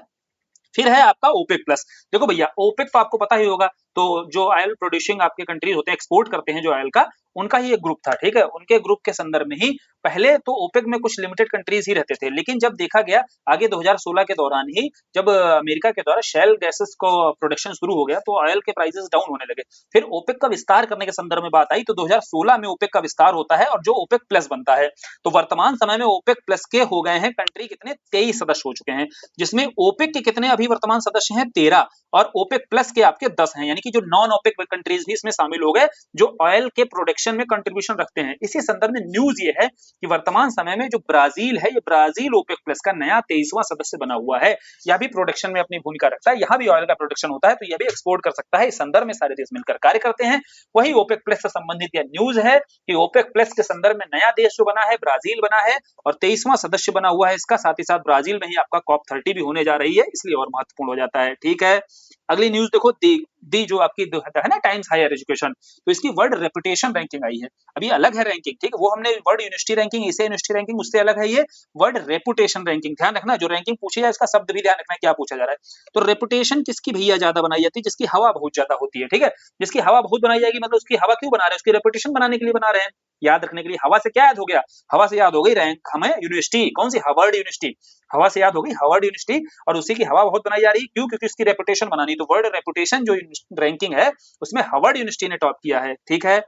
फिर है आपका ओपेक प्लस। देखो भैया, ओपेक तो आपको पता ही होगा, तो जो ऑयल प्रोड्यूसिंग आपके कंट्रीज होते हैं, एक्सपोर्ट करते हैं जो ऑयल का, उनका ही एक ग्रुप था। ठीक है, उनके ग्रुप के संदर्भ में ही पहले तो ओपेक में कुछ लिमिटेड कंट्रीज ही रहते थे, लेकिन जब देखा गया आगे 2016 के दौरान ही, जब अमेरिका के द्वारा शेल गैसेस को प्रोडक्शन शुरू हो गया, तो ऑयल के प्राइसेस डाउन होने लगे। फिर ओपेक का विस्तार करने के संदर्भ में बात आई, तो 2016 में ओपेक का विस्तार होता है और जो ओपेक प्लस बनता है। तो वर्तमान समय में ओपेक प्लस के हो गए हैं कंट्री कितने? 23 सदस्य हो चुके हैं, जिसमें ओपेक के कितने अभी वर्तमान सदस्य हैं? 13, और ओपेक प्लस के आपके 10 हैं, यानी कि जो नॉन ओपेक कंट्रीज भी इसमें शामिल हो गए जो ऑयल के प्रोडक्शन में कंट्रीब्यूशन रखते हैं। इसी संदर्भ में न्यूज ये है कि वर्तमान समय में जो ब्राजील है, ये ब्राजील ओपेक प्लस का नया 23वां सदस्य बना हुआ है। यह भी प्रोडक्शन में अपनी भूमिका रखता है, यहाँ भी ऑयल का प्रोडक्शन होता है, तो यह भी एक्सपोर्ट कर सकता है। इस संदर्भ में सारे देश मिलकर कार्य करते हैं। वही ओपेक प्लस से संबंधित यह न्यूज है कि ओपेक प्लस के संदर्भ में नया देश जो बना है, ब्राजील बना है और 23वां सदस्य बना हुआ है इसका। साथ ही साथ ब्राजील में ही आपका COP30 भी होने जा रही है, इसलिए और महत्वपूर्ण हो जाता है। ठीक है, अगली न्यूज देखो, दी जो आपकी है ना, टाइम्स हायर एजुकेशन, तो इसकी वर्ल्ड रेपुटेशन रैंकिंग आई है। अभी अलग है रैंकिंग, ठीक है, वो हमने world university ranking, Asia university ranking, उससे अलग है ये वर्ल्ड रेपुटेशन रैंकिंग। ध्यान रखना, जो रैंकिंग पूछी जाए इसका शब्द भी ध्यान रखना क्या पूछा जा रहा है। तो रेपुटेशन किसकी भैया ज्यादा बनाई जाती है? जिसकी हवा बहुत ज्यादा होती है। ठीक है, जिसकी हवा बहुत बनाई जाएगी, मतलब उसकी हवा क्यों बना रहे हैं? उसकी रेपुटेशन बनाने के लिए बना रहे हैं। याद रखने के लिए, हवा से क्या याद हो गया? हवा से याद हो गई रैंक, हमें यूनिवर्सिटी, कौन सी? Harvard university. हवा से याद हो गई हार्वर्ड यूनिवर्सिटी, और उसी की हवा बहुत बनाई जा रही है। क्यों? क्योंकि उसकी रेपुटेशन बनानी। तो वर्ल्ड रेपुटेशन जो रैंकिंग है उसमें हार्वर्ड यूनिवर्सिटी ने टॉप किया है। ठीक है,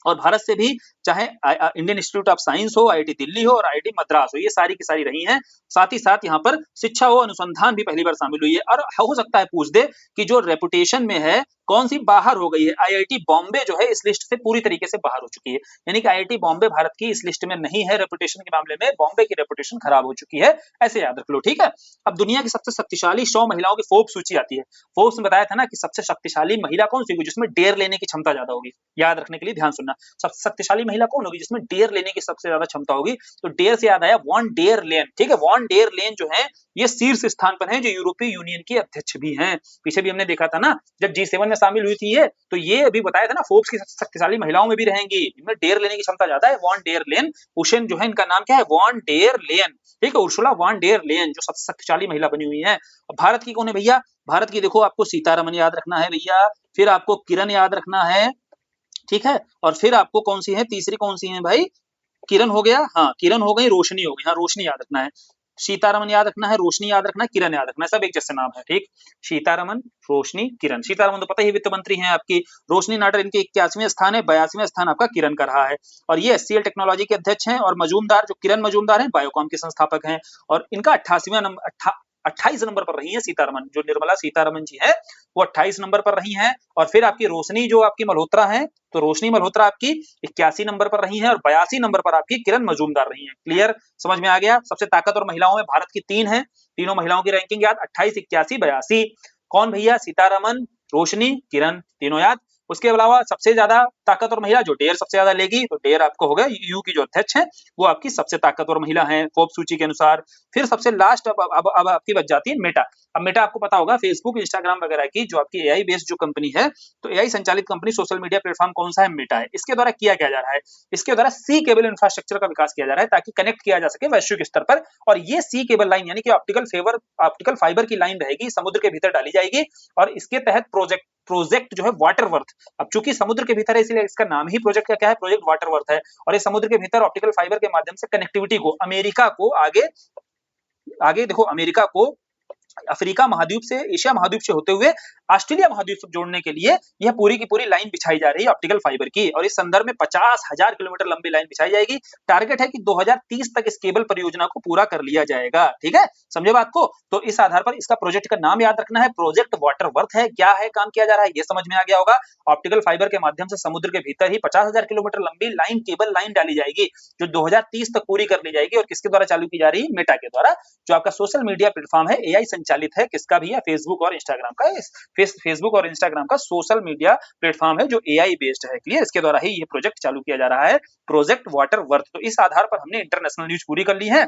और भारत से भी चाहे इंडियन इंस्टीट्यूट ऑफ साइंस हो, IIT दिल्ली हो और IIT मद्रास हो, ये सारी की सारी रही हैं। साथ ही साथ यहाँ पर शिक्षा व अनुसंधान भी पहली बार शामिल हुई है। और हो सकता है पूछ दे कि जो रेपुटेशन में है कौन सी बाहर हो गई है? IIT बॉम्बे जो है इस लिस्ट से पूरी तरीके से बाहर हो चुकी है, यानी कि IIT बॉम्बे भारत की इस लिस्ट में नहीं है। रेपुटेशन के मामले में बॉम्बे की रेपुटेशन खराब हो चुकी है, ऐसे याद रख लो। ठीक है, अब दुनिया की सबसे शक्तिशाली 100 महिलाओं की फोर्ब्स सूची आती है। फोर्ब्स में बताया था ना कि सबसे शक्तिशाली महिला कौन सी होगी? जिसमें डेयर लेने की क्षमता ज्यादा होगी। याद रखने के लिए ध्यान सुनना, सबसे शक्तिशाली महिला कौन होगी? जिसमें डेयर लेने की सबसे ज्यादा क्षमता होगी। तो डेयर से याद आया वॉन डेयर लेन। ठीक है, वॉन डेयर लेन जो है ये शीर्ष स्थान पर है, जो यूरोपीय यूनियन की अध्यक्ष भी हैं। पीछे भी हमने देखा था ना, जब G7 में शामिल हुई थी ये, तो ये अभी बताया था ना फोर्ब्स की शक्तिशाली महिलाओं में भी रहेंगी। इनमें डेयर लेने की क्षमता ज्यादा है। वॉन डेयर लेन, हुसैन जो है इनका नाम क्या है? वॉन डेयर लेन। ठीक है, उर्सुला वॉन डेयर लेन जो सबसे शक्तिशाली महिला बनी हुई है। भारत की कौन है भैया? भारत की देखो, आपको सीतारमन याद रखना है भैया, फिर आपको किरण याद रखना है। ठीक है, और फिर आपको कौन सी है? तीसरी कौन सी है भाई? किरण हो गया, हाँ किरण हो गई, रोशनी हो गई, हाँ रोशनी याद रखना है। सीतारमन याद रखना है, रोशनी याद रखना है, किरण याद रखना है, सब एक जैसे नाम है। ठीक, सीतारमन, रोशनी, किरण। सीतारमन तो पता ही वित्त मंत्री हैं आपकी। रोशनी नाडर इनके 81वें स्थान है, 82वें स्थान आपका किरण का रहा है। और ये HCL टेक्नोलॉजी के अध्यक्ष हैं। और मजूमदार, जो किरण मजूमदार हैं, बायोकॉम के संस्थापक हैं। और इनका 88वां नंबर 28 नंबर पर रही है सीतारमन। जो निर्मला सीतारमन जी है वो 28 नंबर पर रही हैं। और फिर आपकी रोशनी जो आपकी मल्होत्रा है, तो रोशनी मल्होत्रा आपकी 81 नंबर पर रही हैं। और 82 नंबर पर आपकी किरण मजूमदार रही हैं। क्लियर, समझ में आ गया? सबसे ताकतवर महिलाओं में भारत की 3 है, तीनों महिलाओं की रैंकिंग याद, 28, 81, 82। कौन भैया? सीतारमन, रोशनी, किरण, तीनों याद। उसके अलावा सबसे ज्यादा ताकतवर महिला जो डेयर सबसे ज्यादा लेगी, तो डेयर आपको हो गया यू की जो अध्यक्ष है वो आपकी सबसे ताकतवर महिला है फोर्ब्स सूची के अनुसार। फिर सबसे लास्ट अब आपकी बच जाती है मेटा। अब मेटा आपको पता होगा फेसबुक, इंस्टाग्राम वगैरह की जो आपकी AI बेस्ड जो कंपनी है, तो AI संचालित कंपनी सोशल मीडिया प्लेटफॉर्म कौन सा है? मेटा है। इसके द्वारा किया क्या जा रहा है? इसके द्वारा सी केबल इंफ्रास्ट्रक्चर का विकास किया जा रहा है ताकि कनेक्ट किया जा सके वैश्विक स्तर पर। और ये सी केबल लाइन यानी कि ऑप्टिकल फाइबर की लाइन रहेगी, समुद्र के भीतर डाली जाएगी। और इसके तहत प्रोजेक्ट जो है वाटर वर्थ, अब चूंकि समुद्र के भीतर है इसलिए इसका नाम ही प्रोजेक्ट का क्या है? प्रोजेक्ट वाटर वर्थ है। और ये समुद्र के भीतर ऑप्टिकल फाइबर के माध्यम से कनेक्टिविटी को, अमेरिका को आगे देखो, अमेरिका को अफ्रीका महाद्वीप से, एशिया महाद्वीप से होते हुए ऑस्ट्रेलिया महाद्वीप से जोड़ने के लिए यह पूरी की पूरी लाइन बिछाई जा रही है ऑप्टिकल फाइबर की। और इस संदर्भ में 50,000 किलोमीटर लंबी लाइन बिछाई जाएगी। टारगेट है कि 2030 तक इस केबल परियोजना को पूरा कर लिया जाएगा। ठीक है, समझे बात को? तो इस आधार पर इसका प्रोजेक्ट का नाम याद रखना है, प्रोजेक्ट वाटर वर्थ है। क्या है, काम किया जा रहा है, ये समझ में आ गया होगा। ऑप्टिकल फाइबर के माध्यम से समुद्र के भीतर ही 50,000 किलोमीटर लंबी लाइन, केबल लाइन डाली जाएगी, जो 2030 तक पूरी कर ली जाएगी। और किसके द्वारा चालू की जा रही है? मेटा के द्वारा, जो आपका सोशल मीडिया प्लेटफॉर्म है AI संचालित है किसका भी है, फेसबुक और इंस्टाग्राम का। फेसबुक और इंस्टाग्राम का सोशल मीडिया प्लेटफॉर्म है जो एआई बेस्ड है। क्लियर, इसके द्वारा ही ये प्रोजेक्ट चालू किया जा रहा है, प्रोजेक्ट वाटर वर्थ। तो इस आधार पर हमने इंटरनेशनल न्यूज पूरी कर ली है।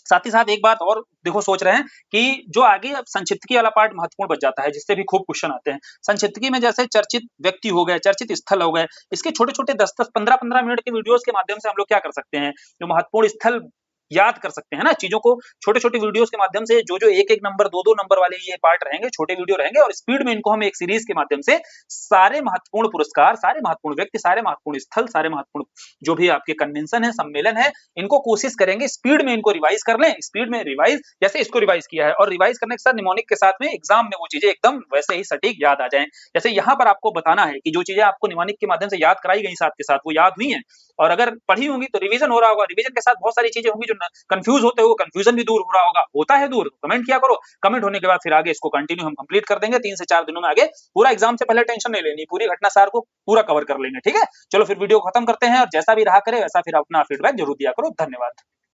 साथ ही साथ एक बात और देखो सोच रहे हैं कि जो आगे अब संक्षिप्तकी वाला पार्ट महत्वपूर्ण बच जाता है, जिससे भी खूब क्वेश्चन आते हैं। संक्षिप्तकी में जैसे चर्चित व्यक्ति हो गए, चर्चित स्थल हो गए, इसके छोटे-छोटे 10-10, 15-15 मिनट के वीडियोस के माध्यम से हम लोग क्या कर सकते हैं, जो महत्वपूर्ण स्थल याद कर सकते हैं ना, चीजों को छोटे-छोटे वीडियोस के माध्यम से, जो-जो 1-1 नंबर, 2-2 नंबर वाले ये पार्ट रहेंगे, छोटे वीडियो रहेंगे और स्पीड में इनको हम एक सीरीज के माध्यम से सारे महत्वपूर्ण पुरस्कार, सारे महत्वपूर्ण व्यक्ति, सारे महत्वपूर्ण स्थल, सारे महत्वपूर्ण जो भी आपके कन्वेंशन है, सम्मेलन है, इनको कोशिश करेंगे स्पीड में इनको रिवाइज कर लें। स्पीड में रिवाइज, जैसे इसको रिवाइज किया है और रिवाइज करने के साथ निमोनिक के साथ में एग्जाम में वो चीजें एकदम वैसे ही सटीक याद आ जाएं। जैसे यहाँ पर आपको बताना है कि जो चीजें आपको निमोनिक के माध्यम से याद कराई गई साथ के साथ वो याद हुई हैं, और अगर पढ़ी होंगी तो रिवीजन हो रहा होगा, रिवीजन के साथ बहुत सारी चीजें होंगी जो कंफ्यूज होते हो, कंफ्यूजन भी दूर हो रहा होगा, होता है दूर। कमेंट किया करो, कमेंट होने के बाद फिर आगे इसको कंटिन्यू हम कंप्लीट कर देंगे 3 से 4 दिनों में। आगे पूरा एग्जाम से पहले टेंशन नहीं लेनी, पूरी घटना सार को पूरा कवर कर लेंगे। ठीक है, चलो फिर वीडियो खत्म करते हैं, और जैसा भी रहा करे वैसा फिर अपना फीडबैक जरूर दिया करो। धन्यवाद।